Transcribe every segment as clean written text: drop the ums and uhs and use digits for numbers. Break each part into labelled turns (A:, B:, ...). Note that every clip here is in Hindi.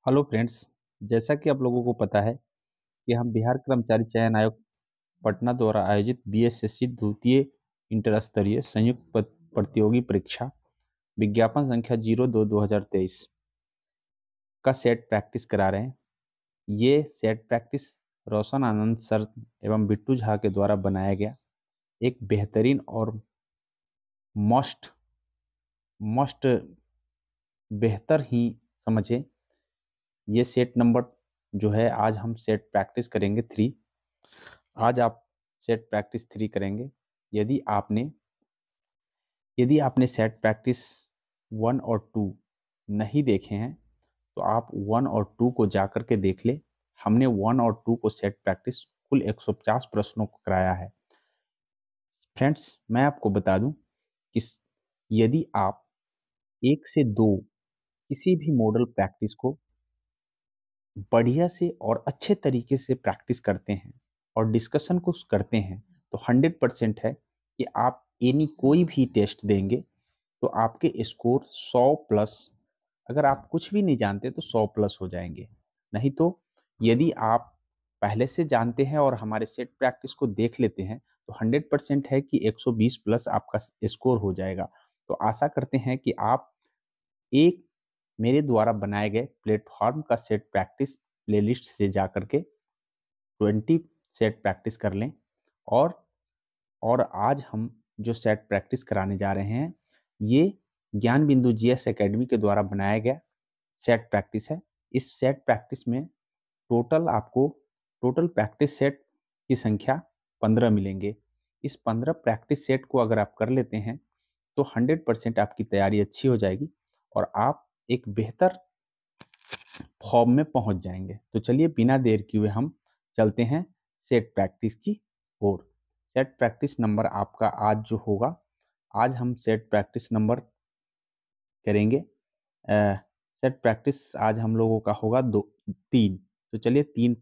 A: Hello friends. जैसा कि आप लोगों को पता है कि हम बिहार कर्मचारी चयन आयोग पटना द्वारा आयोजित बीएसएससी द्वितीय इंटर स्तरीय संयुक्त प्रतियोगी परीक्षा विज्ञापन संख्या 02/2023 का सेट प्रैक्टिस करा रहे हैं। ये सेट प्रैक्टिस रोशन आनंद सर एवं बिट्टू झा के द्वारा बनाया गया एक बेहतरीन और मोस्ट मोस्ट बेहतर ही समझे ये सेट नंबर जो है। आज हम सेट प्रैक्टिस करेंगे 3। आज आप सेट प्रैक्टिस 3 करेंगे। यदि आपने यदि आपने सेट प्रैक्टिस 1 और 2 नहीं देखे हैं तो आप 1 और 2 को जाकर के देख ले। हमने 1 और 2 को सेट प्रैक्टिस कुल 150 प्रश्नों को कराया है। फ्रेंड्स, मैं आपको बता दूं कि यदि आप 1 से 2 किसी भी मॉडल प्रैक्टिस को बढ़िया से और अच्छे तरीके से प्रैक्टिस करते हैं और डिस्कशन को करते हैं तो 100% है कि आप कोई भी टेस्ट देंगे तो आपके स्कोर 100 प्लस। अगर आप कुछ भी नहीं जानते तो 100 प्लस हो जाएंगे। नहीं तो यदि आप पहले से जानते हैं और हमारे सेट प्रैक्टिस को देख लेते हैं तो 100% है कि 120 प्लस आपका स्कोर हो जाएगा। तो आशा करते हैं कि आप एक मेरे द्वारा बनाए गए प्लेटफॉर्म का सेट प्रैक्टिस प्लेलिस्ट से जा करके 20 सेट प्रैक्टिस कर लें। और आज हम जो सेट प्रैक्टिस कराने जा रहे हैं ये ज्ञान बिंदु जीएस एकेडमी के द्वारा बनाया गया सेट प्रैक्टिस है। इस सेट प्रैक्टिस में टोटल प्रैक्टिस सेट की संख्या 15 मिलेंगे। इस 15 प्रैक्टिस सेट को अगर आप कर लेते हैं तो 100% आपकी तैयारी अच्छी हो जाएगी और आप एक बेहतर फॉर्म में पहुंच जाएंगे। तो चलिए बिना देर किए हुए हम चलते हैं सेट प्रैक्टिस की ओर। सेट प्रैक्टिस नंबर आपका आज जो होगा, आज हम सेट प्रैक्टिस नंबर करेंगे। सेट प्रैक्टिस आज हम लोगों का होगा 3। तो चलिए 3।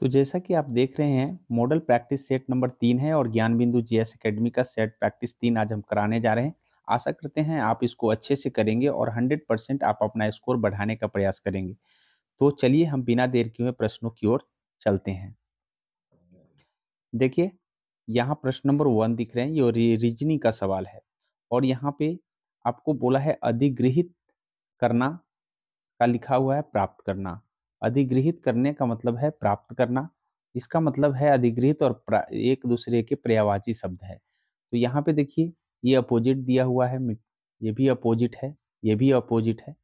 A: तो जैसा कि आप देख रहे हैं मॉडल प्रैक्टिस सेट नंबर 3 है और ज्ञान बिंदु जीएस एकेडमी का सेट प्रैक्टिस 3 आज हम कराने जा रहे हैं। आशा करते हैं आप इसको अच्छे से करेंगे और 100% आप अपना स्कोर बढ़ाने का प्रयास करेंगे। तो चलिए हम बिना देर किए हुए प्रश्नों की ओर चलते हैं। देखिए यहाँ प्रश्न नंबर 1 दिख रहे हैं, ये रीजनिंग का सवाल है और यहाँ पे आपको बोला है अधिग्रहित करना का लिखा हुआ है प्राप्त करना। अधिग्रहित करने का मतलब है प्राप्त करना। इसका मतलब है अधिग्रहित और एक दूसरे के पर्यायवाची शब्द है। तो यहाँ पे देखिए ये अपोजिट दिया हुआ है, ये भी अपोजिट है, ये भी अपोजिट है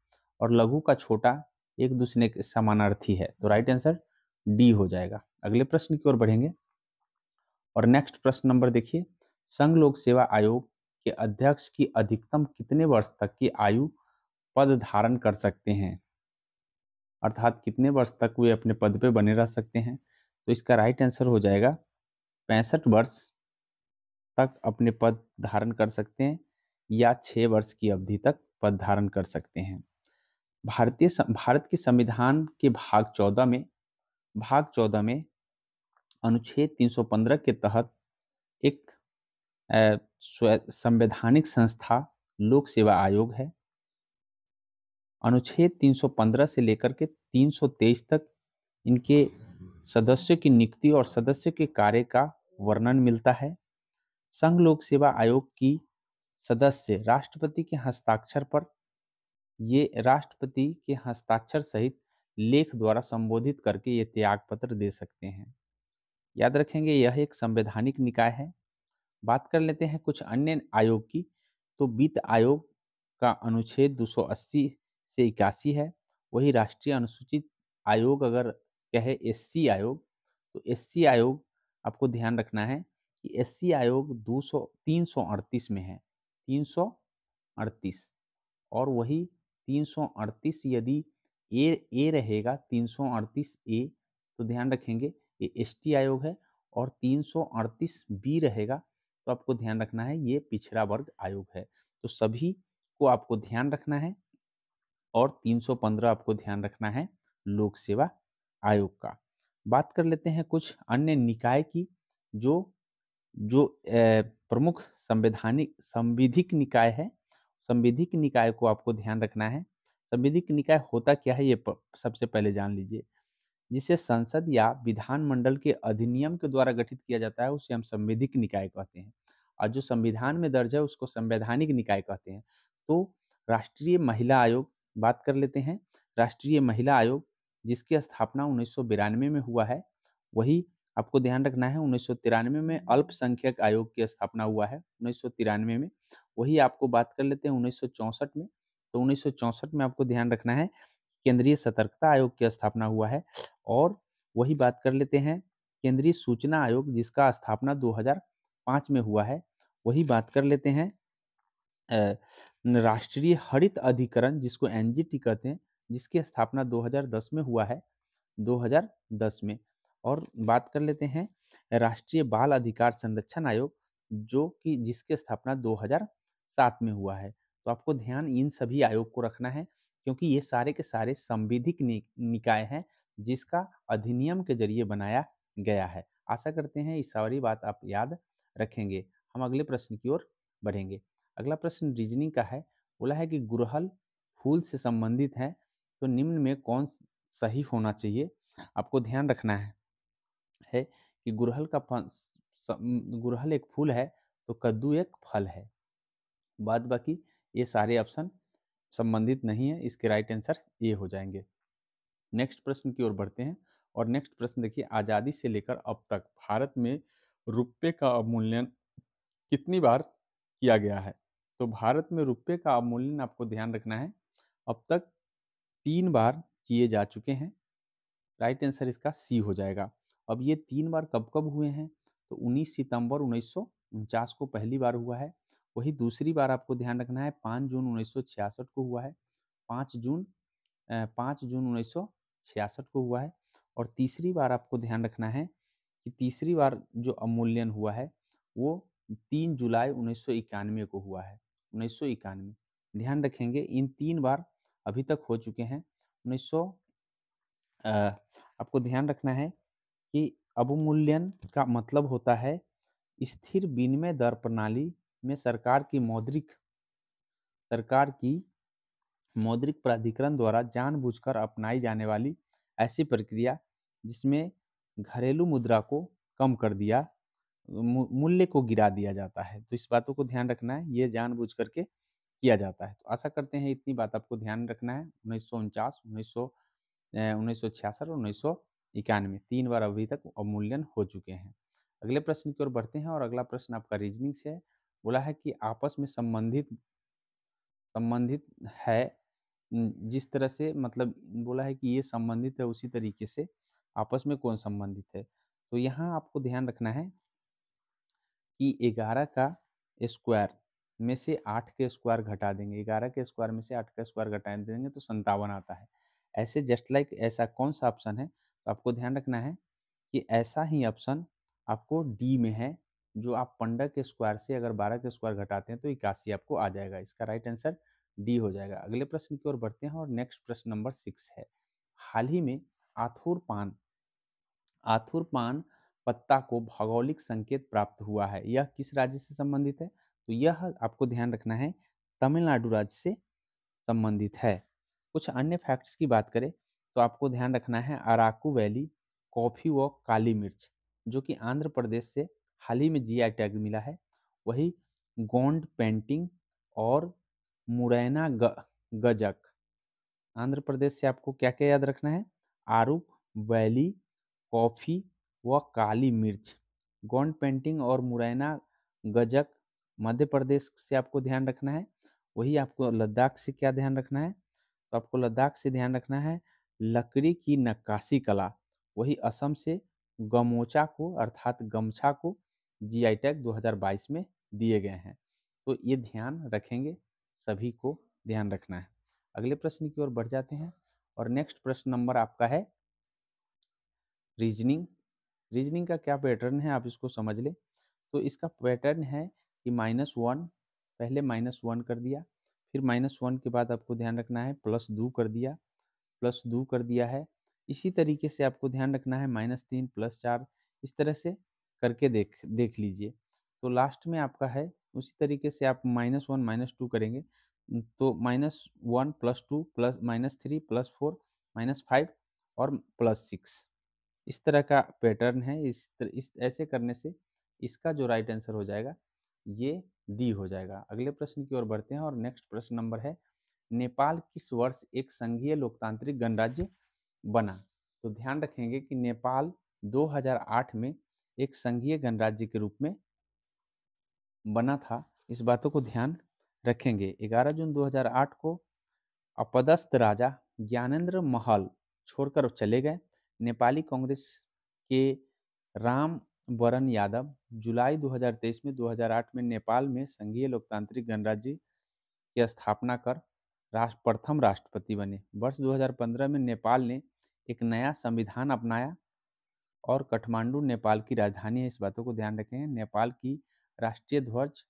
A: और लघु का छोटा एक दूसरे के समानार्थी है। तो राइट आंसर डी हो जाएगा। अगले प्रश्न की ओर बढ़ेंगे और नेक्स्ट प्रश्न नंबर देखिए, संघ लोक सेवा आयोग के अध्यक्ष की अधिकतम कितने वर्ष तक की आयु पद धारण कर सकते हैं, अर्थात कितने वर्ष तक वे अपने पद पे बने रह सकते हैं। तो इसका राइट आंसर हो जाएगा 65 वर्ष तक अपने पद धारण कर सकते हैं या 6 वर्ष की अवधि तक पद धारण कर सकते हैं। भारत के संविधान के भाग 14 में अनुच्छेद 315 के तहत एक संवैधानिक संस्था लोक सेवा आयोग है। अनुच्छेद 315 से लेकर के 323 तक इनके सदस्यों की नियुक्ति और सदस्य के कार्य का वर्णन मिलता है। संघ लोक सेवा आयोग की सदस्य राष्ट्रपति के हस्ताक्षर सहित लेख द्वारा संबोधित करके ये त्याग पत्र दे सकते हैं। याद रखेंगे यह एक संवैधानिक निकाय है। बात कर लेते हैं कुछ अन्य आयोग की। तो वित्त आयोग का अनुच्छेद 280 से 81 है। वही राष्ट्रीय अनुसूचित आयोग अगर कहे एससी आयोग, तो एससी आयोग आपको ध्यान रखना है कि एससी आयोग 338 में है, 338। और वही 338 यदि ए रहेगा 338 ए, तो ध्यान रखेंगे ये एसटी आयोग है। और 338 बी रहेगा तो आपको ध्यान रखना है ये पिछड़ा वर्ग आयोग है। तो सभी को आपको ध्यान रखना है और 315 आपको ध्यान रखना है लोक सेवा आयोग का। बात कर लेते हैं कुछ अन्य निकाय की जो जो प्रमुख संविधिक निकाय है। संविधिक निकाय को आपको ध्यान रखना है। संवैधानिक निकाय होता क्या है, ये सबसे पहले जान लीजिए। जिसे संसद या विधानमंडल के अधिनियम के द्वारा गठित किया जाता है उसे हम संवैधानिक निकाय कहते हैं, और जो संविधान में दर्ज है उसको संवैधानिक निकाय कहते हैं। तो राष्ट्रीय महिला आयोग बात कर लेते हैं। राष्ट्रीय महिला आयोग जिसकी स्थापना 1992 में हुआ है, वही आपको ध्यान रखना है। 1993 में अल्पसंख्यक आयोग की स्थापना हुआ है, 1993 में। वही आपको बात कर लेते हैं 1964 में। तो 1964 में आपको ध्यान रखना है केंद्रीय सतर्कता आयोग की स्थापना हुआ है। और वही बात कर लेते हैं केंद्रीय सूचना आयोग जिसका स्थापना 2005 में हुआ है। वही बात कर लेते हैं अ, राष्ट्रीय हरित अधिकरण जिसको एनजीटी कहते हैं, जिसकी स्थापना 2010 में हुआ है, 2010 में। और बात कर लेते हैं राष्ट्रीय बाल अधिकार संरक्षण आयोग जो कि जिसकी स्थापना 2007 में हुआ है। तो आपको ध्यान इन सभी आयोग को रखना है क्योंकि ये सारे के सारे संवैधानिक निकाय हैं जिसका अधिनियम के जरिए बनाया गया है। आशा करते हैं ये सारी बात आप याद रखेंगे। हम अगले प्रश्न की ओर बढ़ेंगे। अगला प्रश्न रीजनिंग का है। बोला है कि गुड़हल फूल से संबंधित है, तो निम्न में कौन सही होना चाहिए। आपको ध्यान रखना है कि गुड़हल एक फूल है तो कद्दू एक फल है। बाद बाकी ये सारे ऑप्शन संबंधित नहीं है, इसके राइट आंसर ये हो जाएंगे। नेक्स्ट प्रश्न की ओर बढ़ते हैं। और नेक्स्ट प्रश्न देखिए, आज़ादी से लेकर अब तक भारत में रुपये का अवमूल्यन कितनी बार किया गया है। तो भारत में रुपये का अवमूल्यन आपको ध्यान रखना है अब तक 3 बार किए जा चुके हैं। राइट आंसर इसका सी हो जाएगा। अब ये 3 बार कब कब हुए हैं, तो 19 सितंबर 1949 को पहली बार हुआ है। वही दूसरी बार आपको ध्यान रखना है 5 जून 1966 को हुआ है। 5 जून 1966 को हुआ है। और तीसरी बार आपको ध्यान रखना है कि तीसरी बार जो अवमूल्यन हुआ है वो 3 जुलाई 1991 को हुआ है। 1991 ध्यान रखेंगे, इन 3 बार अभी तक हो चुके हैं। 1900 आपको ध्यान रखना है कि अवमूल्यन का मतलब होता है स्थिर विनिमय दर प्रणाली में सरकार की मौद्रिक प्राधिकरण द्वारा जानबूझकर अपनाई जाने वाली ऐसी प्रक्रिया जिसमें घरेलू मुद्रा को कम कर दिया, मूल्य को गिरा दिया जाता है। तो इस बातों को ध्यान रखना है, ये जानबूझ करके किया जाता है। तो आशा करते हैं इतनी बात आपको ध्यान रखना है। 1949, 1966 और 1991 3 बार अभी तक अवमूल्यन हो चुके हैं। अगले प्रश्न की ओर बढ़ते हैं और अगला प्रश्न आपका रीजनिंग से है। बोला है कि आपस में संबंधित है, जिस तरह से मतलब बोला है कि ये संबंधित है उसी तरीके से आपस में कौन संबंधित है। तो यहाँ आपको ध्यान रखना है कि 11 का स्क्वायर में से 8 के स्क्वायर घटा देंगे, 11 के स्क्वायर में से 8 का स्क्वायर घटा देंगे तो 57 आता है। ऐसे जस्ट लाइक ऐसा कौन सा ऑप्शन है, तो आपको ध्यान रखना है कि ऐसा ही ऑप्शन आपको डी में है, जो आप 15 के स्क्वायर से अगर 12 के स्क्वायर घटाते हैं तो 81 आपको आ जाएगा। इसका राइट आंसर डी हो जाएगा। अगले प्रश्न की ओर बढ़ते हैं और नेक्स्ट प्रश्न नंबर 6 है। हाल ही में आथुर पान पत्ता को भौगोलिक संकेत प्राप्त हुआ है, यह किस राज्य से संबंधित है। तो यह आपको ध्यान रखना है तमिलनाडु राज्य से संबंधित है। कुछ अन्य फैक्ट्स की बात करें तो आपको ध्यान रखना है अराकू वैली कॉफ़ी व काली मिर्च जो कि आंध्र प्रदेश से हाल ही में जीआई टैग मिला है। वही गोंड पेंटिंग और मुरैना गजक, आंध्र प्रदेश से आपको क्या क्या याद रखना है, आरूप वैली, कॉफ़ी व काली मिर्च। गोंड पेंटिंग और मुरैना गजक मध्य प्रदेश से आपको ध्यान रखना है। वही आपको लद्दाख से क्या ध्यान रखना है, तो आपको लद्दाख से ध्यान रखना है लकड़ी की नक्काशी कला। वही असम से गमोचा को अर्थात गमछा को जीआई टैग 2022 में दिए गए हैं। तो ये ध्यान रखेंगे, सभी को ध्यान रखना है। अगले प्रश्न की ओर बढ़ जाते हैं और नेक्स्ट प्रश्न नंबर आपका है रीजनिंग। रीजनिंग का क्या पैटर्न है आप इसको समझ लें। तो इसका पैटर्न है कि -1 पहले -1 कर दिया, फिर -1 के बाद आपको ध्यान रखना है +2 कर दिया, +2 कर दिया है। इसी तरीके से आपको ध्यान रखना है -3 +4, इस तरह से करके देख लीजिए। तो लास्ट में आपका है उसी तरीके से आप -1 -2 करेंगे तो -1 +2 प्लस -3 +4 -5 और +6 इस तरह का पैटर्न है। इस ऐसे करने से इसका जो राइट आंसर हो जाएगा ये डी हो जाएगा। अगले प्रश्न की ओर बढ़ते हैं और नेक्स्ट प्रश्न नंबर है, नेपाल किस वर्ष एक संघीय लोकतांत्रिक गणराज्य बना? तो ध्यान रखेंगे कि नेपाल 2008 में एक संघीय गणराज्य के रूप में बना था। इस बातों को ध्यान रखेंगे। 11 जून 2008 को अपदस्थ राजा ज्ञानेंद्र महल छोड़कर चले गए। नेपाली कांग्रेस के राम वरण यादव जुलाई 2023 में 2008 में नेपाल में संघीय लोकतांत्रिक गणराज्य की स्थापना कर प्रथम राष्ट्रपति बने। वर्ष 2015 में नेपाल ने एक नया संविधान अपनाया और काठमांडू नेपाल की राजधानी है। इस बातों को ध्यान रखें। नेपाल की राष्ट्रीय ध्वज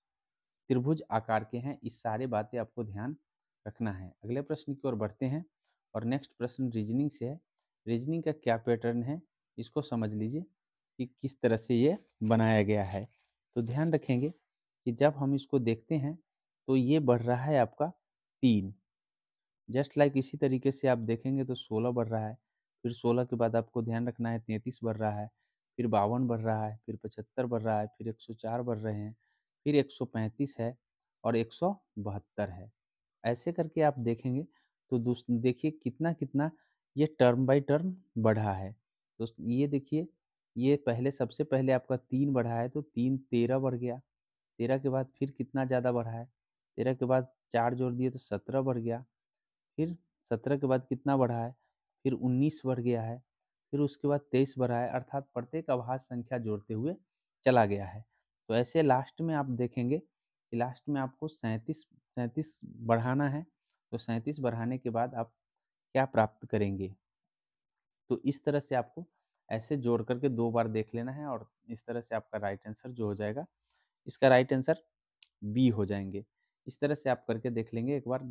A: त्रिभुज आकार के हैं। इस सारी बातें आपको ध्यान रखना है। अगले प्रश्न की ओर बढ़ते हैं और नेक्स्ट प्रश्न रीजनिंग से है। रीजनिंग का क्या पैटर्न है इसको समझ लीजिए कि किस तरह से ये बनाया गया है। तो ध्यान रखेंगे कि जब हम इसको देखते हैं तो ये बढ़ रहा है आपका 3, जस्ट लाइक इसी तरीके से आप देखेंगे तो 16 बढ़ रहा है, फिर 16 के बाद आपको ध्यान रखना है 33 बढ़ रहा है, फिर 52 बढ़ रहा है, फिर 75 बढ़ रहा है, फिर 104 बढ़ रहे हैं, फिर 135 है और 172 है। ऐसे करके आप देखेंगे तो देखिए कितना कितना ये टर्म बाय टर्म बढ़ा है। तो ये देखिए, ये पहले सबसे पहले आपका 3 बढ़ा है तो 3 13 बढ़ गया। 13 के बाद फिर कितना ज़्यादा बढ़ा है, 13 के बाद 4 जोड़ दिए तो 17 बढ़ गया। फिर 17 के बाद कितना बढ़ा है, फिर 19 बढ़ गया है, फिर उसके बाद 23 बढ़ा है, अर्थात प्रत्येक अभाज्य संख्या जोड़ते हुए चला गया है। तो ऐसे लास्ट में आप देखेंगे कि लास्ट में आपको 37 बढ़ाना है। तो 37 बढ़ाने के बाद आप क्या प्राप्त करेंगे? तो इस तरह से आपको ऐसे जोड़ करके 2 बार देख लेना है और इस तरह से आपका राइट आंसर जो हो जाएगा, इसका राइट आंसर बी हो जाएँगे। इस तरह से आप करके देख लेंगे एक बार।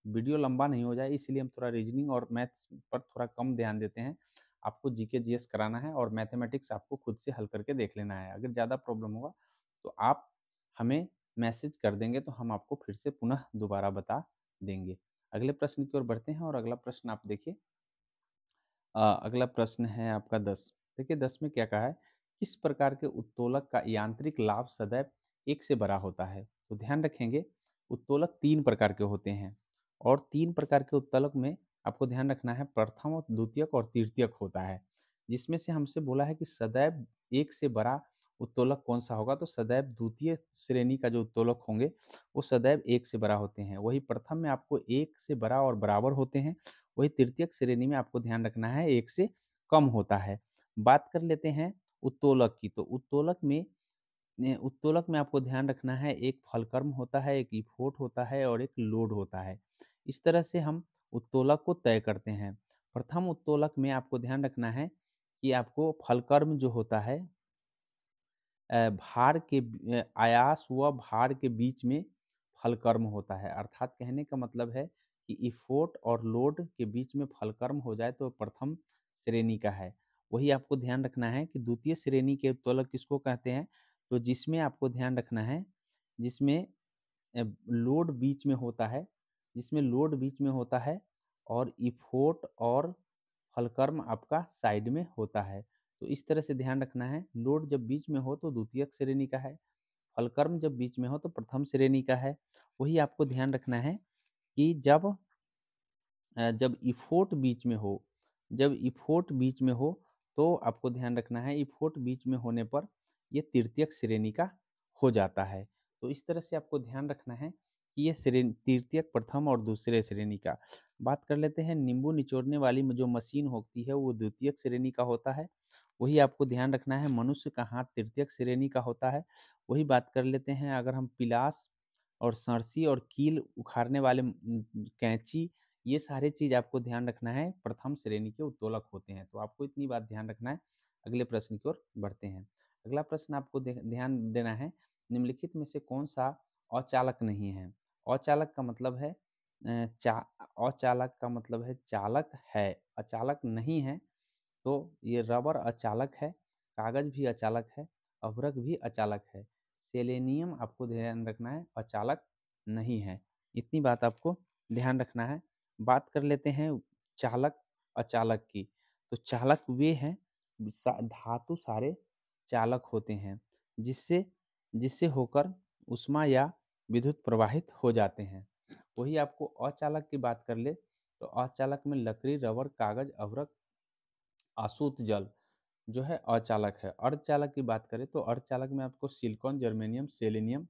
A: वीडियो लंबा नहीं हो जाए इसलिए हम थोड़ा रीजनिंग और मैथ्स पर थोड़ा कम ध्यान देते हैं। आपको जीके जीएस कराना है और मैथमेटिक्स आपको खुद से हल करके देख लेना है। अगर ज़्यादा प्रॉब्लम होगा तो आप हमें मैसेज कर देंगे तो हम आपको फिर से पुनः दोबारा बता देंगे। अगले प्रश्न की ओर बढ़ते हैं और अगला प्रश्न आप देखिए। अगला प्रश्न है आपका 10। देखिए 10 में क्या कहा है, किस प्रकार के उत्तोलक का यांत्रिक लाभ सदैव 1 से बड़ा होता है? तो ध्यान रखेंगे उत्तोलक 3 प्रकार के होते हैं और 3 प्रकार के उत्तोलक में आपको ध्यान रखना है प्रथम और द्वितीयक और तृतीयक होता है। जिसमें से हमसे बोला है कि सदैव 1 से बड़ा उत्तोलक कौन-सा होगा? तो सदैव द्वितीय श्रेणी का जो उत्तोलक होंगे वो सदैव 1 से बड़ा होते हैं। वही प्रथम में आपको 1 से बड़ा और बराबर होते हैं। वही तृतीयक श्रेणी में आपको ध्यान रखना है 1 से कम होता है। बात कर लेते हैं उत्तोलक की, तो उत्तोलक में आपको ध्यान रखना है एक फलक्रम होता है, एक इफोट होता है और एक लोड होता है। इस तरह से हम उत्तोलक को तय करते हैं। प्रथम उत्तोलक में आपको ध्यान रखना है कि आपको फलक्रम जो होता है आयास व भार के बीच में फलकर्म होता है। अर्थात कहने का मतलब है कि इफोर्ट और लोड के बीच में फलकर्म हो जाए तो प्रथम श्रेणी का है। वही आपको ध्यान रखना है कि द्वितीय श्रेणी के उत्तोलक किसको कहते हैं? तो जिसमें आपको ध्यान रखना है, जिसमें लोड बीच में होता है, जिसमें लोड बीच में होता है और इफोर्ट और फलकर्म आपका साइड में होता है। तो इस तरह से ध्यान रखना है, लोड जब बीच में हो तो द्वितीयक श्रेणी का है, फलकर्म जब बीच में हो तो प्रथम श्रेणी का है। वही आपको ध्यान रखना है कि जब इफोर्ट बीच में हो, जब इफोर्ट बीच में हो तो आपको ध्यान रखना है इफोर्ट बीच में होने पर ये तृतीयक श्रेणी का हो जाता है। तो इस तरह से आपको ध्यान रखना है कि ये तृतीयक प्रथम और दूसरे श्रेणी का। बात कर लेते हैं नींबू निचोड़ने वाली जो मशीन होती है वो द्वितीयक श्रेणी का होता है। वही आपको ध्यान रखना है मनुष्य का हाथ तृतीयक श्रेणी का होता है। वही बात कर लेते हैं अगर हम पिलास और सरसी और कील उखाड़ने वाले कैंची, ये सारे चीज़ आपको ध्यान रखना है प्रथम श्रेणी के उत्तोलक होते हैं। तो आपको इतनी बात ध्यान रखना है। अगले प्रश्न की ओर बढ़ते हैं। अगला प्रश्न आपको ध्यान देना है, निम्नलिखित में से कौन सा अचालक नहीं है? अचालक का मतलब है अचालक का मतलब है चालक है, अचालक नहीं है। तो ये रबर अचालक है, कागज भी अचालक है, अभ्रक भी अचालक है। सेलेनियम आपको ध्यान रखना है अचालक नहीं है। इतनी बात आपको ध्यान रखना है। बात कर लेते हैं चालक अचालक की। तो चालक वे हैं, धातु सारे चालक होते हैं जिससे जिससे होकर ऊष्मा या विद्युत प्रवाहित हो जाते हैं। वही आपको अचालक की बात कर ले तो अचालक में लकड़ी, रबर, कागज, अभ्रक, आसूत जल जो है अचालक है। अर्धचालक की बात करें तो अर्धचालक में आपको सिलिकॉन, जर्मेनियम, सेलेनियम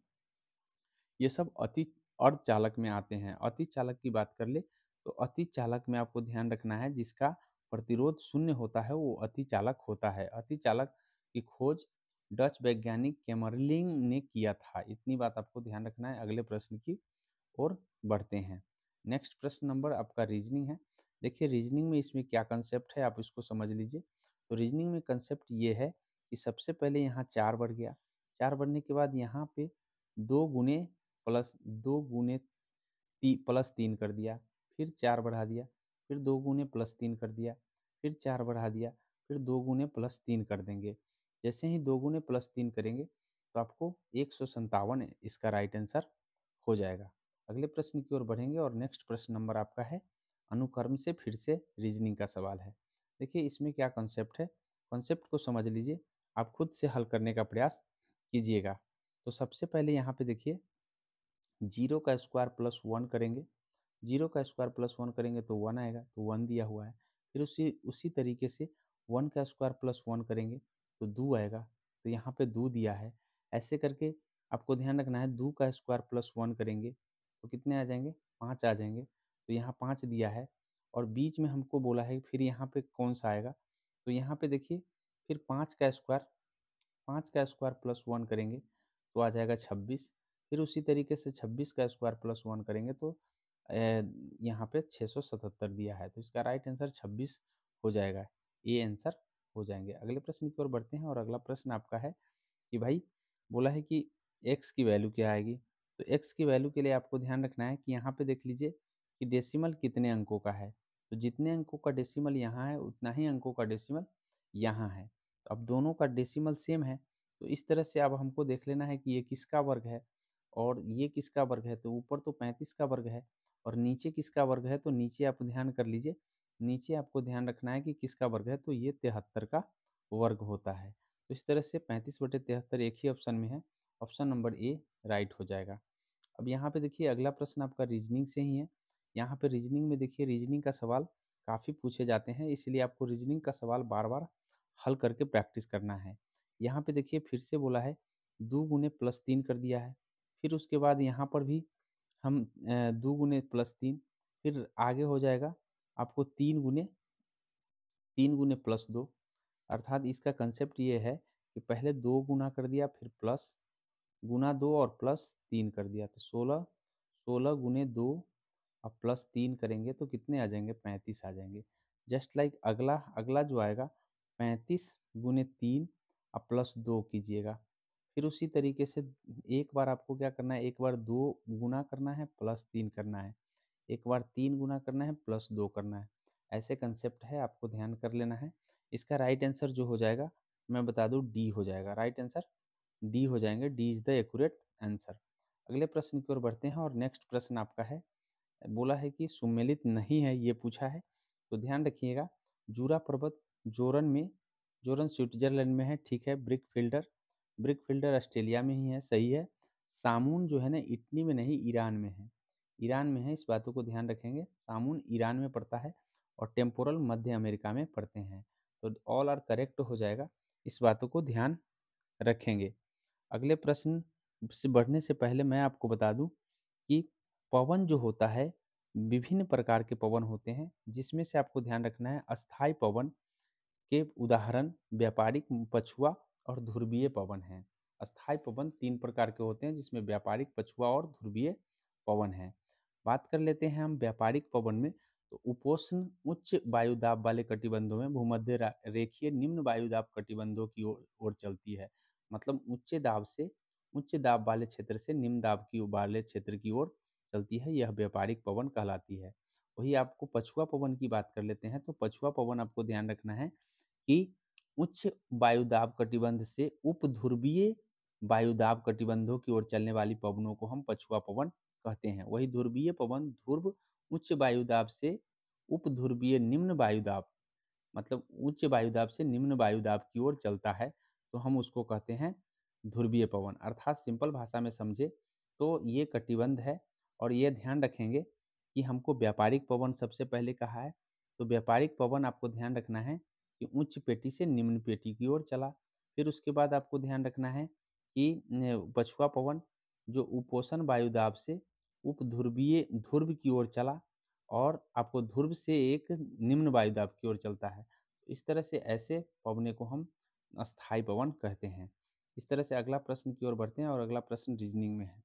A: ये सब अति अर्धचालक में आते हैं। अति चालक की बात कर ले तो अति चालक में आपको ध्यान रखना है जिसका प्रतिरोध शून्य होता है वो अति चालक होता है। अति चालक की खोज डच वैज्ञानिक कैमरलिंग ने किया था। इतनी बात आपको ध्यान रखना है। अगले प्रश्न की ओर बढ़ते हैं। नेक्स्ट प्रश्न नंबर आपका रीजनिंग है। देखिए रीजनिंग में इसमें क्या कंसेप्ट है आप इसको समझ लीजिए। तो रीजनिंग में कंसेप्ट ये है कि सबसे पहले यहाँ 4 बढ़ गया, 4 बढ़ने के बाद यहाँ पे 2 गुने प्लस 2 गुने प्लस 3 कर दिया, फिर 4 बढ़ा दिया, फिर 2 गुने प्लस 3 कर दिया, फिर 4 बढ़ा दिया, फिर 2 गुने प्लस 3 कर देंगे। जैसे ही 2 गुने प्लस 3 करेंगे तो आपको 157 इसका राइट आंसर हो जाएगा। अगले प्रश्न की ओर बढ़ेंगे और नेक्स्ट प्रश्न नंबर आपका है अनुक्रम से फिर से रीजनिंग का सवाल है। देखिए इसमें क्या कॉन्सेप्ट है, कॉन्सेप्ट को समझ लीजिए, आप खुद से हल करने का प्रयास कीजिएगा। तो सबसे पहले यहाँ पे देखिए 0 का स्क्वायर प्लस 1 करेंगे, 0 का स्क्वायर प्लस 1 करेंगे तो 1 आएगा, तो 1 दिया हुआ है। फिर उसी उसी तरीके से 1 का स्क्वायर प्लस 1 करेंगे तो 2 आएगा, तो यहाँ पे 2 दिया है। ऐसे करके आपको ध्यान रखना है 2 का स्क्वायर प्लस 1 करेंगे तो कितने आ जाएंगे, 5 आ जाएंगे, तो यहाँ 5 दिया है। और बीच में हमको बोला है फिर यहाँ पे कौन सा आएगा, तो यहाँ पे देखिए फिर 5 का स्क्वायर प्लस 1 करेंगे तो आ जाएगा 26। फिर उसी तरीके से 26 का स्क्वायर प्लस 1 करेंगे तो यहाँ पे 677 दिया है, तो इसका राइट आंसर 26 हो जाएगा। ये आंसर हो जाएंगे। अगले प्रश्न की ओर बढ़ते हैं और अगला प्रश्न आपका है कि भाई बोला है कि x की वैल्यू क्या आएगी। तो x की वैल्यू के लिए आपको ध्यान रखना है कि यहाँ पे देख लीजिए कि डेसिमल कितने अंकों का है। तो जितने अंकों का डेसिमल यहाँ है उतना ही अंकों का डेसिमल यहाँ है। तो अब दोनों का डेसिमल सेम है, तो इस तरह से अब हमको देख लेना है कि ये किसका वर्ग है और ये किसका वर्ग है। तो ऊपर तो 35 का वर्ग है और नीचे किसका वर्ग है, तो नीचे आप ध्यान कर लीजिए, नीचे आपको ध्यान रखना है कि किसका वर्ग है, तो ये 73 का वर्ग होता है। तो इस तरह से 35/73 एक ही ऑप्शन में है, ऑप्शन नंबर ए राइट हो जाएगा। अब यहाँ पे देखिए अगला प्रश्न आपका रीजनिंग से ही है। यहाँ पे रीजनिंग में देखिए रीजनिंग का सवाल काफ़ी पूछे जाते हैं, इसलिए आपको रीजनिंग का सवाल बार बार हल करके प्रैक्टिस करना है। यहाँ पे देखिए फिर से बोला है 2 गुने प्लस 3 कर दिया है, फिर उसके बाद यहाँ पर भी हम 2 गुने प्लस 3, फिर आगे हो जाएगा आपको 3 गुने प्लस 2। अर्थात इसका कंसेप्ट ये है कि पहले 2 गुना कर दिया, फिर प्लस गुना 2 और प्लस 3 कर दिया, तो 16 16 गुने 2 अब प्लस 3 करेंगे तो कितने आ जाएंगे, 35 आ जाएंगे। जस्ट लाइक अगला अगला जो आएगा 35 गुने 3 अब प्लस 2 कीजिएगा। फिर उसी तरीके से एक बार आपको क्या करना है, एक बार 2 गुना करना है प्लस 3 करना है, एक बार 3 गुना करना है प्लस 2 करना है। ऐसे कंसेप्ट है, आपको ध्यान कर लेना है। इसका राइट आंसर जो हो जाएगा मैं बता दूं डी हो जाएगा, राइट आंसर डी हो जाएंगे, D is the accurate answer. अगले प्रश्न की ओर बढ़ते हैं और नेक्स्ट प्रश्न आपका है, बोला है कि सुमेलित नहीं है ये पूछा है। तो ध्यान रखिएगा जूरा पर्वत जोरन स्विट्जरलैंड में है, ठीक है। ब्रिक फिल्डर ऑस्ट्रेलिया में ही है, सही है। सामून जो है ना इटली में नहीं ईरान में है, ईरान में है, इस बातों को ध्यान रखेंगे। सामून ईरान में पड़ता है और टेम्पोरल मध्य अमेरिका में पड़ते हैं। तो ऑल आर करेक्ट हो जाएगा, इस बातों को ध्यान रखेंगे। अगले प्रश्न से बढ़ने से पहले मैं आपको बता दूं कि पवन जो होता है विभिन्न प्रकार के पवन होते हैं, जिसमें से आपको ध्यान रखना है अस्थाई पवन के उदाहरण व्यापारिक पछुआ और ध्रुवीय पवन हैं। अस्थाई पवन 3 प्रकार के होते हैं जिसमें व्यापारिक, पछुआ और ध्रुवीय पवन हैं। बात कर लेते हैं हम व्यापारिक पवन में। तो उपोष्ण उच्च वायुदाब वाले कटिबंधों में भूमध्य रेखीय निम्न वायुदाब कटिबंधों की ओर चलती है। मतलब उच्च दाब वाले क्षेत्र से निम्न दाब की वाले क्षेत्र की ओर चलती है, यह व्यापारिक पवन कहलाती है। वही आपको पछुआ पवन की बात कर लेते हैं। तो पछुआ पवन आपको ध्यान रखना है कि उच्च वायुदाब कटिबंध से उपध्रुवीय वायुदाब कटिबंधों की ओर चलने वाली पवनों को हम पछुआ पवन कहते हैं। वही ध्रुवीय पवन ध्रुव उच्च वायुदाब से उपध्रुवीय निम्न वायुदाब, मतलब उच्च वायुदाब से निम्न वायुदाब की ओर चलता है, तो हम उसको कहते हैं ध्रुवीय पवन। अर्थात सिंपल भाषा में समझे तो ये कटिबंध है। और ये ध्यान रखेंगे कि हमको व्यापारिक पवन सबसे पहले कहा है, तो व्यापारिक पवन आपको ध्यान रखना है कि उच्च पेटी से निम्न पेटी की ओर चला। फिर उसके बाद आपको ध्यान रखना है कि पछुआ पवन जो उपोषण वायुदाब से उपध्रुवीय ध्रुव की ओर चला और आपको ध्रुव से एक निम्न वायुदाब की ओर चलता है। इस तरह से ऐसे पवने को हम अस्थायी पवन कहते हैं। इस तरह से अगला प्रश्न की ओर बढ़ते हैं और अगला प्रश्न रीजनिंग में है।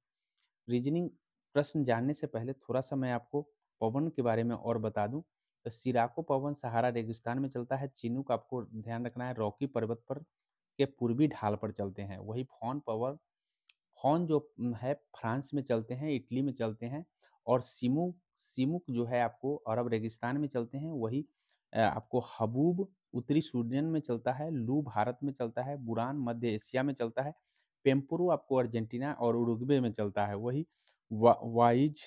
A: रीजनिंग प्रश्न जानने से पहले थोड़ा सा मैं आपको पवन के बारे में और बता दूं। तो सिराको पवन सहारा रेगिस्तान में चलता है। चिनूक आपको ध्यान रखना है रॉकी पर्वत पर के पूर्वी ढाल पर चलते हैं। वही फॉन पवन हॉर्न जो है फ्रांस में चलते हैं, इटली में चलते हैं। और सिमुक जो है आपको अरब रेगिस्तान में चलते हैं। वही आपको हबूब उत्तरी सूडान में चलता है। लू भारत में चलता है। बुरान मध्य एशिया में चलता है। पेम्पुरो आपको अर्जेंटीना और उरुग्वे में चलता है। वही वाइज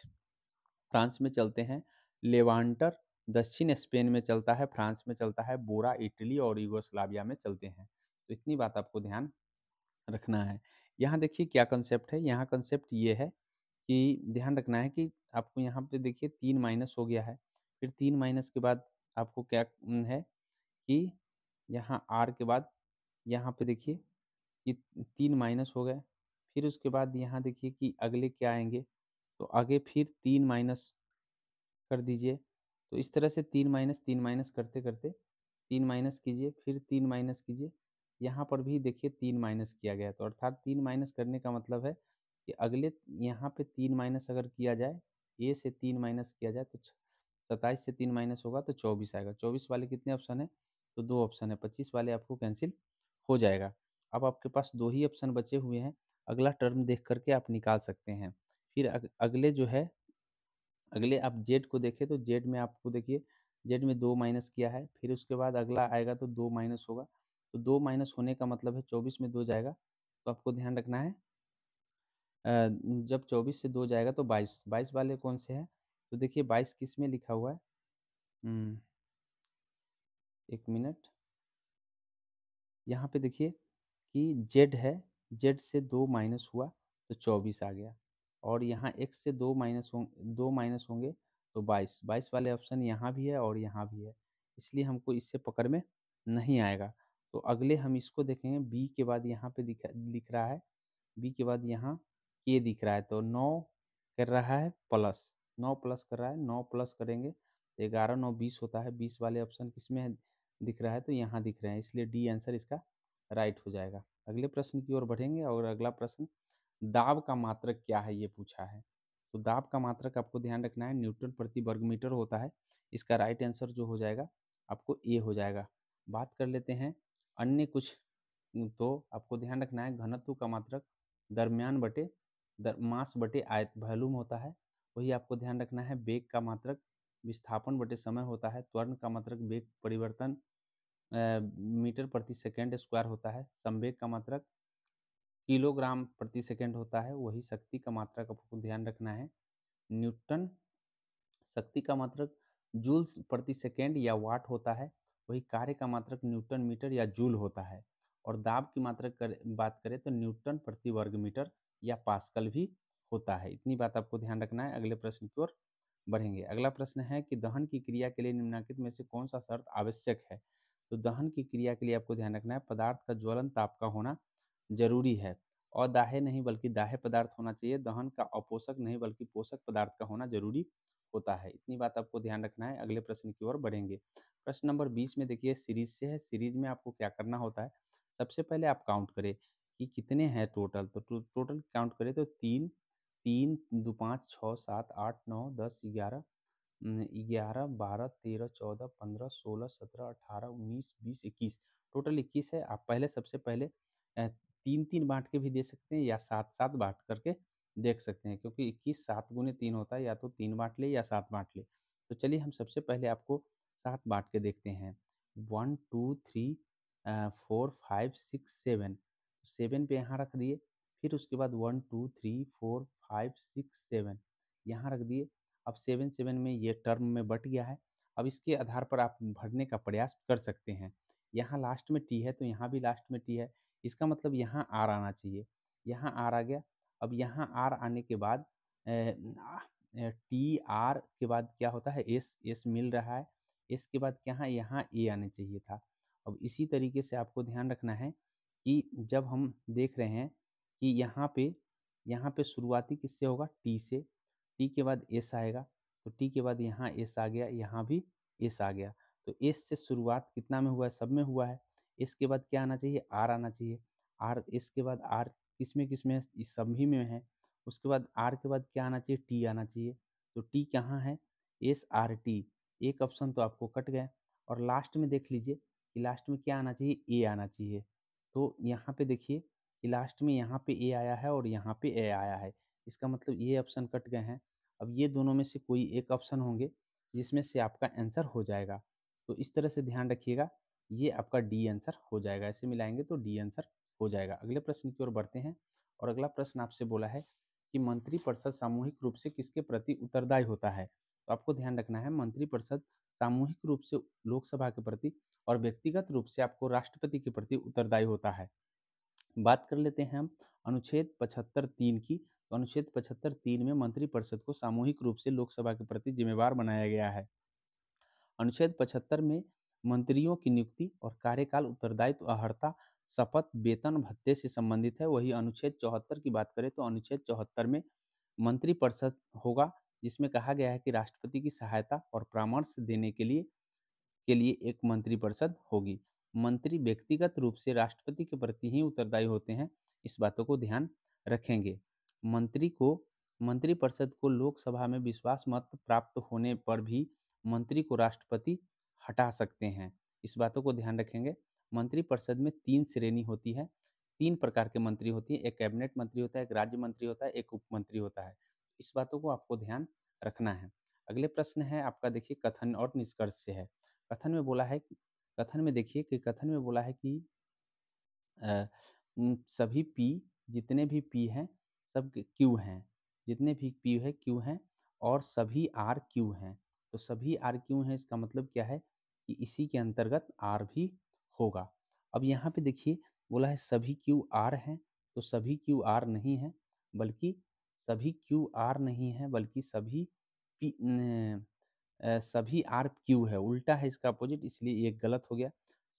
A: फ्रांस में चलते हैं। लेवांटर दक्षिण स्पेन में चलता है। फ्रांस में चलता है। बोरा इटली और यूगोस्लाविया में चलते हैं। तो इतनी बात आपको ध्यान रखना है। यहाँ देखिए क्या कंसेप्ट है। यहाँ कंसेप्ट ये है कि ध्यान रखना है कि आपको यहाँ पे देखिए 3 माइनस हो गया है। फिर 3 माइनस के बाद आपको क्या है कि यहाँ आर के बाद यहाँ पे देखिए कि 3 माइनस हो गए। फिर उसके बाद यहाँ देखिए कि अगले क्या आएंगे, तो आगे फिर 3 माइनस कर दीजिए। तो इस तरह से 3 माइनस करते करते 3 माइनस कीजिए, फिर 3 माइनस कीजिए। यहाँ पर भी देखिए 3 माइनस किया गया है। तो अर्थात 3 माइनस करने का मतलब है कि अगले यहाँ पे 3 माइनस अगर किया जाए, ए से 3 माइनस किया जाए तो 27 से 3 माइनस होगा तो 24 आएगा। 24 वाले कितने ऑप्शन है, तो 2 ऑप्शन है। 25 वाले आपको कैंसिल हो जाएगा। अब आपके पास 2 ही ऑप्शन बचे हुए हैं। अगला टर्म देख करके आप निकाल सकते हैं। फिर अगले जो है, अगले आप जेड को देखें तो जेड में आपको देखिए जेड में 2 माइनस किया है। फिर उसके बाद अगला आएगा तो 2 माइनस होगा। तो 2 माइनस होने का मतलब है 24 में 2 जाएगा, तो आपको ध्यान रखना है जब 24 से 2 जाएगा तो 22। 22 वाले कौन से हैं, तो देखिए 22 किस में लिखा हुआ है। एक मिनट, यहाँ पे देखिए कि जेड है, जेड से 2 माइनस हुआ तो 24 आ गया। और यहाँ एक्स से 2 माइनस होंगे तो 22। 22 वाले ऑप्शन यहाँ भी है और यहाँ भी है, इसलिए हमको इससे पकड़ में नहीं आएगा। तो अगले हम इसको देखेंगे। बी के बाद यहाँ पे लिख रहा है, बी के बाद यहाँ के दिख रहा है, तो 9 कर रहा है प्लस, 9 प्लस कर रहा है। 9 प्लस करेंगे तो 11 9 20 होता है। 20 वाले ऑप्शन किस में है दिख रहा है, तो यहाँ दिख रहे हैं, इसलिए डी आंसर इसका राइट हो जाएगा। अगले प्रश्न की ओर बढ़ेंगे और अगला प्रश्न दाब का मात्रक क्या है ये पूछा है। तो दाब का मात्रक आपको ध्यान रखना है न्यूटन प्रति वर्ग मीटर होता है। इसका राइट आंसर जो हो जाएगा आपको ए हो जाएगा। बात कर लेते हैं अन्य कुछ। तो आपको ध्यान रखना है घनत्व का मात्रक दरमियान बटे मास बटे आयत वॉल्यूम होता है। वही आपको ध्यान रखना है वेग का मात्रक विस्थापन बटे समय होता है। त्वरण का मात्रक वेग परिवर्तन मीटर प्रति सेकंड स्क्वायर होता है। संवेग का मात्रक किलोग्राम प्रति सेकंड होता है। वही शक्ति का मात्रक आपको ध्यान रखना है न्यूटन। शक्ति का मात्रक जूल्स प्रति सेकंड या वाट होता है। वही कार्य का मात्रक न्यूटन मीटर या जूल होता है। और दाब की मात्रक बात करें तो न्यूटन प्रति वर्ग मीटर या पास्कल भी होता है। इतनी बात आपको ध्यान रखना है। अगले प्रश्न की ओर बढ़ेंगे। अगला प्रश्न है कि दहन की क्रिया के लिए निम्नलिखित में से कौन सा शर्त आवश्यक है। तो दहन की क्रिया के लिए आपको ध्यान रखना है पदार्थ का ज्वलन ताप का होना जरूरी है। अदाह्य नहीं बल्कि दाह्य पदार्थ होना चाहिए। दहन का अपोषक नहीं बल्कि पोषक पदार्थ का होना जरूरी होता है। इतनी बात आपको ध्यान रखना है। अगले प्रश्न की ओर बढ़ेंगे। प्रश्न नंबर 20 में देखिए सीरीज से है। सीरीज में आपको क्या करना होता है, सबसे पहले आप काउंट करें कि कितने हैं टोटल। तो टोटल काउंट करें तो 3 3 2 5 6 7 8 9 10 11 11 12 13 14 15 16 17 18 19 20 21। टोटल 21 है। आप पहले सबसे पहले 3 3 बांट के भी दे सकते हैं या 7 7 बांट करके देख सकते हैं, क्योंकि 21 7 गुने 3 होता है, या तो 3 बांट ले या 7 बांट ले। तो चलिए हम सबसे पहले आपको 7 बांट के देखते हैं। 1 2 3 4 5 6 7। 7 पे यहाँ रख दिए। फिर उसके बाद 1 2 3 4 5 6 7। यहाँ रख दिए। अब 7 में ये टर्म में बँट गया है। अब इसके आधार पर आप भरने का प्रयास कर सकते हैं। यहाँ लास्ट में टी है तो यहाँ भी लास्ट में टी है। इसका मतलब यहाँ आर आना चाहिए। यहाँ आर आ गया। अब यहाँ आर आने के बाद टी आर के बाद क्या होता है, एस। एस मिल रहा है। एस के बाद क्या है, यहाँ ए आने चाहिए था। अब इसी तरीके से आपको ध्यान रखना है कि जब हम देख रहे हैं कि यहाँ पे शुरुआती किससे होगा, टी से। टी के बाद एस आएगा, तो टी के बाद यहाँ एस आ गया, यहाँ भी एस आ गया। तो एस से शुरुआत कितना में हुआ है, सब में हुआ है। एस के बाद क्या आना चाहिए, आर आना चाहिए। आर, एस के बाद आर किस में है, इस सभी में है। उसके बाद आर के बाद क्या आना चाहिए, टी आना चाहिए। तो टी कहाँ है, एस आर टी। एक ऑप्शन तो आपको कट गया। और लास्ट में देख लीजिए कि लास्ट में क्या आना चाहिए, ए आना चाहिए। तो यहाँ पे देखिए कि लास्ट में यहाँ पे ए आया है और यहाँ पे ए आया है। इसका मतलब ये ऑप्शन कट गए हैं। अब ये दोनों में से कोई एक ऑप्शन होंगे जिसमें से आपका आंसर हो जाएगा। तो इस तरह से ध्यान रखिएगा, ये आपका डी आंसर हो जाएगा। ऐसे मिलाएंगे तो डी आंसर हो जाएगा। अगले प्रश्न की ओर बढ़ते हैं और अगला प्रश्न आपसे बोला है कि मंत्रिपरिषद सामूहिक रूप से किसके प्रति उत्तरदायी होता है। तो आपको ध्यान रखना है, मंत्रिपरिषद सामूहिक रूप से लोकसभा के प्रति और व्यक्तिगत रूप से आपको राष्ट्रपति के प्रति उत्तरदायी होता है। बात कर लेते हैं हम अनुच्छेद 75(3) की। तो अनुच्छेद 75(3) में मंत्रिपरिषद को सामूहिक रूप से लोकसभा के प्रति जिम्मेवार बनाया गया है। अनुच्छेद 75 में मंत्रियों की नियुक्ति और कार्यकाल, उत्तरदायित्व, अर्हता, शपथ, वेतन, भत्ते से संबंधित है। वही अनुच्छेद 74 की बात करें तो अनुच्छेद 74 में मंत्रिपरिषद होगा, जिसमें कहा गया है कि राष्ट्रपति की सहायता और परामर्श देने के लिए एक मंत्रिपरिषद होगी। मंत्री व्यक्तिगत रूप से राष्ट्रपति के प्रति ही उत्तरदायी होते हैं, इस बातों को ध्यान रखेंगे। मंत्री को मंत्रिपरिषद को लोकसभा में विश्वास मत प्राप्त होने पर भी मंत्री को राष्ट्रपति हटा सकते हैं, इस बातों को ध्यान रखेंगे। मंत्रिपरिषद में 3 श्रेणी होती है, 3 प्रकार के मंत्री होती है। एक कैबिनेट मंत्री होता है, एक राज्य मंत्री होता है, एक उप मंत्री होता है। इस बातों को आपको ध्यान रखना है। अगले प्रश्न है आपका, देखिए कथन और निष्कर्ष से है। कथन में बोला है कि कथन में देखिए कि कथन में बोला है कि सभी पी, जितने भी पी हैं सब क्यू हैं, जितने भी पी है क्यू हैं और सभी आर क्यू हैं। तो सभी आर क्यू हैं, इसका मतलब क्या है कि इसी के अंतर्गत आर भी होगा। अब यहाँ पे देखिए बोला है सभी क्यू आर हैं, तो सभी क्यू आर नहीं है, बल्कि सभी क्यू आर नहीं है, बल्कि सभी पी सभी आर क्यू है, उल्टा है इसका अपोजिट, इसलिए ये गलत हो गया।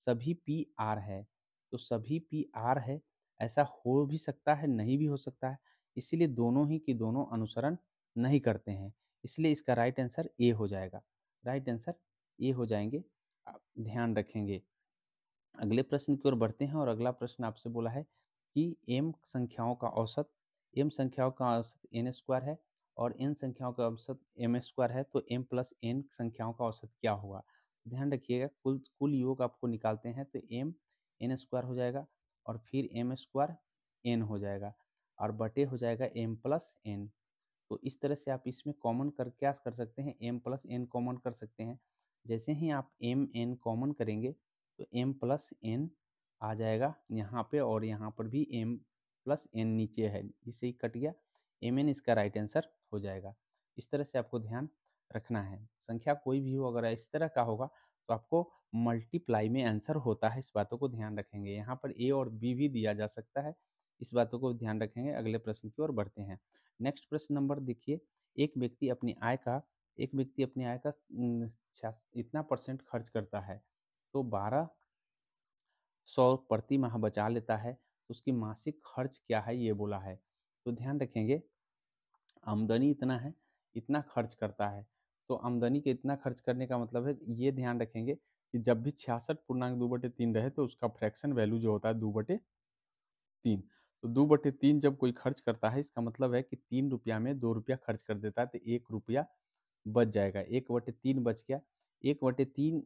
A: सभी पी आर है, तो सभी पी आर है, ऐसा हो भी सकता है, नहीं भी हो सकता है, इसीलिए दोनों ही के दोनों अनुसरण नहीं करते हैं, इसलिए इसका राइट आंसर ए हो जाएगा। राइट आंसर ए हो जाएंगे, आप ध्यान रखेंगे। अगले प्रश्न की ओर बढ़ते हैं और अगला प्रश्न आपसे बोला है कि एम संख्याओं का औसत, एम संख्याओं का औसत एन स्क्वायर है और एन संख्याओं का औसत एम स्क्वायर है, तो एम प्लस एन संख्याओं का औसत क्या होगा। ध्यान रखिएगा, कुल कुल योग आपको निकालते हैं तो एम एन स्क्वायर हो जाएगा और फिर एम स्क्वायर एन हो जाएगा और बटे हो जाएगा एम प्लस एन। तो इस तरह से आप इसमें कॉमन कर क्या कर सकते हैं, एम प्लस एन कॉमन कर सकते हैं। जैसे ही आप एम एन कॉमन करेंगे तो एम प्लस एन आ जाएगा यहाँ पे और यहाँ पर भी एम प्लस एन नीचे है, इससे ही कट गया, एम एन इसका राइट आंसर हो जाएगा। इस तरह से आपको ध्यान रखना है, संख्या कोई भी हो अगर इस तरह का होगा तो आपको मल्टीप्लाई में आंसर होता है, इस बातों को ध्यान रखेंगे। यहाँ पर ए और बी भी दिया जा सकता है, इस बातों को ध्यान रखेंगे। अगले प्रश्न की ओर बढ़ते हैं। नेक्स्ट प्रश्न नंबर देखिए, एक व्यक्ति अपनी आय का इतना परसेंट खर्च करता है तो 1200 प्रति माह बचा लेता है, तो उसकी मासिक खर्च क्या है ये बोला है। तो ध्यान रखेंगे, आमदनी इतना है, इतना खर्च करता है, तो आमदनी के इतना खर्च करने का मतलब है, ये ध्यान रखेंगे कि जब भी 66.2/3 रहे तो उसका फ्रैक्शन वैल्यू जो होता है 2/3। तो 2/3 जब कोई खर्च करता है, इसका मतलब है कि 3 रुपया में 2 रुपया खर्च कर देता है, तो 1 रुपया बच जाएगा, 1/3 बच गया। 1/3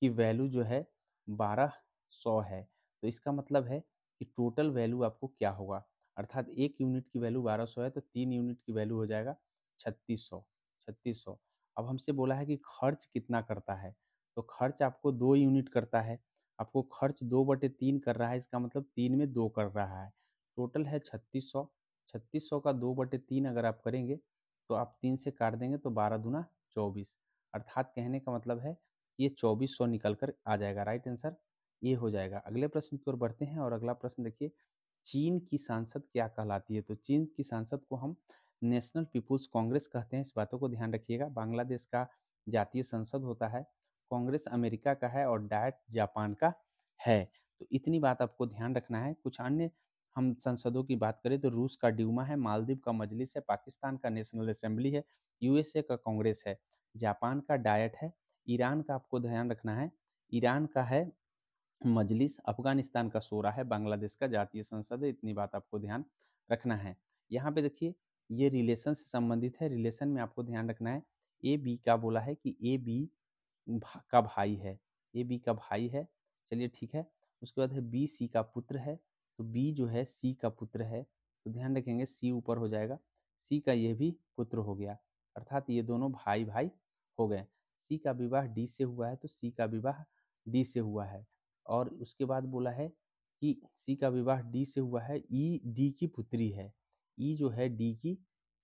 A: की वैल्यू जो है 1200 है, तो इसका मतलब है कि टोटल वैल्यू आपको क्या होगा, अर्थात 1 यूनिट की वैल्यू 1200 है तो 3 यूनिट की वैल्यू हो जाएगा 3600। 3600। अब हमसे बोला है कि खर्च कितना करता है, तो खर्च आपको 2 यूनिट करता है, आपको खर्च 2/3 कर रहा है, इसका मतलब 3 में 2 कर रहा है, टोटल है 3600। 3600 का 2/3 अगर आप करेंगे तो आप 3 से काट देंगे तो 12 दूना 24, अर्थात कहने का मतलब है ये 2400 निकल कर आ जाएगा। राइट आंसर ये हो जाएगा। अगले प्रश्न की ओर बढ़ते हैं और अगला प्रश्न देखिए, चीन की सांसद क्या कहलाती है? तो चीन की सांसद को हम नेशनल पीपुल्स कांग्रेस कहते हैं, इस बातों को ध्यान रखिएगा। बांग्लादेश का जातीय संसद होता है, कांग्रेस अमेरिका का है और डायट जापान का है। तो इतनी बात आपको ध्यान रखना है। कुछ अन्य हम संसदों की बात करें तो रूस का ड्यूमा है, मालदीव का मजलिस है, पाकिस्तान का नेशनल असेंबली है, यूएसए का कांग्रेस है, जापान का डायट है, ईरान का आपको ध्यान रखना है, ईरान का है मजलिस, अफगानिस्तान का शोरा है, बांग्लादेश का जातीय संसद है। इतनी बात आपको ध्यान रखना है। यहाँ पे देखिए ये रिलेशन से संबंधित है। रिलेशन में आपको ध्यान रखना है, ए बी का बोला है कि ए बी का भाई है, ए बी का भाई है। चलिए ठीक है। उसके बाद है बी सी का पुत्र है, तो बी जो है सी का पुत्र है, तो ध्यान रखेंगे सी ऊपर हो जाएगा, सी का ये भी पुत्र हो गया, अर्थात ये दोनों भाई भाई हो गए। सी का विवाह डी से हुआ है तो सी का विवाह डी से हुआ है। और उसके बाद बोला है कि सी का विवाह डी से हुआ है, ई डी की पुत्री है, ई जो है डी की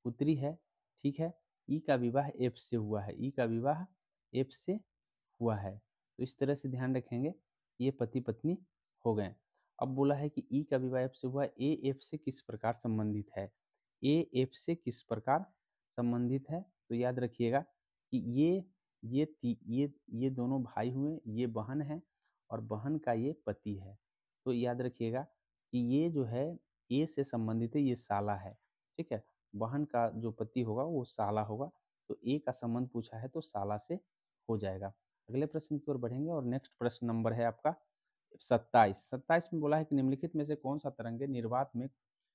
A: पुत्री है। ठीक है। ई का विवाह एफ से हुआ है, ई का विवाह एफ से हुआ है। तो इस तरह से ध्यान रखेंगे ये पति पत्नी हो गए। अब बोला है कि ई का विवाह एफ से हुआ, ए एफ से किस प्रकार संबंधित है? ए एफ से किस प्रकार संबंधित है? तो याद रखिएगा कि ये दोनों भाई हुए, ये बहन है और बहन का ये पति है। तो याद रखिएगा कि ये जो है ए से संबंधित है, ये साला है। ठीक है। बहन का जो पति होगा वो साला होगा, तो ए का संबंध पूछा है तो साला से हो जाएगा। अगले प्रश्न की ओर बढ़ेंगे और नेक्स्ट प्रश्न नंबर है आपका 27। 27 में बोला है कि निम्नलिखित में से कौन सा तरंगे निर्वात में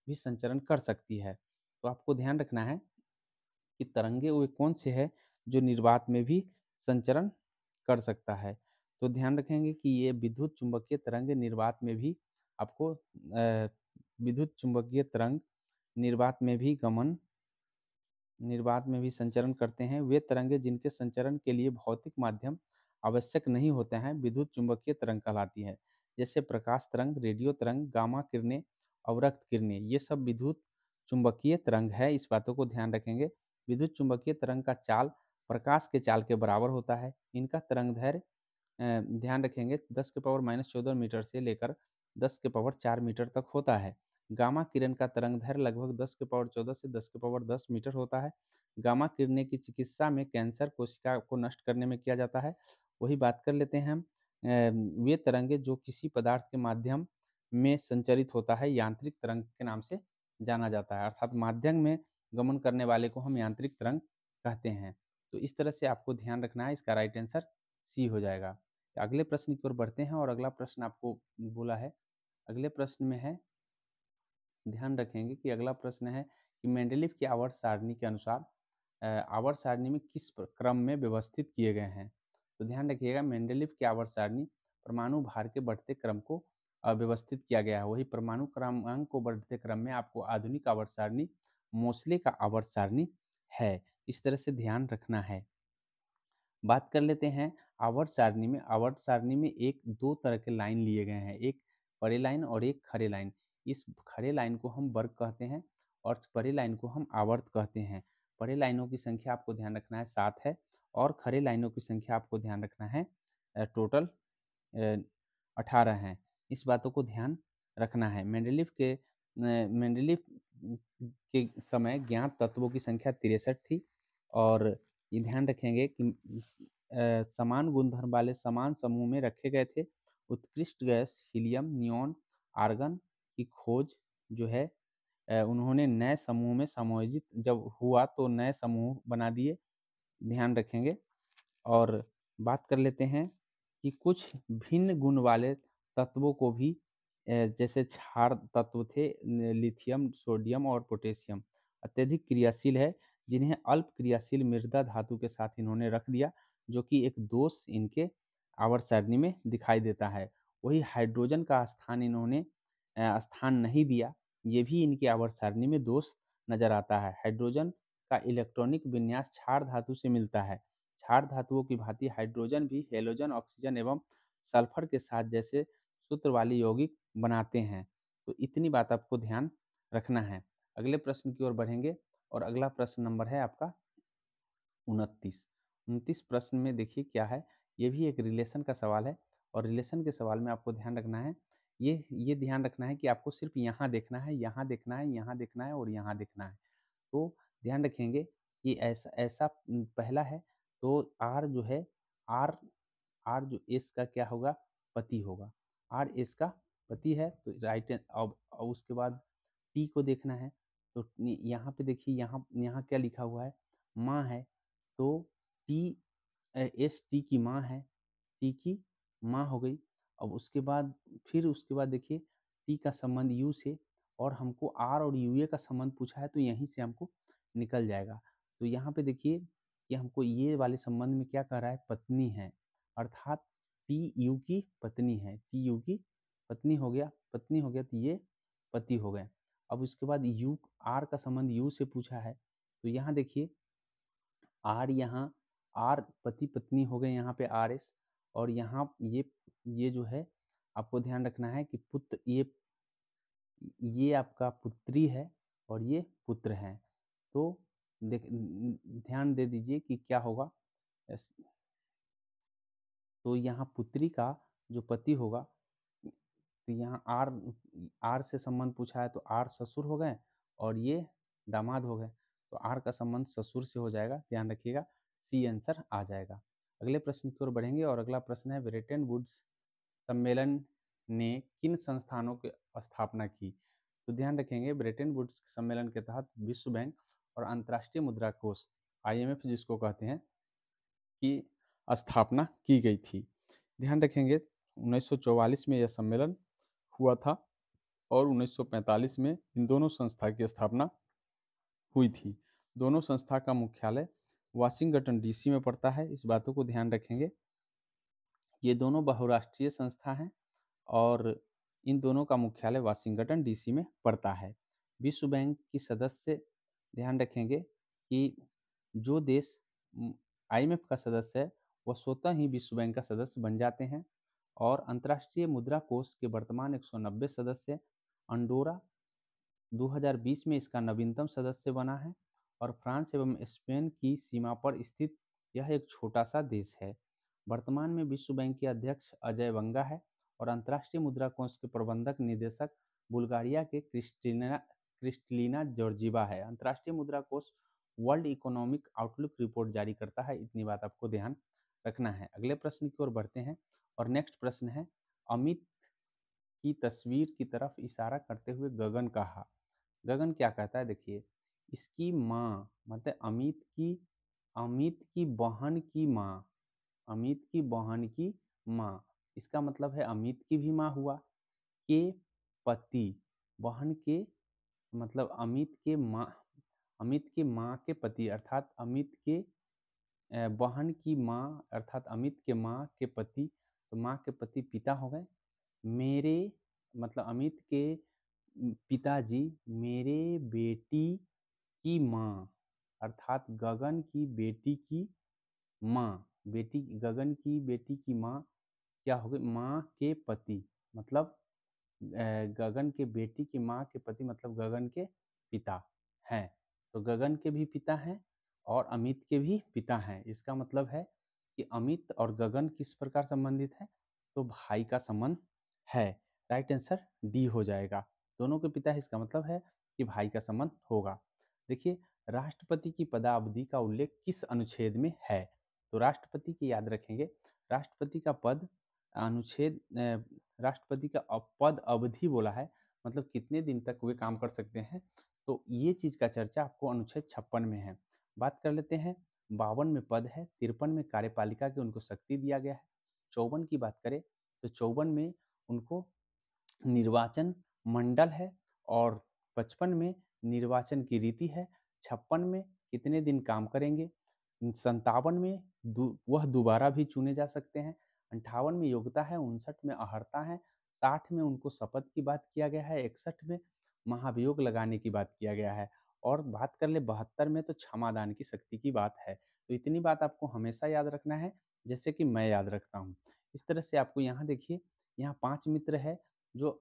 A: भी संचरण कर सकती है? तो आपको ध्यान रखना है कि तरंगे वे कौन से हैं जो निर्वात में भी संचरण कर सकता है। तो ध्यान रखेंगे कि ये विद्युत चुंबकीय तरंग निर्वात में भी आपको विद्युत चुंबकीय तरंग निर्वात में भी संचरण करते हैं। वे तरंगे जिनके संचरण के लिए भौतिक माध्यम आवश्यक नहीं होते हैं विद्युत चुंबकीय तरंग कहलाती है। जैसे प्रकाश तरंग, रेडियो तरंग, गामा किरणें, अवरक्त किरणें, ये सब विद्युत चुंबकीय तरंग है। इस बातों को ध्यान रखेंगे। विद्युत चुंबकीय तरंग का चाल प्रकाश के चाल के बराबर होता है। इनका तरंग दैर्घ्य ध्यान रखेंगे 10 के पावर -14 मीटर से लेकर 10 के पावर 4 मीटर तक होता है। गामा किरण का तरंग दैर्घ्य लगभग 10 के पावर 14 से 10 के पावर 10 मीटर होता है। गामा किरणें की चिकित्सा में कैंसर कोशिका को नष्ट करने में किया जाता है। वही बात कर लेते हैं हम। वे तरंगे जो किसी पदार्थ के माध्यम में संचरित होता है यांत्रिक तरंग के नाम से जाना जाता है, अर्थात माध्यम में गमन करने वाले को हम यांत्रिक तरंग कहते हैं। तो इस तरह से आपको ध्यान रखना है, इसका राइट आंसर सी हो जाएगा। अगले प्रश्न की ओर बढ़ते हैं और अगला प्रश्न आपको बोला है, अगले प्रश्न में है, ध्यान रखेंगे कि अगला प्रश्न है कि मेंडेलीव की आवर्त सारणी के अनुसार आवर्त सारणी में किस क्रम में व्यवस्थित किए गए हैं? तो ध्यान रखिएगा मेंडेलीव की आवर्त सारणी परमाणु भार के बढ़ते क्रम को व्यवस्थित किया गया है। वही परमाणु क्रमांक को बढ़ते क्रम में आपको आधुनिक आवर्त सारणी मोसले का आवर्त सारणी है। इस तरह से ध्यान रखना है। बात कर लेते हैं आवर्त सारणी में। आवर्त सारणी में एक दो तरह के लाइन लिए गए हैं, एक परे लाइन और एक खरे लाइन। इस खरे लाइन को हम वर्ग कहते हैं और परे लाइन को हम आवर्त कहते हैं। परे लाइनों की संख्या आपको ध्यान रखना है 7 है और खरे लाइनों की संख्या आपको ध्यान रखना है टोटल 18 हैं। इस बातों को ध्यान रखना है। मेंडेलीव के समय ज्ञात तत्वों की संख्या 63 थी और ये ध्यान रखेंगे कि समान गुणधर्म वाले समान समूह में रखे गए थे। उत्कृष्ट गैस हीलियम, नियॉन, आर्गन की खोज जो है उन्होंने नए समूह में समायोजित जब हुआ तो नए समूह बना दिए। ध्यान रखेंगे। और बात कर लेते हैं कि कुछ भिन्न गुण वाले तत्वों को भी जैसे क्षार तत्व थे लिथियम, सोडियम और पोटेशियम अत्यधिक क्रियाशील है, जिन्हें अल्प क्रियाशील मृदा धातु के साथ इन्होंने रख दिया, जो कि एक दोष इनके आवर्त सारणी में दिखाई देता है। वही हाइड्रोजन का स्थान इन्होंने स्थान नहीं दिया, ये भी इनके आवर्त सारणी में दोष नजर आता है। हाइड्रोजन का इलेक्ट्रॉनिक विन्यास क्षार धातु से मिलता है। क्षार धातुओं की भांति हाइड्रोजन भी हेलोजन, ऑक्सीजन एवं सल्फर के साथ जैसे सूत्र वाले यौगिक बनाते हैं। तो इतनी बात आपको ध्यान रखना है। अगले प्रश्न की ओर बढ़ेंगे और अगला प्रश्न नंबर है आपका 29। 29 प्रश्न में देखिए क्या है, ये भी एक रिलेशन का सवाल है और रिलेशन के सवाल में आपको ध्यान रखना है, ये ध्यान रखना है कि आपको सिर्फ यहाँ देखना है, यहाँ देखना है, यहाँ देखना है और यहाँ देखना है। तो ध्यान रखेंगे कि ऐसा ऐसा पहला है, तो आर जो है, आर आर जो एस का क्या होगा, पति होगा। आर एस का पति है तो राइट। अब उसके बाद टी को देखना है, तो यहाँ पे देखिए, यहाँ यहाँ क्या लिखा हुआ है, माँ है, तो टी एस टी की माँ है, टी की माँ हो गई। अब उसके बाद देखिए टी का संबंध यू से, और हमको आर और यूए का संबंध पूछा है, तो यहीं से हमको निकल जाएगा। तो यहाँ पे देखिए कि हमको ये वाले संबंध में क्या कह रहा है, पत्नी है, अर्थात टी यू की पत्नी है, टी यू की पत्नी हो गया, पत्नी हो गया, तो ये पति हो गए। अब उसके बाद यू, आर का संबंध यू से पूछा है, तो यहाँ देखिए आर, यहाँ आर पति पत्नी हो गए, यहाँ पे आर एस, और यहाँ ये जो है आपको ध्यान रखना है कि पुत्र, ये आपका पुत्री है और ये पुत्र है। तो ध्यान दे दीजिए कि क्या होगा। तो यहाँ पुत्री का जो पति होगा, तो यहाँ आर, आर से संबंध पूछा है, तो आर ससुर हो गए और ये दामाद हो गए, तो आर का संबंध ससुर से हो जाएगा, ध्यान रखिएगा, सी आंसर आ जाएगा। अगले प्रश्न की ओर बढ़ेंगे और अगला प्रश्न है, ब्रेटन वुड्स सम्मेलन ने किन संस्थानों की स्थापना की। तो ध्यान रखेंगे, ब्रेटन वुड्स सम्मेलन के तहत विश्व बैंक और अंतर्राष्ट्रीय मुद्रा कोष, IMF जिसको कहते हैं, की स्थापना की गई थी। ध्यान रखेंगे 1944 में यह सम्मेलन हुआ था और 1945 में इन दोनों संस्था की स्थापना हुई थी। दोनों संस्था का मुख्यालय वाशिंगटन DC में पड़ता है, इस बातों को ध्यान रखेंगे। ये दोनों बहुराष्ट्रीय संस्था हैं और इन दोनों का मुख्यालय वाशिंगटन DC में पड़ता है। विश्व बैंक की सदस्य, ध्यान रखेंगे कि जो देश IMF का सदस्य है वह स्वतः ही विश्व बैंक का सदस्य बन जाते हैं। और अंतर्राष्ट्रीय मुद्रा कोष के वर्तमान 190 सदस्य, अंडोरा 2020 में इसका नवीनतम सदस्य बना है और फ्रांस एवं स्पेन की सीमा पर स्थित यह एक छोटा सा देश है। वर्तमान में विश्व बैंक के अध्यक्ष अजय बंगा है और अंतर्राष्ट्रीय मुद्रा कोष के प्रबंधक निदेशक बुल्गारिया के क्रिस्टलिना जॉर्जीवा है। अंतर्राष्ट्रीय मुद्रा कोष वर्ल्ड इकोनॉमिक आउटलुक रिपोर्ट जारी करता है, इतनी बात आपको ध्यान रखना है। अगले प्रश्न की ओर बढ़ते हैं और नेक्स्ट प्रश्न है, अमित की तस्वीर की तरफ इशारा करते हुए गगन कहा। गगन क्या कहता है, देखिए, इसकी माँ मतलब अमित की बहन की माँ, अमित की बहन की माँ, इसका मतलब है अमित की भी माँ हुआ, के पति, बहन के मतलब अमित के माँ के पति, अर्थात अमित के बहन की माँ, अर्थात अमित के माँ के पति, तो माँ के पति पिता हो गए। मेरे मतलब अमित के पिताजी मेरे बेटी की माँ, अर्थात गगन की बेटी की माँ, गगन की बेटी की माँ क्या हो गई, माँ के पति, मतलब गगन के बेटी की माँ के पति मतलब गगन के पिता हैं। तो गगन के भी पिता हैं और अमित के भी पिता हैं। इसका मतलब है कि अमित और गगन किस प्रकार संबंधित है, तो भाई का संबंध है। राइट आंसर डी हो जाएगा, दोनों के पिता है, इसका मतलब है कि भाई का संबंध होगा। देखिए, राष्ट्रपति की पदावधि का उल्लेख किस अनुच्छेद में है, तो राष्ट्रपति की याद रखेंगे, राष्ट्रपति का पद अनुच्छेद राष्ट्रपति का पद अवधि बोला है, मतलब कितने दिन तक वे काम कर सकते हैं, तो ये चीज का चर्चा आपको अनुच्छेद 56 में है। बात कर लेते हैं, 52 में पद है, 53 में कार्यपालिका की उनको शक्ति दिया गया है, 54 की बात करें तो 54 में उनको निर्वाचन मंडल है और 55 में निर्वाचन की रीति है, 56 में कितने दिन काम करेंगे, 57 में वह दोबारा भी चुने जा सकते हैं, 58 में योग्यता है, 59 में अहर्ता है, 60 में उनको शपथ की बात किया गया है, 61 में महाभियोग लगाने की बात किया गया है, और बात कर ले 72 में तो क्षमादान की शक्ति की बात है। तो इतनी बात आपको हमेशा याद रखना है, जैसे कि मैं याद रखता हूँ। इस तरह से आपको यहाँ देखिए, यहाँ 5 मित्र है जो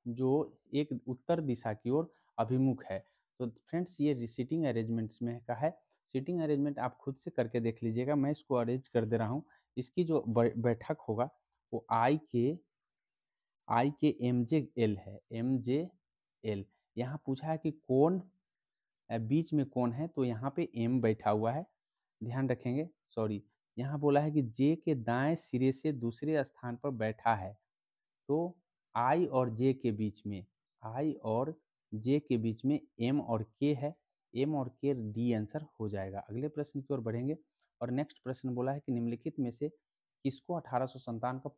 A: जो एक उत्तर दिशा की ओर अभिमुख है, तो फ्रेंड्स ये सीटिंग अरेंजमेंट्स में का है। सीटिंग अरेंजमेंट आप खुद से करके देख लीजिएगा, मैं इसको अरेंज कर दे रहा हूँ। इसकी जो बैठक होगा वो आई के एम जे एल है, एम जे एल। यहाँ पूछा है कि कौन बीच में कौन है, तो यहाँ पे एम बैठा हुआ है, ध्यान रखेंगे। सॉरी, यहाँ बोला है कि जे के दाएं सिरे से दूसरे स्थान पर बैठा है, तो आई और जे के बीच में, आई और जे के बीच में एम और के है, एम और के डी आंसर हो जाएगा। अगले प्रश्न की ओर बढ़ेंगे और नेक्स्ट प्रश्न बोला है कि निम्नलिखित में से किसको 1857 का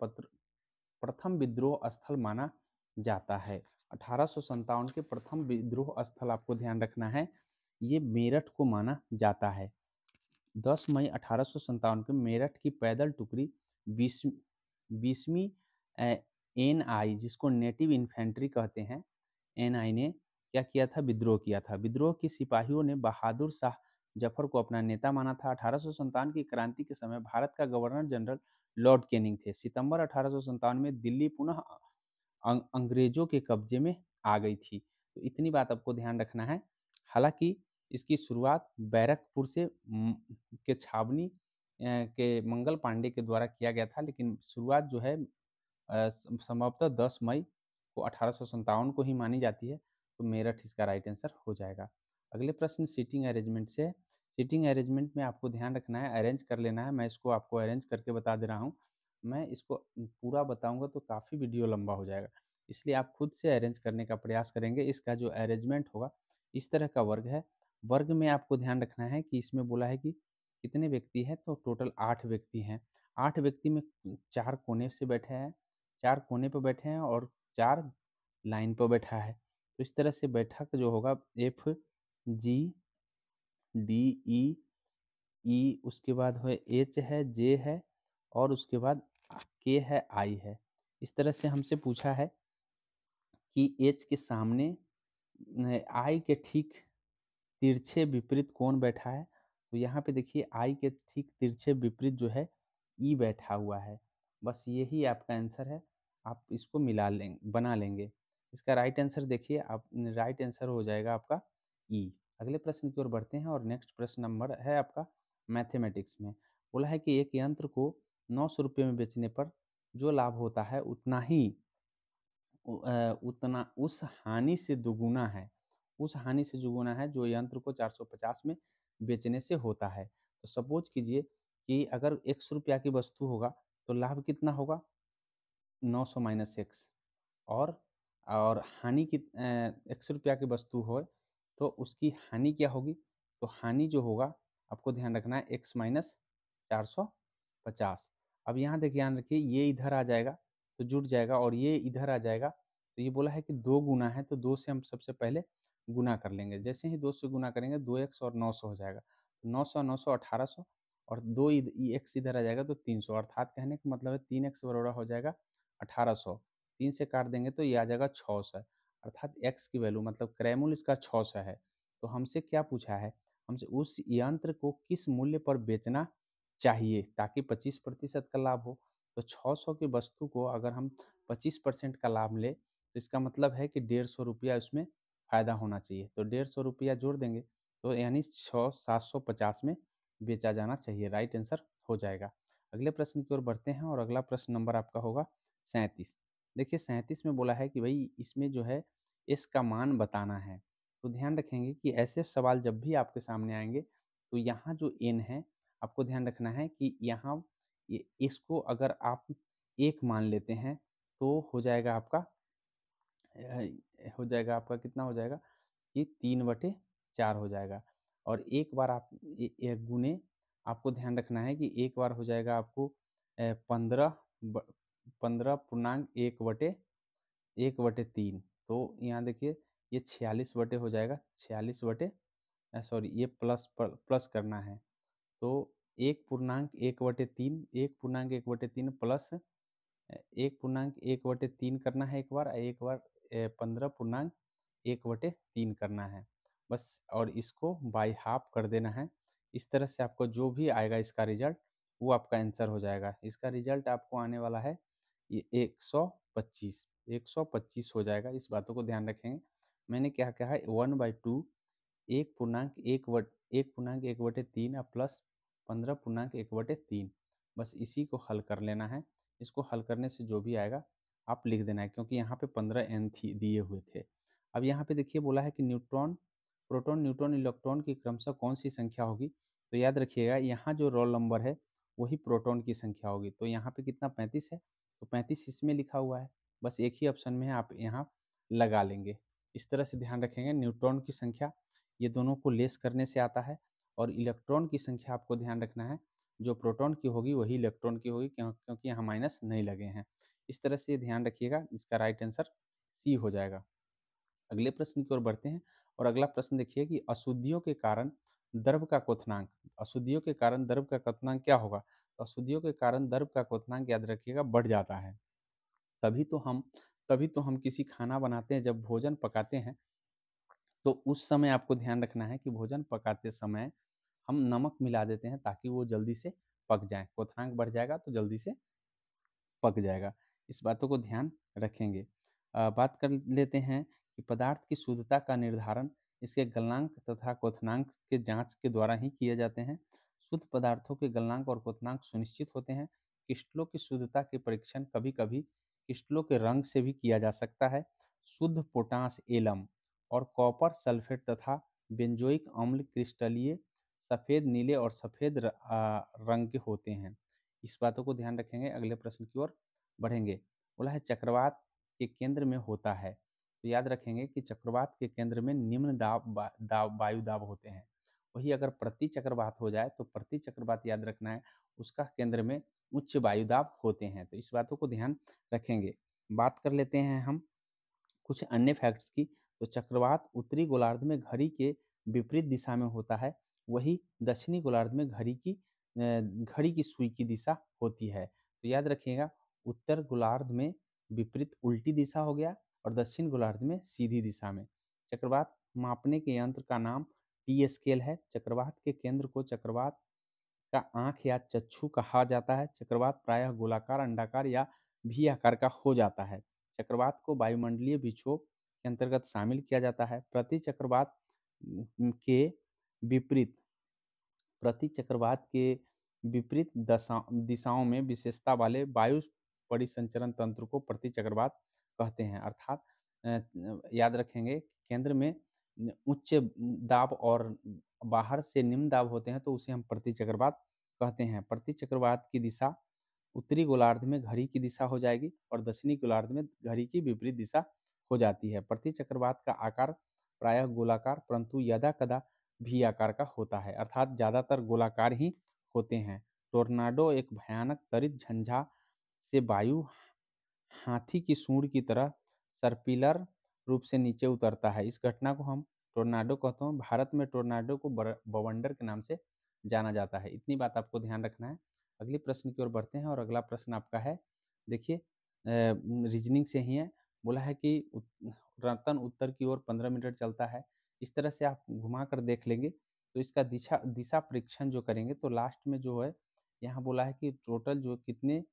A: प्रथम विद्रोह स्थल माना जाता है। 1857 के प्रथम विद्रोह स्थल आपको ध्यान रखना है, ये मेरठ को माना जाता है। 10 मई 1857 को मेरठ की पैदल टुकड़ी 20वीं एनआई, जिसको नेटिव इन्फेंट्री कहते हैं, एनआई ने क्या किया था, विद्रोह किया था। विद्रोह के सिपाहियों ने बहादुर शाह जफर को अपना नेता माना था। 1857 की क्रांति के समय भारत का गवर्नर जनरल लॉर्ड कैनिंग थे। सितंबर 1857 में दिल्ली पुनः अंग्रेजों के कब्जे में आ गई थी। तो इतनी बात आपको ध्यान रखना है। हालांकि इसकी शुरुआत बैरकपुर से के छावनी के मंगल पांडे के द्वारा किया गया था, लेकिन शुरुआत जो है संभवतः 10 मई को 1857 को ही मानी जाती है। तो मेरठ इसका राइट आंसर हो जाएगा। अगले प्रश्न सीटिंग अरेंजमेंट से। सीटिंग अरेंजमेंट में आपको ध्यान रखना है, अरेंज कर लेना है। मैं इसको आपको अरेंज करके बता दे रहा हूँ। मैं इसको पूरा बताऊंगा तो काफ़ी वीडियो लंबा हो जाएगा, इसलिए आप खुद से अरेंज करने का प्रयास करेंगे। इसका जो अरेंजमेंट होगा इस तरह का वर्ग है। वर्ग में आपको ध्यान रखना है कि इसमें बोला है कि कितने व्यक्ति हैं, तो टोटल 8 व्यक्ति हैं। 8 व्यक्ति में 4 कोने से बैठे हैं, 4 कोने पर बैठे हैं और 4 लाइन पर बैठा है। तो इस तरह से बैठक जो होगा एफ जी डी ई ई, उसके बाद है एच है, जे है और उसके बाद के है, आई है। इस तरह से हमसे पूछा है कि एच के सामने आई के ठीक तिरछे विपरीत कौन बैठा है। तो यहाँ पे देखिए आई के ठीक तिरछे विपरीत जो है ई बैठा हुआ है। बस यही आपका आंसर है, आप इसको मिला लेंगे, बना लेंगे। इसका राइट आंसर देखिए आप, राइट आंसर हो जाएगा आपका ई। अगले प्रश्न की ओर बढ़ते हैं और नेक्स्ट प्रश्न नंबर है आपका मैथमेटिक्स में। बोला है कि एक यंत्र को 900 रुपये में बेचने पर जो लाभ होता है उतना उस हानि से दुगुना है, उस हानि से दुगुना है जो यंत्र को 450 में बेचने से होता है। तो सपोज कीजिए कि अगर 100 रुपया की वस्तु होगा तो लाभ कितना होगा, 900 माइनस एक्स। और हानि की 100 रुपया की वस्तु हो तो उसकी हानि क्या होगी, तो हानि जो होगा आपको ध्यान रखना है एक्स माइनस 450। अब यहाँ देखिए ध्यान रखिए, ये इधर आ जाएगा तो जुट जाएगा और ये इधर आ जाएगा। तो ये बोला है कि 2 गुना है, तो 2 से हम सबसे पहले गुना कर लेंगे। जैसे ही 2 से गुना करेंगे 2x और 900 हो जाएगा। 900 900 1800 और 2 एक्स इधर आ जाएगा तो 300, अर्थात कहने का मतलब है 3x बराबर हो जाएगा 1800। 3 से काट देंगे तो ये आ जाएगा 600, अर्थात x की वैल्यू मतलब क्रयमूल्य इसका 600 है। तो हमसे क्या पूछा है, हमसे उस यंत्र को किस मूल्य पर बेचना चाहिए ताकि 25% का लाभ हो। तो 600 की वस्तु को अगर हम 25% का लाभ ले तो इसका मतलब है कि 150 रुपया उसमें फ़ायदा होना चाहिए। तो 150 रुपया जोड़ देंगे तो यानी 750 में बेचा जाना चाहिए, राइट आंसर हो जाएगा। अगले प्रश्न की ओर बढ़ते हैं और अगला प्रश्न नंबर आपका होगा 37। देखिए 37 में बोला है कि भाई इसमें जो है एस का मान बताना है। तो ध्यान रखेंगे कि ऐसे सवाल जब भी आपके सामने आएंगे तो यहाँ जो एन है आपको ध्यान रखना है कि यहाँ इसको अगर आप 1 मान लेते हैं तो हो जाएगा आपका कितना हो जाएगा कि 3/4 हो जाएगा। और एक बार आप गुने, आपको ध्यान रखना है कि एक बार हो जाएगा आपको 15.1/3। तो यहाँ देखिए ये 46 बटे हो जाएगा, 46 बटे सॉरी ये प्लस करना है। तो 1.1/3, 1.1/3 प्लस 1.1/3 करना है एक बार, एक बार 15.1/3 करना है बस, और इसको बाई हाफ कर देना है। इस तरह से आपको जो भी आएगा इसका रिजल्ट वो आपका आंसर हो जाएगा। इसका रिजल्ट आपको आने वाला है ये 125 हो जाएगा। इस बातों को ध्यान रखेंगे। मैंने क्या कहा है 1/2 1 पूर्णांक 1/3 प्लस 15 पूर्णांक 1/3। बस इसी को हल कर लेना है। इसको हल करने से जो भी आएगा आप लिख देना है, क्योंकि यहाँ पे 15 n थी दिए हुए थे। अब यहाँ पे देखिए बोला है कि न्यूट्रॉन, प्रोटॉन, न्यूट्रॉन, इलेक्ट्रॉन की क्रमशः कौन सी संख्या होगी। तो याद रखिएगा यहाँ जो रोल नंबर है वही प्रोटॉन की संख्या होगी। तो यहाँ पे कितना 35 है, तो 35 इसमें लिखा हुआ है। बस एक ही ऑप्शन में है, आप यहाँ लगा लेंगे। इस तरह से ध्यान रखेंगे। न्यूट्रॉन की संख्या ये दोनों को लेस करने से आता है, और इलेक्ट्रॉन की संख्या आपको ध्यान रखना है जो प्रोटॉन की होगी वही इलेक्ट्रॉन की होगी, क्योंकि यहाँ माइनस नहीं लगे हैं। इस तरह से ध्यान रखिएगा। इसका राइट आंसर सी हो जाएगा। अगले प्रश्न की ओर बढ़ते हैं, और अगला प्रश्न देखिए कि अशुद्धियों के कारण द्रव का क्वथनांक, अशुद्धियों के कारण द्रव का क्वथनांक क्या होगा। तो अशुद्धियों के कारण द्रव का क्वथनांक याद रखिएगा बढ़ जाता है। तभी तो हम तभी तो हम किसी खाना बनाते हैं, जब भोजन पकाते हैं तो उस समय आपको ध्यान रखना है कि भोजन पकाते समय हम नमक मिला देते हैं ताकि वो जल्दी से पक जाए। क्वथनांक बढ़ जाएगा तो जल्दी से पक जाएगा। इस बातों को ध्यान रखेंगे। बात कर लेते हैं कि पदार्थ की शुद्धता का निर्धारण इसके गलनांक तथा क्वथनांक के जांच के द्वारा ही किए जाते हैं। शुद्ध पदार्थों के गलनांक और क्वथनांक सुनिश्चित होते हैं। क्रिस्टलों की शुद्धता के परीक्षण कभी-कभी क्रिस्टलों के रंग से भी किया जा सकता है। शुद्ध पोटाश एलम और कॉपर सल्फेट तथा बेंजोइक अम्ल क्रिस्टलीय सफ़ेद, नीले और सफ़ेद रंग के होते हैं। इस बातों को ध्यान रखेंगे। अगले प्रश्न की ओर बढ़ेंगे। बोला है चक्रवात के केंद्र में होता है। तो याद रखेंगे कि चक्रवात के केंद्र में निम्न वायु दाब होते हैं। वही अगर प्रति चक्रवात हो जाए तो प्रति चक्रवात याद रखना है उसका केंद्र में उच्च वायु दाब होते हैं। तो इस बातों को ध्यान रखेंगे। बात कर लेते हैं हम कुछ अन्य फैक्ट्स की। तो चक्रवात उत्तरी गोलार्ध में घड़ी के विपरीत दिशा में होता है, वही दक्षिणी गोलार्ध में घड़ी की सुई की दिशा होती है। तो याद रखिएगा उत्तर गोलार्ध में विपरीत उल्टी दिशा हो गया, और दक्षिण गोलार्ध में सीधी दिशा में। चक्रवात मापने के यंत्र का नाम टी स्केल है। चक्रवात के केंद्र को चक्रवात का आंख या चक्षु कहा जाता है। चक्रवात प्रायः गोलाकार, अंडाकार या भी आकार का हो जाता है। चक्रवात को वायुमंडलीय विक्षोभ के अंतर्गत शामिल किया जाता है। के विपरीत प्रति चक्रवात के विपरीत दिशाओं में विशेषता वाले वायु परिसंचरण तंत्र को प्रति चक्रवात कहते हैं। अर्थात याद रखेंगे केंद्र में उच्च दाब और बाहर से निम्न दाब होते हैं तो उसे हम प्रति चक्रवात कहते हैं। प्रति चक्रवात की दिशा उत्तरी गोलार्ध में घड़ी की दिशा हो जाएगी, और दक्षिणी गोलार्ध में घड़ी की विपरीत दिशा हो जाती है। प्रति चक्रवात का आकार प्रायः गोलाकार, परंतु यदा-कदा भी आकार का होता है, अर्थात ज़्यादातर गोलाकार ही होते हैं। टोर्नाडो एक भयानक त्वरित झंझा से वायु हाथी की सूंड की तरह सर्पिलर रूप से नीचे उतरता है। इस घटना को हम टोर्नाडो कहते हैं। भारत में टोर्नाडो को बवंडर के नाम से जाना जाता है। इतनी बात आपको ध्यान रखना है। अगले प्रश्न की ओर बढ़ते हैं, और अगला प्रश्न आपका है देखिए रीजनिंग से ही है। बोला है कि रतन उत्तर की ओर 15 मीटर चलता है। इस तरह से आप घुमा कर देख लेंगे तो इसका दिशा दिशा परीक्षण जो करेंगे तो लास्ट में जो है यहाँ बोला है कि टोटल जो कितने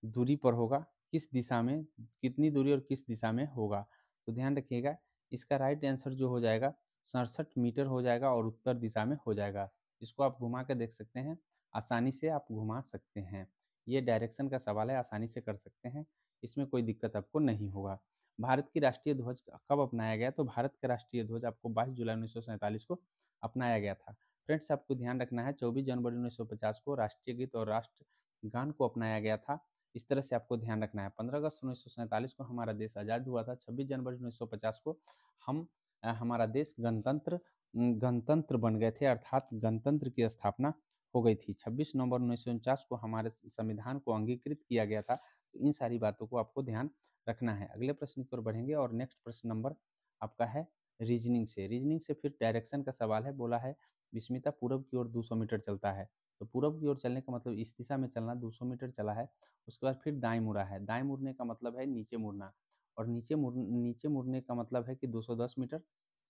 A: दूरी पर होगा, किस दिशा में, कितनी दूरी और किस दिशा में होगा। तो ध्यान रखिएगा इसका राइट आंसर जो हो जाएगा 67 मीटर हो जाएगा, और उत्तर दिशा में हो जाएगा। इसको आप घुमा के देख सकते हैं, आसानी से आप घुमा सकते हैं। ये डायरेक्शन का सवाल है, आसानी से कर सकते हैं, इसमें कोई दिक्कत आपको नहीं होगा। भारत की राष्ट्रीय ध्वज कब अपनाया गया। तो भारत का राष्ट्रीय ध्वज आपको 22 जुलाई 1947 को अपनाया गया था। फ्रेंड्स आपको ध्यान रखना है 24 जनवरी 1950 को राष्ट्रीय गीत और राष्ट्रगान को अपनाया गया था। इस तरह से आपको ध्यान रखना है। 15 अगस्त 1947 को हमारा देश आज़ाद हुआ था। 26 जनवरी 1950 को हम हमारा देश गणतंत्र बन गए थे, अर्थात गणतंत्र की स्थापना हो गई थी। 26 नवंबर 1949 को हमारे संविधान को अंगीकृत किया गया था। तो इन सारी बातों को आपको ध्यान रखना है। अगले प्रश्न की ओर बढ़ेंगे, और नेक्स्ट प्रश्न नंबर आपका है रीजनिंग से। रीजनिंग से फिर डायरेक्शन का सवाल है। बोला है विस्मिता पूरब की ओर 200 मीटर चलता है। तो पूरब की ओर चलने का मतलब इस दिशा में चलना, 200 मीटर चला है। उसके बाद फिर दाएं मुड़ा है। दाएं मुड़ने का मतलब है नीचे मुड़ना, और नीचे मुड़ने का मतलब है कि 210 मीटर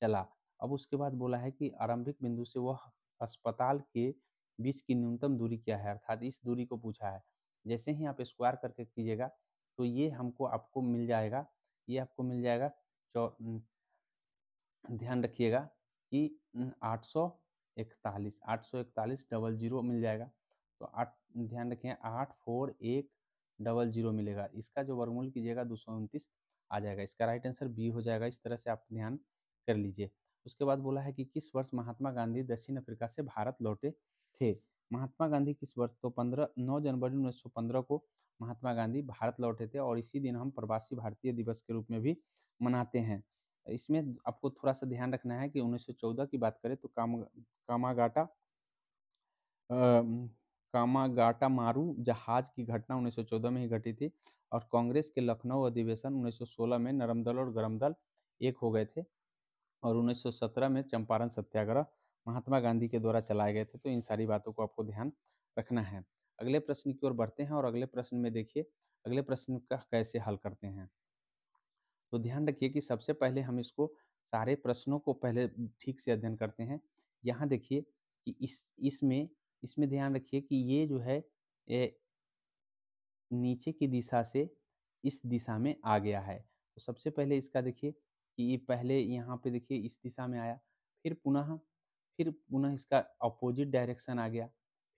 A: चला। अब उसके बाद बोला है कि आरंभिक बिंदु से वह अस्पताल के बीच की न्यूनतम दूरी क्या है, अर्थात इस दूरी को पूछा है। जैसे ही आप स्क्वायर करके कीजिएगा तो ये आपको मिल जाएगा, ये आपको मिल जाएगा ध्यान रखिएगा कि 841 मिल जाएगा। तो आठ, ध्यान रखें 84100 मिलेगा। इसका जो वर्गमूल कीजिएगा 229 आ जाएगा। इसका राइट आंसर बी हो जाएगा। इस तरह से आप ध्यान कर लीजिए। उसके बाद बोला है कि किस वर्ष महात्मा गांधी दक्षिण अफ्रीका से भारत लौटे थे। महात्मा गांधी किस वर्ष, तो 9 जनवरी 1915 को महात्मा गांधी भारत लौटे थे और इसी दिन हम प्रवासी भारतीय दिवस के रूप में भी मनाते हैं। इसमें आपको थोड़ा-सा ध्यान रखना है कि 1914 की बात करें तो कामागाटा कामागाटा मारू जहाज की घटना 1914 में ही घटी थी और कांग्रेस के लखनऊ अधिवेशन 1916 में नरम दल और गरम दल एक हो गए थे और 1917 में चंपारण सत्याग्रह महात्मा गांधी के द्वारा चलाए गए थे। तो इन सारी बातों को आपको ध्यान रखना है। अगले प्रश्न की ओर बढ़ते हैं और अगले प्रश्न में देखिए, अगले प्रश्न का कैसे हल करते हैं। तो ध्यान रखिए कि सबसे पहले हम इसको सारे प्रश्नों को पहले ठीक से अध्ययन करते हैं। यहाँ देखिए कि इसमें इसमें ध्यान रखिए कि ये जो है नीचे की दिशा से इस दिशा में आ गया है। तो सबसे पहले इसका देखिए कि ये पहले यहाँ पे देखिए इस दिशा में आया, फिर पुनः इसका अपोजिट डायरेक्शन आ गया,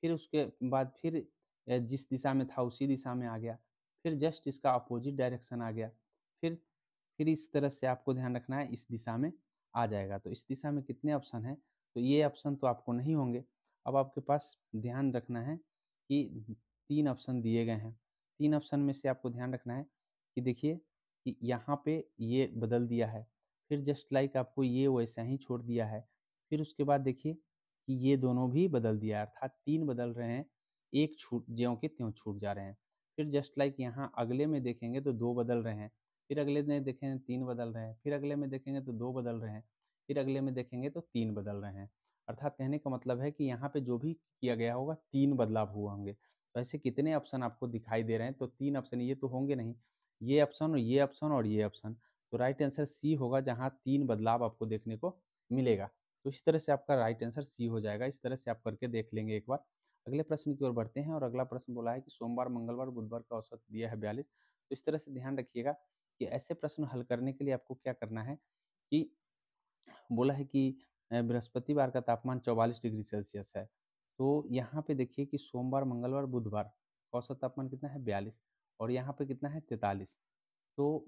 A: फिर उसके बाद फिर जिस दिशा में था उसी दिशा में आ गया, फिर जस्ट इसका अपोजिट डायरेक्शन आ गया, फिर फिर इस तरह से आपको ध्यान रखना है इस दिशा में आ जाएगा। तो इस दिशा में कितने ऑप्शन हैं? तो ये ऑप्शन तो आपको नहीं होंगे। अब आपके पास ध्यान रखना है कि 3 ऑप्शन दिए गए हैं। 3 ऑप्शन में से आपको ध्यान रखना है कि देखिए कि यहाँ पे ये बदल दिया है, फिर जस्ट लाइक आपको ये वैसा ही छोड़ दिया है। फिर उसके बाद देखिए कि ये दोनों भी बदल दिया है, अर्थात 3 बदल रहे हैं, 1 छूट ज्यों के त्यों छूट जा रहे हैं। फिर जस्ट लाइक यहाँ अगले में देखेंगे तो 2 बदल रहे हैं, फिर अगले में देखेंगे 3 बदल रहे हैं, फिर अगले में देखेंगे तो 2 बदल रहे हैं, फिर अगले में देखेंगे तो 3 बदल रहे हैं। अर्थात कहने का मतलब है कि यहाँ पे जो भी किया गया होगा 3 बदलाव हुए होंगे। तो ऐसे कितने ऑप्शन आपको दिखाई दे रहे हैं? तो 3 ऑप्शन, ये तो होंगे नहीं, ये ऑप्शन और ये ऑप्शन और ये ऑप्शन। तो राइट आंसर सी होगा जहाँ 3 बदलाव आपको देखने को मिलेगा। तो इस तरह से आपका राइट आंसर सी हो जाएगा। इस तरह से आप करके देख लेंगे एक बार। अगले प्रश्न की ओर बढ़ते हैं और अगला प्रश्न बोला है कि सोमवार, मंगलवार, बुधवार का औसत दिया है 42। तो इस तरह से ध्यान रखिएगा कि ऐसे प्रश्न हल करने के लिए आपको क्या करना है कि बोला है कि बृहस्पतिवार का तापमान 44 डिग्री सेल्सियस है। तो यहाँ पे देखिए कि सोमवार, मंगलवार, बुधवार का औसत तापमान कितना है 42 और यहाँ पे कितना है 43। तो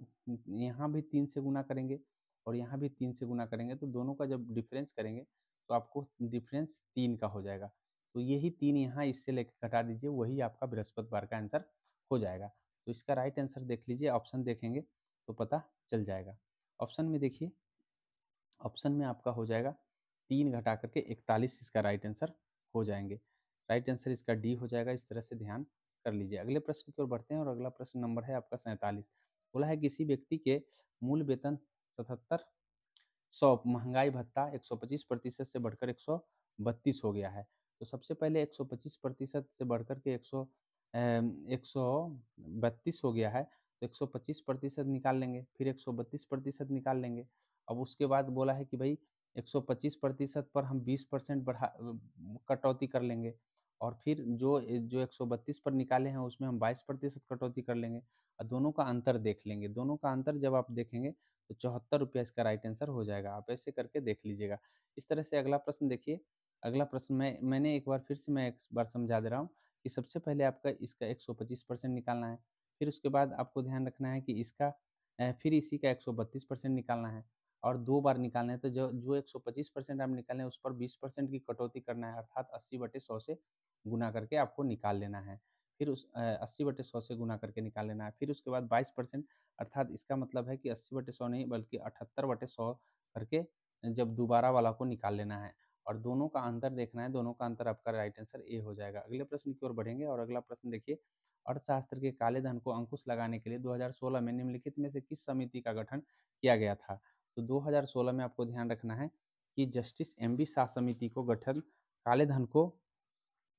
A: यहाँ भी 3 से गुना करेंगे और यहाँ भी 3 से गुना करेंगे तो दोनों का जब डिफरेंस करेंगे तो आपको डिफरेंस 3 का हो जाएगा। तो यही 3 यहाँ इससे लेके घटा दीजिए, वही आपका बृहस्पतिवार का आंसर हो जाएगा। तो इसका राइट आंसर देख लीजिए, ऑप्शन देखेंगे तो पता चल जाएगा। ऑप्शन में देखिए, ऑप्शन में आपका हो जाएगा 3 घटा करके 41, इसका राइट आंसर हो जाएँगे। राइट आंसर इसका डी हो जाएगा। इस तरह से ध्यान कर लीजिए। अगले प्रश्न की ओर बढ़ते हैं और अगला प्रश्न नंबर है आपका 47। बोला है किसी व्यक्ति के मूल वेतन 7700 महँगाई भत्ता 125% से बढ़कर 132 हो गया है। तो सबसे पहले 125% से बढ़कर के 132 हो गया है, तो 125% निकाल लेंगे, फिर 132% निकाल लेंगे। अब उसके बाद बोला है कि भई 125% पर हम 20% कटौती कर लेंगे और फिर जो 132 पर निकाले हैं उसमें हम 22% कटौती कर लेंगे और दोनों का अंतर देख लेंगे। दोनों का अंतर जब आप देखेंगे तो ₹74 इसका राइट आंसर हो जाएगा। आप ऐसे करके देख लीजिएगा। इस तरह से अगला प्रश्न देखिए, अगला प्रश्न मैंने एक बार फिर से मैं एक बार समझा दे रहा हूँ कि सबसे पहले आपका इसका 125% निकालना है। फिर उसके बाद आपको ध्यान रखना है कि इसका फिर इसी का 132% निकालना है और 2 बार निकालना है। तो जो जो 125% आप निकालें उस पर 20% की कटौती करना है, अर्थात 80/100 से गुना करके आपको निकाल लेना है। फिर 80/100 से गुना करके निकाल लेना है। फिर उसके बाद 22%, अर्थात इसका मतलब है कि 80/100 नहीं बल्कि 78/100 करके जब दोबारा वाला को निकाल लेना है और दोनों का अंतर देखना है। दोनों का अंतर आपका राइट आंसर ए हो जाएगा। अगले प्रश्न की ओर बढ़ेंगे और अगला प्रश्न देखिए, अर्थशास्त्र के काले धन को अंकुश लगाने के लिए 2016 में निम्नलिखित में से किस समिति का गठन किया गया था? तो 2016 में आपको ध्यान रखना है कि जस्टिस एमबी शाह समिति को गठन काले धन को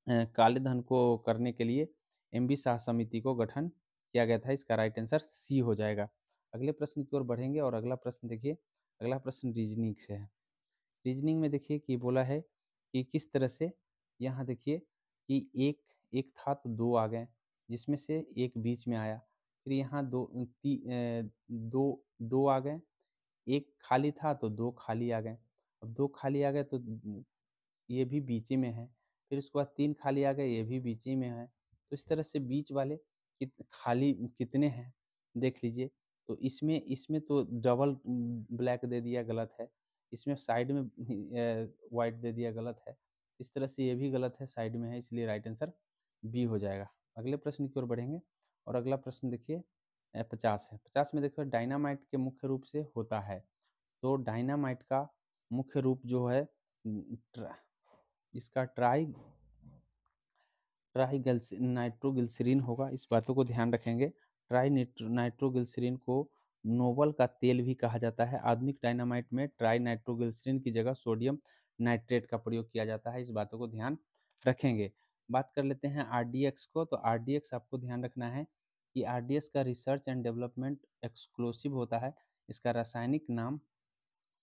A: काले धन को करने के लिए एमबी शाह समिति को गठन किया गया था। इसका राइट आंसर सी हो जाएगा। अगले प्रश्न की ओर बढ़ेंगे और अगला प्रश्न देखिए, अगला प्रश्न रीजनिंग से है। रीजनिंग में देखिए कि बोला है कि किस तरह से, यहाँ देखिए कि एक एक था तो 2 आ गए, जिसमें से एक बीच में आया। फिर यहाँ 2 आ गए, एक खाली था तो 2 खाली आ गए अब 2 खाली आ गए तो ये भी बीच ही में है, फिर उसके बाद 3 खाली आ गए, ये भी बीच ही में है। तो इस तरह से बीच वाले खाली कितने हैं देख लीजिए। तो इसमें इसमें तो डबल ब्लैक दे दिया, गलत है। इसमें साइड में व्हाइट दे दिया, गलत है। इस तरह से ये भी गलत है, साइड में है, इसलिए राइट आंसर बी हो जाएगा। अगले प्रश्न की ओर बढ़ेंगे और अगला प्रश्न देखिए 50 है। 50 में देखो डायनामाइट के मुख्य रूप से होता है। तो डायनामाइट का मुख्य रूप जो है इसका नाइट्रोग्लिसरीन होगा। इस बातों को ध्यान रखेंगे। नाइट्रोग्लिसरीन को नोबल का तेल भी कहा जाता है। आधुनिक डायनामाइट में ट्राई नाइट्रोग्लिसरीन की जगह सोडियम नाइट्रेट का प्रयोग किया जाता है। इस बातों को ध्यान रखेंगे। बात कर लेते हैं आरडीएक्स को। तो आरडीएक्स आपको ध्यान रखना है कि आरडीएक्स का रिसर्च एंड डेवलपमेंट एक्सक्लूसिव होता है। इसका रासायनिक नाम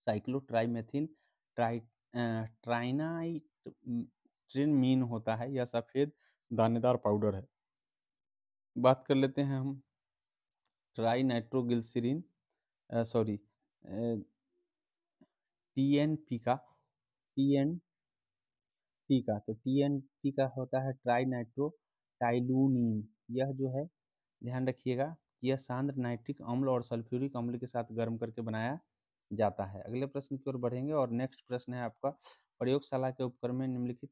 A: साइक्लोट्राइमेथिल ट्राइनाइट्रिनमीन होता है। यह सफ़ेद दानेदार पाउडर है। बात कर लेते हैं हम ट्राई नाइट्रोग्लिसरीन सॉरी टीएनपी का तो टीएनपी का होता है ट्राई नाइट्रो टाइलूनीन। यह जो है ध्यान रखिएगा कि यह सांद्र नाइट्रिक अम्ल और सल्फ्यूरिक अम्ल के साथ गर्म करके बनाया जाता है। अगले प्रश्न की ओर बढ़ेंगे और नेक्स्ट प्रश्न है आपका प्रयोगशाला के उपकरण में निम्नलिखित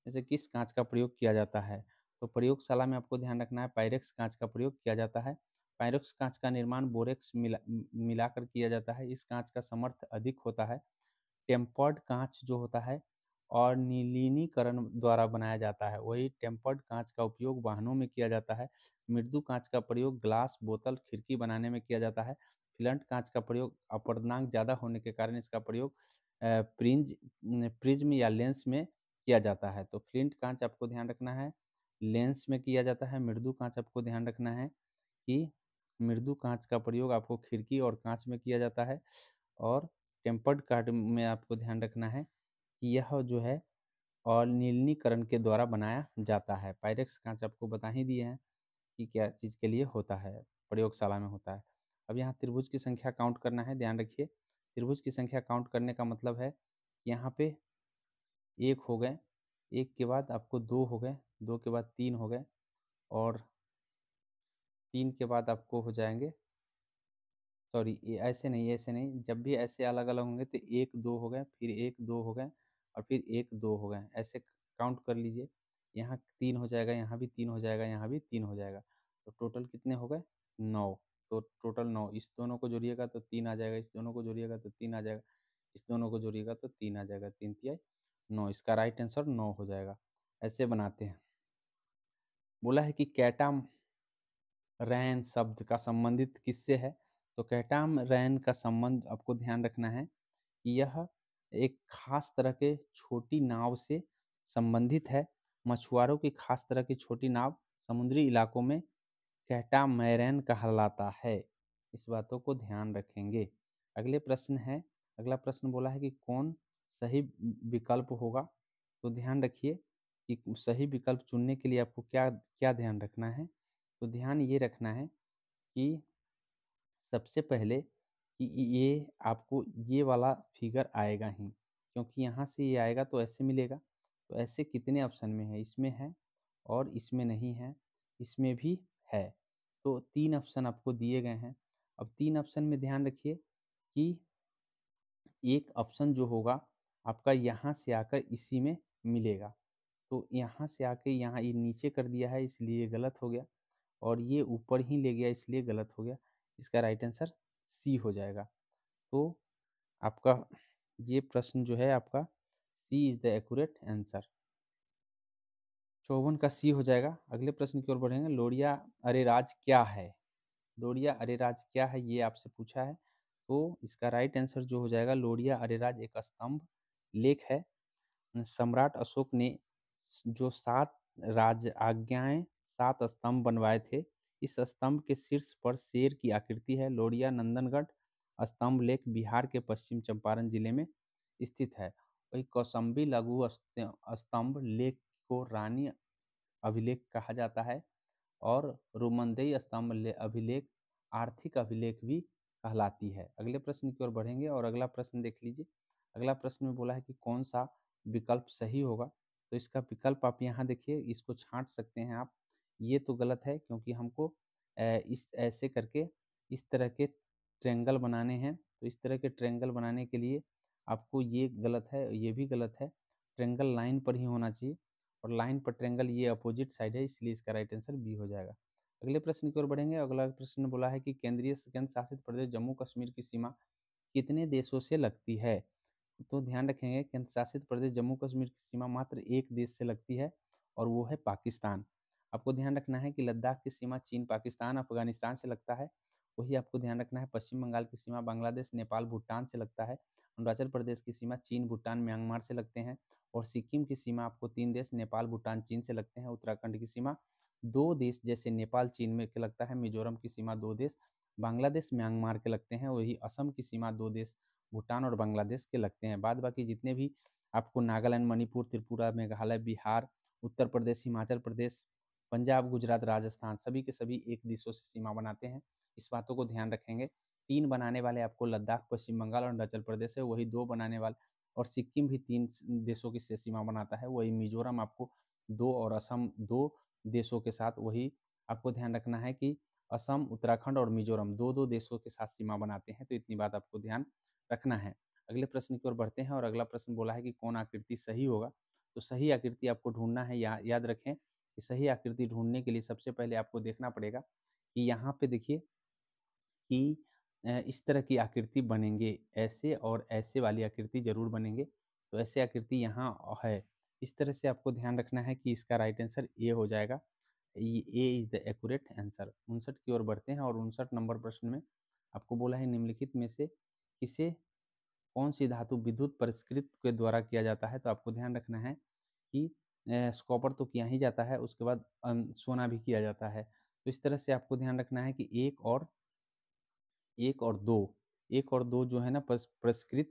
A: में से किस कांच का प्रयोग किया जाता है। तो प्रयोगशाला में आपको ध्यान रखना है पायरेक्स कांच का प्रयोग किया जाता है। पायरेक्स कांच का निर्माण बोरेक्स मिलाकर किया जाता है। इस कांच का सामर्थ्य अधिक होता है। टेम्पर्ड कांच जो होता है और नीलिनीकरण द्वारा बनाया जाता है। वही टेम्पर्ड कांच का उपयोग वाहनों में किया जाता है। मृदु कांच का प्रयोग ग्लास, बोतल, खिड़की बनाने में किया जाता है। फ्लंट कांच का प्रयोग अपवर्तनांक ज़्यादा होने के कारण इसका प्रयोग प्रिज्म या लेंस में किया जाता है। तो फ्लिंट कांच आपको ध्यान रखना है लेंस में किया जाता है। मृदु कांच आपको ध्यान रखना है कि मृदु कांच का प्रयोग आपको खिड़की और कांच में किया जाता है। और टेम्पर्ड कांच में आपको ध्यान रखना है कि यह जो है अनिलीकरण के द्वारा बनाया जाता है। पायरेक्स कांच आपको बता ही दिए हैं कि क्या चीज़ के लिए होता है, प्रयोगशाला में होता है। अब यहाँ त्रिभुज की संख्या काउंट करना है, ध्यान रखिए। त्रिभुज की संख्या काउंट करने का मतलब है यहाँ पे 1 हो गए, 1 के बाद आपको 2 हो गए, 2 के बाद 3 हो गए और 3 के बाद आपको हो जाएंगे, सॉरी ये ऐसे नहीं, जब भी ऐसे अलग अलग होंगे तो 1 2 हो गए, फिर 1 2 हो गए और फिर 1 2 हो गए, ऐसे काउंट कर लीजिए। यहाँ 3 हो जाएगा, यहाँ भी 3 हो जाएगा, यहाँ भी 3 हो जाएगा। तो टोटल कितने हो गए 9। तो टोटल 9, इस दोनों को जोड़िएगा तो 3 आ जाएगा, इस दोनों को जोड़िएगा तो 3 आ जाएगा, इस दोनों को जोड़िएगा तो 3 आ जाएगा, 3 तिहाई 9। इसका राइट आंसर 9 हो जाएगा। ऐसे बनाते हैं। बोला है कि कैटामरैन शब्द का संबंधित किससे है। तो कैटामरैन का संबंध आपको ध्यान रखना है कि यह एक खास तरह के छोटी नाव से संबंधित है। मछुआरों की खास तरह की छोटी नाव समुद्री इलाकों में कैटामैरन कहलाता है। इस बातों को ध्यान रखेंगे। अगले प्रश्न है, अगला प्रश्न बोला है कि कौन सही विकल्प होगा। तो ध्यान रखिए कि सही विकल्प चुनने के लिए आपको क्या क्या ध्यान रखना है। तो ध्यान ये रखना है कि सबसे पहले कि ये आपको ये वाला फिगर आएगा ही, क्योंकि यहाँ से ये आएगा तो ऐसे मिलेगा। तो ऐसे कितने ऑप्शन में है, इसमें है और इसमें नहीं है, इसमें भी है। तो 3 ऑप्शन आपको दिए गए हैं। अब 3 ऑप्शन में ध्यान रखिए कि एक ऑप्शन जो होगा आपका यहाँ से आकर इसी में मिलेगा। तो यहाँ से आके यहाँ ये नीचे कर दिया है इसलिए गलत हो गया, और ये ऊपर ही ले गया इसलिए गलत हो गया। इसका राइट आंसर सी हो जाएगा। तो आपका ये प्रश्न जो है आपका सी इज द एक्यूरेट आंसर। 54 का सी हो जाएगा। अगले प्रश्न की ओर बढ़ेंगे। लोरिया अरेराज क्या है। लोरिया अरेराज क्या है ये आपसे पूछा है। तो इसका राइट आंसर जो हो जाएगा लोरिया अरेराज एक स्तंभ लेख है। सम्राट अशोक ने जो 7 राज आज्ञाएं 7 स्तंभ बनवाए थे। इस स्तंभ के शीर्ष पर शेर की आकृति है। लोरिया नंदनगढ़ स्तंभ लेख बिहार के पश्चिम चंपारण जिले में स्थित है। वही कौशाम्बी लघु स्तंभ लेख को रानी अभिलेख कहा जाता है और रोमनदेई स्तंभ अभिलेख आर्थिक अभिलेख भी कहलाती है। अगले प्रश्न की ओर बढ़ेंगे और अगला प्रश्न देख लीजिए। अगला प्रश्न में बोला है कि कौन सा विकल्प सही होगा। तो इसका विकल्प आप यहाँ देखिए, इसको छांट सकते हैं आप। ये तो गलत है क्योंकि हमको इस ऐसे करके इस तरह के ट्रायंगल बनाने हैं। तो इस तरह के ट्रायंगल बनाने के लिए आपको ये गलत है, ये भी गलत है। ट्रायंगल लाइन पर ही होना चाहिए और लाइन पर ट्रायंगल ये अपोजिट साइड है, इसलिए इसका राइट आंसर बी हो जाएगा। अगले प्रश्न की ओर बढ़ेंगे। अगला प्रश्न बोला है कि केंद्र शासित प्रदेश जम्मू कश्मीर की सीमा कितने देशों से लगती है। तो ध्यान रखेंगे, केंद्र शासित प्रदेश जम्मू कश्मीर की सीमा मात्र एक देश से लगती है और वो है पाकिस्तान। आपको ध्यान रखना है कि लद्दाख की सीमा चीन, पाकिस्तान, अफगानिस्तान से लगता है। वही आपको ध्यान रखना है, पश्चिम बंगाल की सीमा बांग्लादेश, नेपाल, भूटान से लगता है। अरुणाचल प्रदेश की सीमा चीन, भूटान, म्यांमार से लगते हैं। और सिक्किम की सीमा आपको तीन देश नेपाल, भूटान, चीन से लगते हैं। उत्तराखंड की सीमा दो देश जैसे नेपाल, चीन में के लगता है। मिजोरम की सीमा दो देश बांग्लादेश, म्यांमार के लगते हैं। वही असम की सीमा दो देश भूटान और बांग्लादेश के लगते हैं। बाद बाकी जितने भी आपको नागालैंड, मणिपुर, त्रिपुरा, मेघालय, बिहार, उत्तर प्रदेश, हिमाचल प्रदेश, पंजाब, गुजरात, राजस्थान सभी के सभी एक देशों से सीमा बनाते हैं। इस बातों को ध्यान रखेंगे। तीन बनाने वाले आपको लद्दाख, पश्चिम बंगाल और अरुणाचल प्रदेश है। वही दो बनाने वाले और सिक्किम भी तीन देशों की से सीमा बनाता है। वही मिजोरम आपको दो और असम दो देशों के साथ। वही आपको ध्यान रखना है कि असम, उत्तराखंड और मिजोरम दो दो देशों के साथ सीमा बनाते हैं। तो इतनी बात आपको ध्यान रखना है। अगले प्रश्न की ओर बढ़ते हैं और अगला प्रश्न बोला है कि कौन आकृति सही होगा। तो सही आकृति आपको ढूंढना है। याद रखें कि सही आकृति ढूंढने के लिए सबसे पहले आपको देखना पड़ेगा कि यहाँ पे देखिए कि इस तरह की आकृति बनेंगे, ऐसे और ऐसे वाली आकृति जरूर बनेंगे। तो ऐसे आकृति यहाँ है। इस तरह से आपको ध्यान रखना है कि इसका राइट आंसर ए हो जाएगा। ए इज द एक्यूरेट आंसर। 59 की ओर बढ़ते हैं और 59 नंबर प्रश्न में आपको बोला है निम्नलिखित में से किसे कौन सी धातु विद्युत परिष्कृत के द्वारा किया जाता है। तो आपको ध्यान रखना है कि कॉपर तो किया ही जाता है, उसके बाद सोना भी किया जाता है। तो इस तरह से आपको ध्यान रखना है कि एक और दो जो है ना परिष्कृत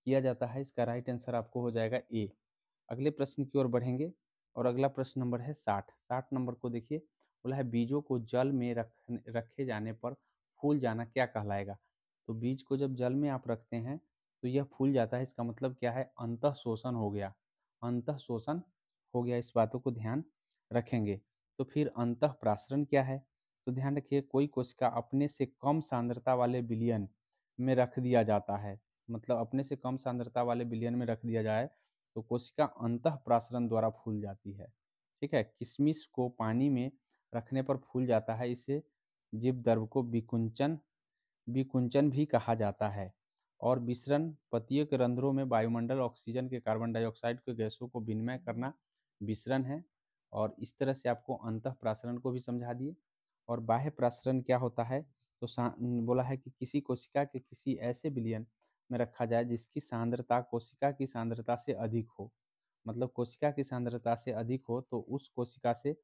A: किया जाता है। इसका राइट आंसर आपको हो जाएगा ए। अगले प्रश्न की ओर बढ़ेंगे और अगला प्रश्न नंबर है 60 नंबर को देखिए। बोला है बीजों को जल में रखे जाने पर फूल जाना क्या कहलाएगा। तो बीज को जब जल में आप रखते हैं तो यह फूल जाता है। इसका मतलब क्या है, अंतः शोषण हो गया। अंतः शोषण हो गया, इस बातों को ध्यान रखेंगे। तो फिर अंतः प्रासरण क्या है। तो ध्यान रखिए, कोई कोशिका अपने से कम सांद्रता वाले विलयन में रख दिया जाता है। मतलब अपने से कम सांद्रता वाले विलयन में रख दिया जाए तो कोशिका अंतः प्रासरण द्वारा फूल जाती है। ठीक है। किशमिश को पानी में रखने पर फूल जाता है। इसे जीव द्रव को विकुंचन विकुंचन भी कहा जाता है। और विसरण पत्तियों के रंध्रों में वायुमंडल ऑक्सीजन के कार्बन डाइऑक्साइड के गैसों को विनिमय करना विसरण है। और इस तरह से आपको अंतः प्रासरण को भी समझा दिए। और बाह्य प्रासरण क्या होता है। तो बोला है कि किसी कोशिका के किसी ऐसे विलयन में रखा जाए जिसकी सांद्रता कोशिका की सांद्रता से अधिक हो। मतलब कोशिका की सांद्रता से अधिक हो तो उस कोशिका से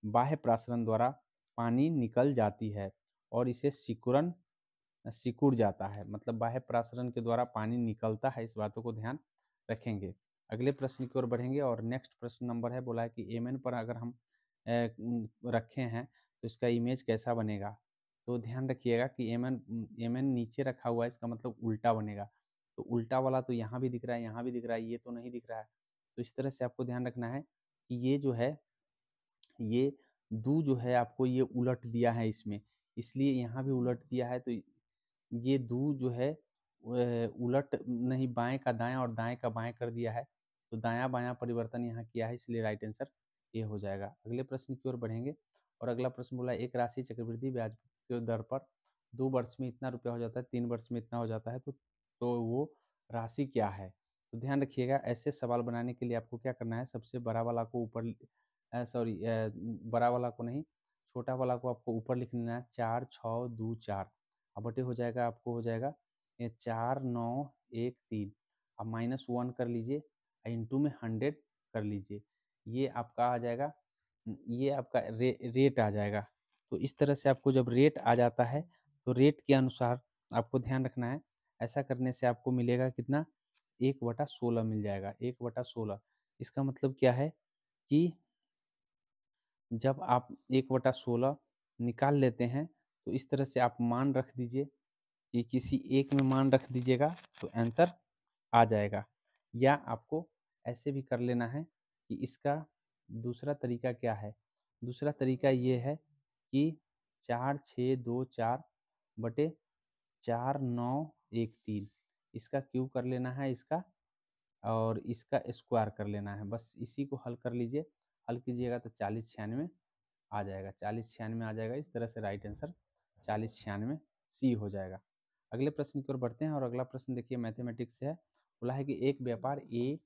A: बाह्य प्रासरण द्वारा पानी निकल जाती है और इसे सिकुड़ जाता है। मतलब बाह्य प्रासरण के द्वारा पानी निकलता है। इस बातों को ध्यान रखेंगे। अगले प्रश्न की ओर बढ़ेंगे और नेक्स्ट प्रश्न नंबर है, बोला है कि एमएन पर अगर हम रखे हैं तो इसका इमेज कैसा बनेगा। तो ध्यान रखिएगा कि एमएन एमएन नीचे रखा हुआ है, इसका मतलब उल्टा बनेगा। तो उल्टा वाला तो यहाँ भी दिख रहा है, यहाँ भी दिख रहा है, ये तो नहीं दिख रहा है। तो इस तरह से आपको ध्यान रखना है कि ये जो है, ये दू जो है आपको ये उलट दिया है इसमें, इसलिए यहाँ भी उलट दिया है। तो ये दू जो है उलट नहीं, बाएं का दाएं और दाएं का बाएं कर दिया है। तो दायां बायां परिवर्तन यहाँ किया है, इसलिए राइट आंसर ये हो जाएगा। अगले प्रश्न की ओर बढ़ेंगे और अगला प्रश्न बोला एक राशि चक्रवृद्धि ब्याज के दर पर 2 वर्ष में इतना रुपया हो जाता है, 3 वर्ष में इतना हो जाता है। तो वो राशि क्या है। तो ध्यान रखिएगा, ऐसे सवाल बनाने के लिए आपको क्या करना है, सबसे बड़ा वाला को ऊपर सॉरी बड़ा वाला को नहीं, छोटा वाला को आपको ऊपर लिख लेना है। 4 6 2 4 अब बटे हो जाएगा, आपको हो जाएगा 4 9 1 3। अब -1 कर लीजिए, इंटू में 100 कर लीजिए। ये आपका आ जाएगा, ये आपका रेट आ जाएगा। तो इस तरह से आपको जब रेट आ जाता है तो रेट के अनुसार आपको ध्यान रखना है। ऐसा करने से आपको मिलेगा कितना, 1/16 मिल जाएगा। 1/16 इसका मतलब क्या है कि जब आप 1/16 निकाल लेते हैं तो इस तरह से आप मान रख दीजिए कि किसी एक में मान रख दीजिएगा तो आंसर आ जाएगा। या आपको ऐसे भी कर लेना है कि इसका दूसरा तरीका क्या है, दूसरा तरीका ये है कि 4/6 2 4/4 9 1 3 इसका क्यूब कर लेना है इसका, और इसका स्क्वायर कर लेना है। बस इसी को हल कर लीजिए, हल कीजिएगा तो 4096 आ जाएगा, 4096 आ जाएगा। इस तरह से राइट आंसर 4096 सी हो जाएगा। अगले प्रश्न की ओर बढ़ते हैं और अगला प्रश्न देखिए मैथमेटिक्स से है। बोला है कि एक व्यापार ए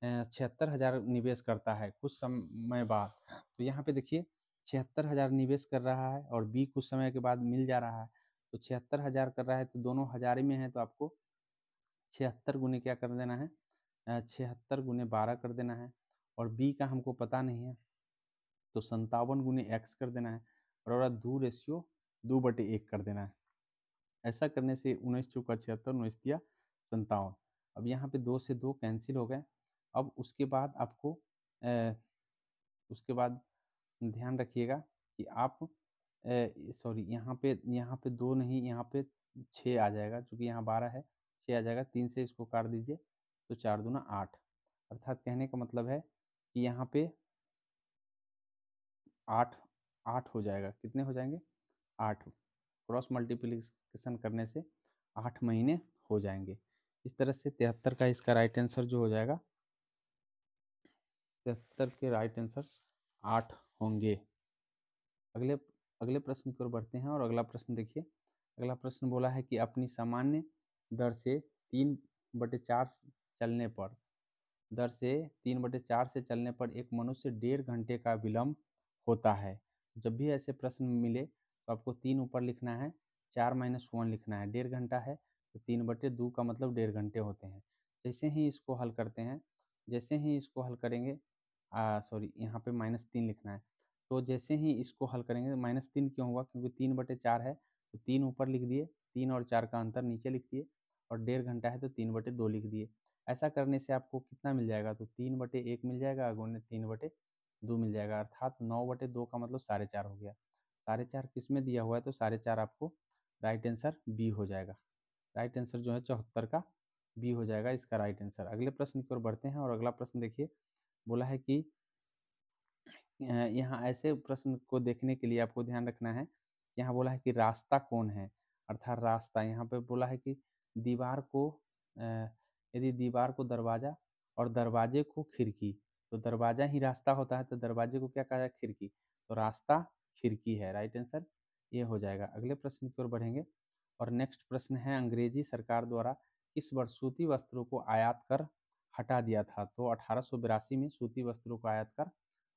A: 76,000 निवेश करता है कुछ समय बाद। तो यहाँ पे देखिए 76,000 निवेश कर रहा है और बी कुछ समय के बाद मिल जा रहा है। तो 76,000 कर रहा है तो दोनों हज़ार ही में है, तो आपको 76 गुने क्या कर देना है, 76 गुने 12 कर देना है। और बी का हमको पता नहीं है तो 57 गुने एक्स कर देना है। और 2/1 कर देना है। ऐसा करने से 19 चौका 76, 19 तिया 57। अब यहाँ पे 2 से 2 कैंसिल हो गए। अब उसके बाद आपको उसके बाद ध्यान रखिएगा कि आप सॉरी यहाँ पे 2 नहीं, यहाँ पे 6 आ जाएगा, चूँकि यहाँ 12 है, 6 आ जाएगा। 3 से इसको काट दीजिए तो 4 दूना 8, अर्थात कहने का मतलब है कि यहाँ पे 8 8 हो जाएगा। कितने हो जाएंगे? 8। क्रॉस मल्टीप्लिकेशन करने से 8 महीने हो जाएंगे। इस तरह से 73 का इसका राइट आंसर जो हो जाएगा, 73 के राइट आंसर 8 होंगे। अगले अगले प्रश्न की ओर बढ़ते हैं और अगला प्रश्न देखिए। अगला प्रश्न बोला है कि अपनी सामान्य दर से 3/4 चलने पर दर से 3/4 से चलने पर एक मनुष्य 1.5 घंटे का विलम्ब होता है। जब भी ऐसे प्रश्न मिले तो आपको 3 ऊपर लिखना है, 4 - 1 लिखना है। 1.5 घंटा है तो 3/2 का मतलब 1.5 घंटे होते हैं। जैसे ही इसको हल करते हैं, जैसे ही इसको हल करेंगे, सॉरी यहाँ पे -3 लिखना है। तो जैसे ही इसको हल करेंगे, -3 क्यों हुआ? क्योंकि 3/4 है तो 3 ऊपर लिख दिए, 3 और 4 का अंतर नीचे लिख दिए, और 1.5 घंटा है तो 3/2 लिख दिए। ऐसा करने से आपको कितना मिल जाएगा? तो 3/1 मिल जाएगा, गुणे 3/2 मिल जाएगा, अर्थात 9/2 का मतलब 4.5 हो गया। 4.5 किस में दिया हुआ है? तो 4.5 आपको राइट आंसर बी हो जाएगा। राइट आंसर जो है 74 का बी हो जाएगा इसका राइट आंसर। अगले प्रश्न की ओर बढ़ते हैं और अगला प्रश्न देखिए। बोला है कि यहाँ ऐसे प्रश्न को देखने के लिए आपको ध्यान रखना है। यहाँ बोला है कि रास्ता कौन है, अर्थात रास्ता। यहाँ पे बोला है कि दीवार को यदि दीवार को दरवाजा और दरवाजे को खिड़की, तो दरवाजा ही रास्ता होता है तो दरवाजे को क्या कहा जाए? खिड़की। तो रास्ता खिड़की है, राइट आंसर ये हो जाएगा। अगले प्रश्न की ओर बढ़ेंगे और नेक्स्ट प्रश्न है, अंग्रेजी सरकार द्वारा किस वर्ष सूती वस्त्रों को आयात कर हटा दिया था? तो 1882 में सूती वस्त्रों को आयात कर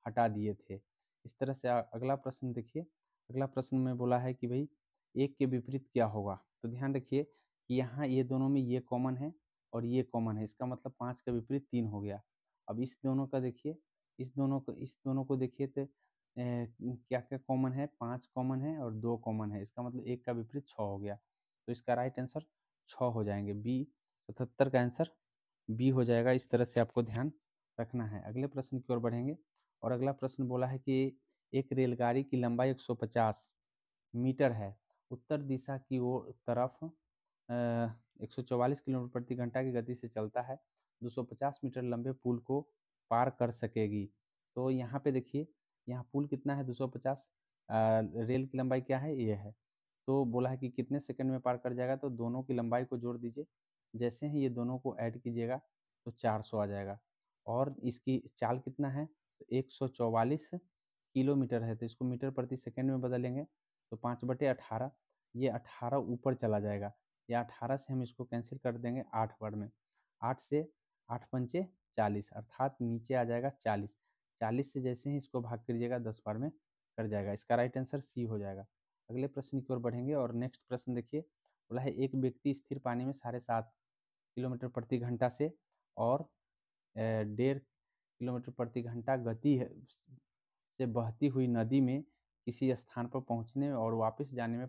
A: हटा दिए थे। इस तरह से अगला प्रश्न देखिए। अगला प्रश्न में बोला है कि भाई एक के विपरीत क्या होगा? तो ध्यान रखिए कि यहाँ ये दोनों में ये कॉमन है और ये कॉमन है, इसका मतलब 5 का विपरीत 3 हो गया। अब इस दोनों का देखिए, इस दोनों को देखिए तो क्या-क्या कॉमन है? 5 कॉमन है और 2 कॉमन है, इसका मतलब 1 का विपरीत 6 हो गया। तो इसका राइट आंसर 6 हो जाएँगे। बी 77 का आंसर बी हो जाएगा। इस तरह से आपको ध्यान रखना है। अगले प्रश्न की ओर बढ़ेंगे और अगला प्रश्न बोला है कि एक रेलगाड़ी की लंबाई 150 मीटर है। उत्तर दिशा की ओर तरफ 144 किलोमीटर प्रति घंटा की गति से चलता है। 250 मीटर लंबे पुल को पार कर सकेगी। तो यहाँ पे देखिए, यहाँ पुल कितना है? 250, रेल की लंबाई क्या है? ये है। तो बोला है कि कितने सेकंड में पार कर जाएगा? तो दोनों की लंबाई को जोड़ दीजिए। जैसे ही ये दोनों को ऐड कीजिएगा तो 400 आ जाएगा। और इसकी चाल कितना है? तो 144 किलोमीटर है, तो इसको मीटर प्रति सेकंड में बदलेंगे तो 5/18, ये 18 ऊपर चला जाएगा। या 18 से हम इसको कैंसिल कर देंगे 8 बार में। 8 से 8 पंचे 40, अर्थात नीचे आ जाएगा 40। 40 से जैसे ही इसको भाग करिएगा 10 बार में कर जाएगा। इसका राइट आंसर सी हो जाएगा। अगले प्रश्न की ओर बढ़ेंगे और नेक्स्ट प्रश्न देखिए। बोला है एक व्यक्ति स्थिर पानी में 7.5 किलोमीटर प्रति घंटा से और 1.5 किलोमीटर प्रति घंटा गति है से बहती हुई नदी में किसी स्थान पर पहुंचने और वापस जाने में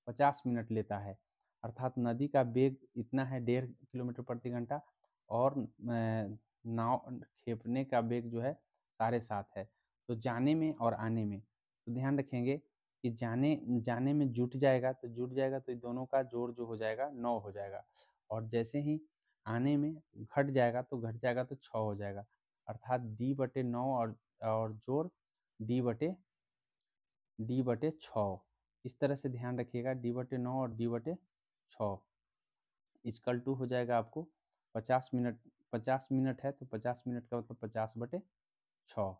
A: 50 मिनट लेता है। अर्थात नदी का वेग इतना है 1.5 किलोमीटर प्रति घंटा और नाव खेपने का वेग जो है 7.5 है। तो जाने में और आने में तो ध्यान रखेंगे कि जाने जाने में जुट जाएगा तो दोनों का जोड़ जो हो जाएगा 9 हो जाएगा। और जैसे ही आने में घट जाएगा तो 6 हो जाएगा, अर्थात d/9 और जोड़ d/6। इस तरह से ध्यान रखिएगा, d/9 और d/6 इक्वल टू हो जाएगा आपको 50 मिनट। 50 मिनट है तो 50 मिनट का मतलब 50/6,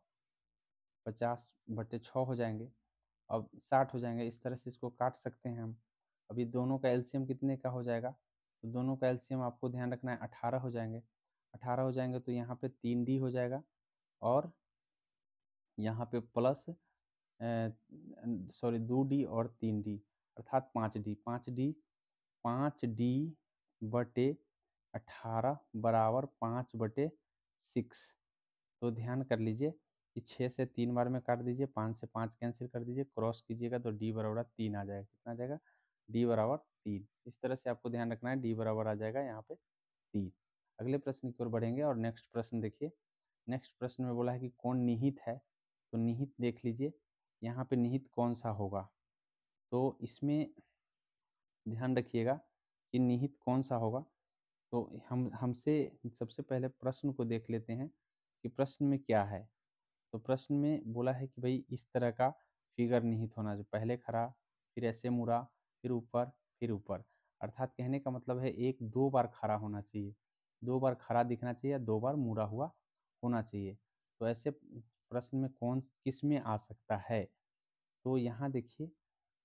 A: 50/6 हो जाएंगे। अब 60 हो जाएंगे। इस तरह से इसको काट सकते हैं हम। अभी दोनों का एलसीएम कितने का हो जाएगा, तो दोनों का एलसीएम आपको ध्यान रखना है 18 हो जाएंगे। 18 हो जाएंगे तो यहाँ पे 3d हो जाएगा और यहाँ पे प्लस 2d और 3d अर्थात 5d। 5d/18 बराबर 5/6। तो ध्यान कर लीजिए कि 6 से 3 बार में काट दीजिए, 5 से 5 कैंसिल कर दीजिए, क्रॉस कीजिएगा तो d बराबर 3 आ जाएगा। कितना आ जाएगा, d बराबर 3। इस तरह से आपको ध्यान रखना है, d बराबर आ जाएगा यहाँ पे 3। अगले प्रश्न की ओर बढ़ेंगे और नेक्स्ट प्रश्न देखिए। नेक्स्ट प्रश्न में बोला है कि कौन निहित है, तो निहित देख लीजिए यहाँ पे निहित कौन सा होगा। तो इसमें ध्यान रखिएगा कि निहित कौन सा होगा। तो हमसे सबसे पहले प्रश्न को देख लेते हैं कि प्रश्न में क्या है। तो प्रश्न में बोला है कि भाई इस तरह का फिगर निहित होना चाहिए, पहले खड़ा, फिर ऐसे मुड़ा, फिर ऊपर, फिर ऊपर। अर्थात कहने का मतलब है एक 2 बार खड़ा होना चाहिए, 2 बार खड़ा दिखना चाहिए या 2 बार मुड़ा हुआ होना चाहिए। तो ऐसे प्रश्न में कौन किस में आ सकता है, तो यहाँ देखिए,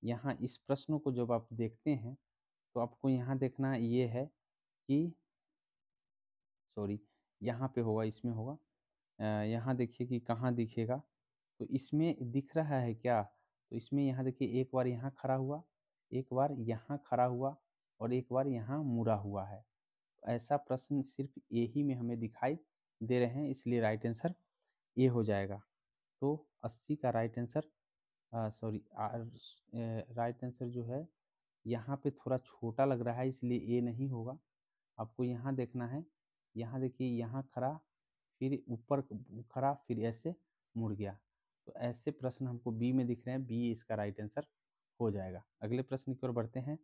A: यहाँ इस प्रश्न को जब आप देखते हैं तो आपको यहाँ देखना ये है कि सॉरी यहाँ पे होगा, इसमें होगा। यहाँ देखिए कि कहाँ दिखेगा, तो इसमें दिख रहा है क्या, तो इसमें यहाँ देखिए एक बार यहाँ खड़ा हुआ, एक बार यहाँ खड़ा हुआ और एक बार यहाँ मुड़ा हुआ है। ऐसा प्रश्न सिर्फ ए ही में हमें दिखाई दे रहे हैं, इसलिए राइट आंसर ए हो जाएगा। तो 80 का right answer sorry right answer जो है यहाँ पे थोड़ा छोटा लग रहा है, इसलिए ए नहीं होगा। आपको यहाँ देखना है, यहाँ देखिए, यहाँ खड़ा, फिर ऊपर खड़ा, फिर ऐसे मुड़ गया। तो ऐसे प्रश्न हमको बी में दिख रहे हैं, बी इसका राइट आंसर हो जाएगा। अगले प्रश्न की ओर बढ़ते हैं।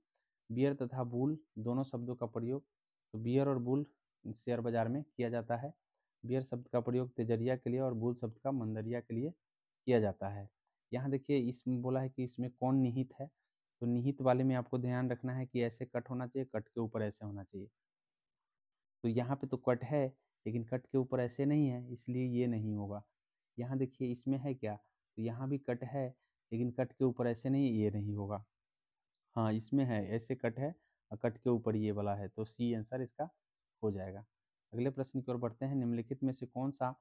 A: बियर तथा बुल दोनों शब्दों का प्रयोग, तो बियर और बुल शेयर बाजार में किया जाता है। बियर शब्द का प्रयोग तेजरिया के लिए और बुल शब्द का मंदरिया के लिए किया जाता है। यहाँ देखिए इसमें बोला है कि इसमें कौन निहित है, तो निहित वाले में आपको ध्यान रखना है कि ऐसे कट होना चाहिए, कट के ऊपर ऐसे होना चाहिए। तो यहाँ पे तो कट है लेकिन कट के ऊपर ऐसे नहीं है, इसलिए ये नहीं होगा। यहाँ देखिए इसमें है क्या, तो यहाँ भी कट है लेकिन कट के ऊपर ऐसे नहीं, ये नहीं होगा। हाँ इसमें है, ऐसे कट है और कट के ऊपर ये वाला है, तो सी आंसर इसका हो जाएगा। अगले प्रश्न की ओर बढ़ते हैं। निम्नलिखित में से कौन सा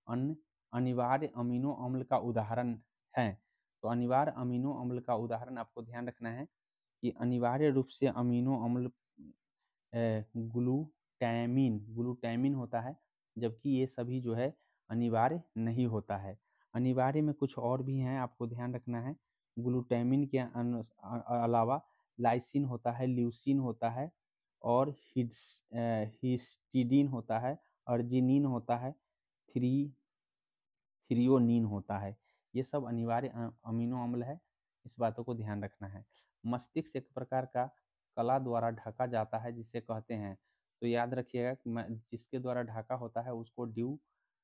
A: अन्य अनिवार्य अमीनो अम्ल का उदाहरण है, तो अनिवार्य अमीनो अम्ल का उदाहरण आपको ध्यान रखना है कि अनिवार्य रूप से अमीनो अम्ल ग्लूटामीन होता है, जबकि ये सभी जो है अनिवार्य नहीं होता है। अनिवार्य में कुछ और भी हैं, आपको ध्यान रखना है। ग्लूटामीन के अलावा लाइसिन होता है, ल्यूसीन होता है और हिस्टिडीन होता है, अर्जिनिन होता है, थ्री थ्रियोनीन होता है। ये सब अनिवार्य अमीनो अम्ल है, इस बातों को ध्यान रखना है। मस्तिष्क एक प्रकार का कला द्वारा ढका जाता है जिसे कहते हैं, तो याद रखिएगा कि जिसके द्वारा ढका होता है उसको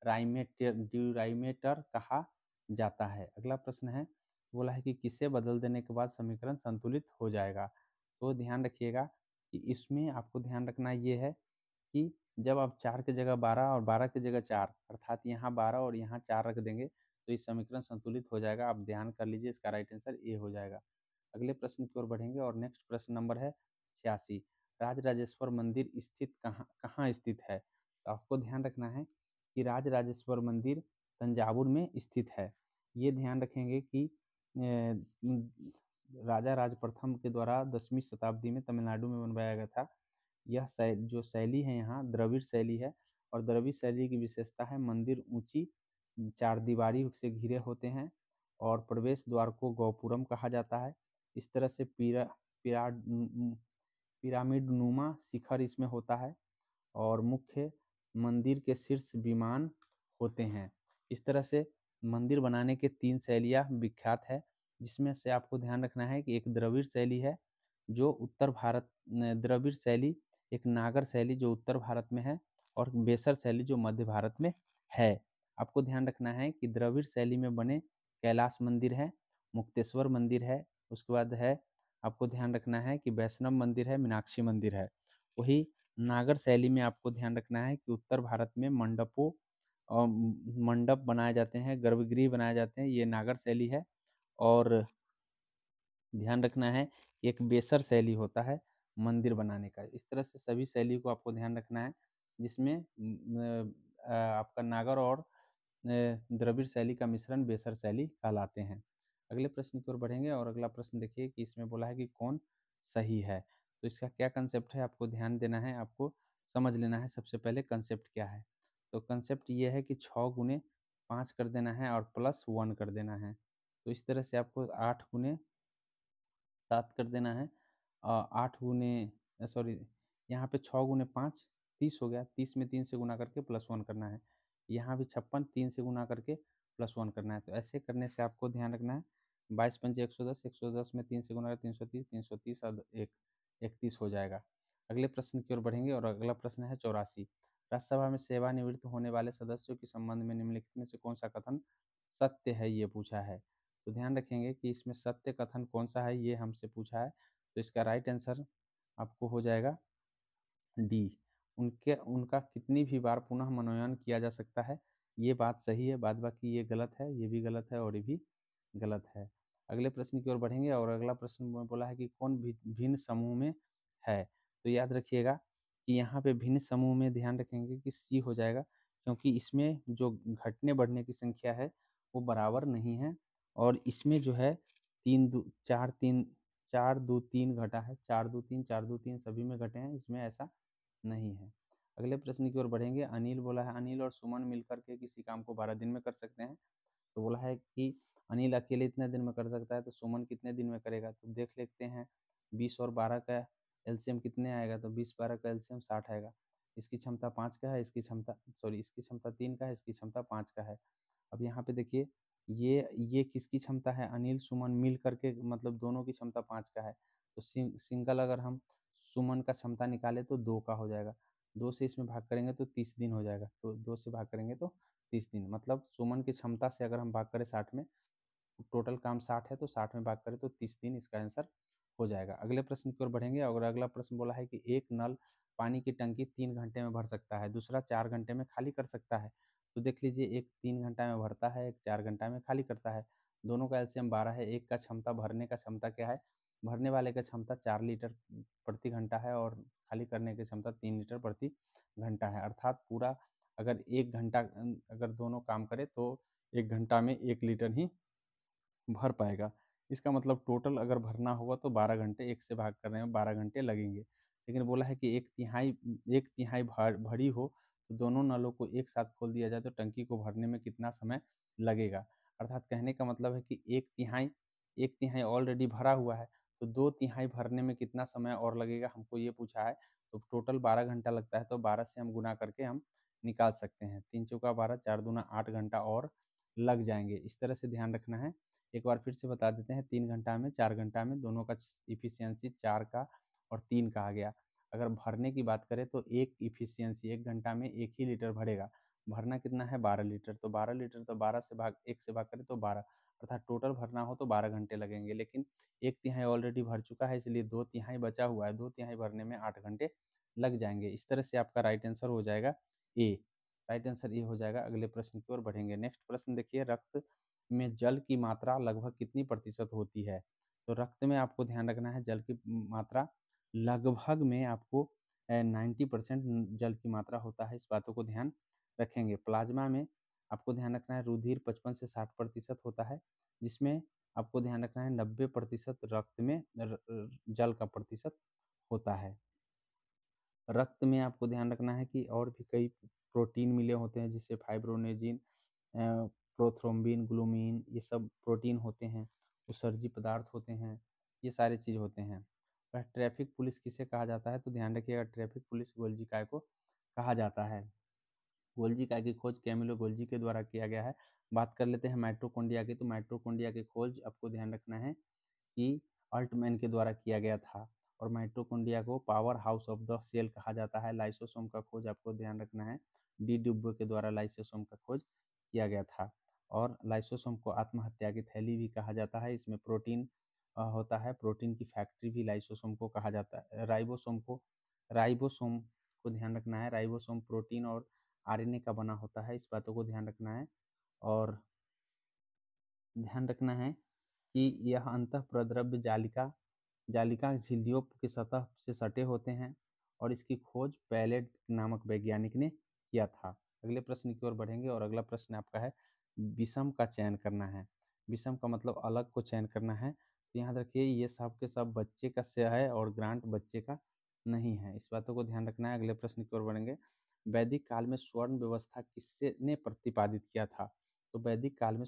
A: ड्यूराइमेटर कहा जाता है। अगला प्रश्न है, बोला है कि किसे बदल देने के बाद समीकरण संतुलित हो जाएगा, तो ध्यान रखिएगा कि इसमें आपको ध्यान रखना ये है कि जब आप 4 की जगह 12 और 12 की जगह 4, अर्थात यहाँ 12 और यहाँ 4 रख देंगे तो ये समीकरण संतुलित हो जाएगा। आप ध्यान कर लीजिए, इसका राइट आंसर ए हो जाएगा। अगले प्रश्न की ओर बढ़ेंगे और नेक्स्ट प्रश्न नंबर है 86। राजराजेश्वर मंदिर स्थित कहाँ स्थित है, तो आपको ध्यान रखना है कि राजराजेश्वर मंदिर तंजावुर में स्थित है। ये ध्यान रखेंगे कि राजा राज प्रथम के द्वारा 10वीं शताब्दी में तमिलनाडु में बनवाया गया था। यह जो शैली है यहाँ द्रविड़ शैली है, और द्रविड़ शैली की विशेषता है मंदिर ऊंची चारदीवारी से घिरे होते हैं और प्रवेश द्वार को गोपुरम कहा जाता है। इस तरह से पिरामिड नुमा शिखर इसमें होता है और मुख्य मंदिर के शीर्ष विमान होते हैं। इस तरह से मंदिर बनाने के 3 शैलियाँ विख्यात है, जिसमें से आपको ध्यान रखना है कि एक द्रविड़ शैली है जो उत्तर भारत द्रविड़ शैली एक नागर शैली जो उत्तर भारत में है और बेसर शैली जो मध्य भारत में है। आपको ध्यान रखना है कि द्रविड़ शैली में बने कैलाश मंदिर है, मुक्तेश्वर मंदिर है, उसके बाद है आपको ध्यान रखना है कि वैष्णव मंदिर है, मीनाक्षी मंदिर है। वही नागर शैली में आपको ध्यान रखना है कि उत्तर भारत में मंडप बनाए जाते हैं, गर्भगृह बनाए जाते हैं, ये नागर शैली है। और ध्यान रखना है एक बेसर शैली होता है मंदिर बनाने का। इस तरह से सभी शैली को आपको ध्यान रखना है, जिसमें आपका नागर और द्रविड़ शैली का मिश्रण बेसर शैली कहलाते हैं। अगले प्रश्न की ओर बढ़ेंगे और अगला प्रश्न देखिए कि इसमें बोला है कि कौन सही है। तो इसका क्या कंसेप्ट है आपको ध्यान देना है, आपको समझ लेना है सबसे पहले कंसेप्ट क्या है। तो कंसेप्ट ये है कि 6 गुने 5 कर देना है और प्लस 1 कर देना है। तो इस तरह से आपको 8 गुने 7 कर देना है। 8 गुने सॉरी, यहाँ पे 6 गुने 5 30 हो गया, 30 में 3 से गुना करके प्लस 1 करना है। यहाँ भी 56 3 से गुना करके प्लस 1 करना है। तो ऐसे करने से आपको ध्यान रखना है 22 पंजे 110, 110 में 3 से गुना कर 330, 330 और 1 31 हो जाएगा। अगले प्रश्न की ओर बढ़ेंगे और अगला प्रश्न है 84। राज्यसभा में सेवानिवृत्त होने वाले सदस्यों के संबंध में निम्नलिखित में से कौन सा कथन सत्य है, ये पूछा है। तो ध्यान रखेंगे कि इसमें सत्य कथन कौन सा है, ये हमसे पूछा है। तो इसका राइट आंसर आपको हो जाएगा डी। उनका कितनी भी बार पुनः मनोनयन किया जा सकता है, ये बात सही है, बाद बाकी ये गलत है, ये भी गलत है और ये भी गलत है। अगले प्रश्न की ओर बढ़ेंगे और अगला प्रश्न में बोला है कि कौन भिन्न समूह में है। तो याद रखिएगा कि यहाँ पे भिन्न समूह में ध्यान रखेंगे कि सी हो जाएगा, क्योंकि इसमें जो घटने बढ़ने की संख्या है वो बराबर नहीं है। और इसमें जो है 4 2 3 घटा है, 4 2 3 सभी में घटे हैं, इसमें ऐसा नहीं है। अगले प्रश्न की ओर बढ़ेंगे। अनिल बोला है अनिल और सुमन मिलकर के किसी काम को 12 दिन में कर सकते हैं। तो बोला है कि अनिल अकेले इतने दिन में कर सकता है, तो सुमन कितने दिन में करेगा। तो देख लेते हैं 20 और 12 का एलसीएम कितने आएगा। तो 20 12 का एलसीएम 60 आएगा। इसकी क्षमता 5 का है, इसकी क्षमता 3 का है, इसकी क्षमता 5 का है। अब यहाँ पे देखिए ये किसकी क्षमता है, अनिल सुमन मिल करके, मतलब दोनों की क्षमता 5 का है। तो सिंगल अगर हम सुमन का क्षमता निकाले तो 2 का हो जाएगा। 2 से इसमें भाग करेंगे तो 30 दिन हो जाएगा। तो 2 से भाग करेंगे तो 30 दिन, मतलब सुमन की क्षमता से अगर हम भाग करें 60 में, टोटल काम 60 है तो 60 में भाग करें तो 30 दिन, इसका आंसर हो जाएगा। अगले प्रश्न की ओर बढ़ेंगे और अगला प्रश्न बोला है कि एक नल पानी की टंकी 3 घंटे में भर सकता है, दूसरा 4 घंटे में खाली कर सकता है। तो देख लीजिए, एक 3 घंटा में भरता है, एक 4 घंटा में खाली करता है। दोनों का एलसीएम 12 है। एक का क्षमता, भरने का क्षमता क्या है, भरने वाले का क्षमता 4 लीटर प्रति घंटा है और खाली करने की क्षमता 3 लीटर प्रति घंटा है। अर्थात पूरा अगर 1 घंटा अगर दोनों काम करे तो 1 घंटा में 1 लीटर ही भर पाएगा। इसका मतलब टोटल अगर भरना होगा तो 12 घंटे, 1 से भाग करने में 12 घंटे लगेंगे। लेकिन बोला है कि 1/3 भरी हो तो दोनों नलों को एक साथ खोल दिया जाए तो टंकी को भरने में कितना समय लगेगा। अर्थात कहने का मतलब है कि 1/3 ऑलरेडी भरा हुआ है, तो 2/3 भरने में कितना समय और लगेगा, हमको ये पूछा है। तो टोटल 12 घंटा लगता है, तो 12 से हम गुना करके हम निकाल सकते हैं। 3 चौका 12, 4 दूना 8 घंटा और लग जाएंगे। इस तरह से ध्यान रखना है। एक बार फिर से बता देते हैं, 3 घंटा में 4 घंटा में दोनों का इफिशियंसी 4 का और 3 का आ गया। अगर भरने की बात करें तो एक इफिशियंसी 1 घंटा में 1 ही लीटर भरेगा। भरना कितना है, 12 लीटर। तो 12 लीटर तो 12 से भाग 1 से भाग करें तो 12, अर्थात टोटल भरना हो तो 12 घंटे लगेंगे। लेकिन 1/3 ऑलरेडी भर चुका है, इसलिए 2/3 बचा हुआ है, 2/3 भरने में 8 घंटे लग जाएंगे। इस तरह से आपका राइट आंसर हो जाएगा ए। राइट आंसर ए हो जाएगा। अगले प्रश्न की ओर बढ़ेंगे। नेक्स्ट प्रश्न देखिए, रक्त में जल की मात्रा लगभग कितनी प्रतिशत होती है। तो रक्त में आपको ध्यान रखना है जल की मात्रा लगभग में आपको 90% जल की मात्रा होता है। इस बातों को ध्यान रखेंगे। प्लाज्मा में आपको ध्यान रखना है रुधिर 55 से 60% होता है, जिसमें आपको ध्यान रखना है 90% रक्त में जल का प्रतिशत होता है। रक्त में आपको ध्यान रखना है कि और भी कई प्रोटीन मिले होते हैं, जिससे फाइब्रोनेजिन, प्रोथ्रोम्बिन, ग्लूमिन, ये सब प्रोटीन होते हैं। उत्सर्जी पदार्थ होते हैं, ये सारे चीज़ होते हैं। वह ट्रैफिक पुलिस किसे कहा जाता है। तो ध्यान रखिएगा, ट्रैफिक पुलिस गोल्जी काय को कहा जाता है। गोल्जी काय की खोज कैमिलो गोल्जी के द्वारा किया गया है। बात कर लेते हैं माइटोकॉन्ड्रिया की। तो माइटोकॉन्ड्रिया की खोज आपको ध्यान रखना है कि अल्टमैन के द्वारा किया गया था। और माइटोकॉन्ड्रिया को power house of the cell कहा जाता है। लाइसोसोम का खोज आपको ध्यान रखना है, डी ड्यूबो के द्वारा लाइसोसोम का खोज किया गया था। और लाइसोसोम को आत्महत्या की थैली भी कहा जाता है। इसमें प्रोटीन होता है, प्रोटीन की फैक्ट्री भी लाइसोसोम को कहा जाता है। राइबोसोम को ध्यान रखना है, राइबोसोम प्रोटीन और आरएनए का बना होता है, इस बातों को ध्यान रखना है। और ध्यान रखना है कि यह अंतःप्रद्रव्य जालिका झिल्लियों की सतह से सटे होते हैं और इसकी खोज पैलेट नामक वैज्ञानिक ने किया था। अगले प्रश्न की ओर बढ़ेंगे और अगला प्रश्न आपका है विषम का चयन करना है। विषम का मतलब अलग को चयन करना है। तो यहाँ रखिए ये सब के सब बच्चे का से है और ग्रांट बच्चे का नहीं है, इस बातों को ध्यान रखना है। अगले प्रश्न की ओर बढ़ेंगे। वैदिक काल में स्वर्ण व्यवस्था किसने ने प्रतिपादित किया था? तो वैदिक काल में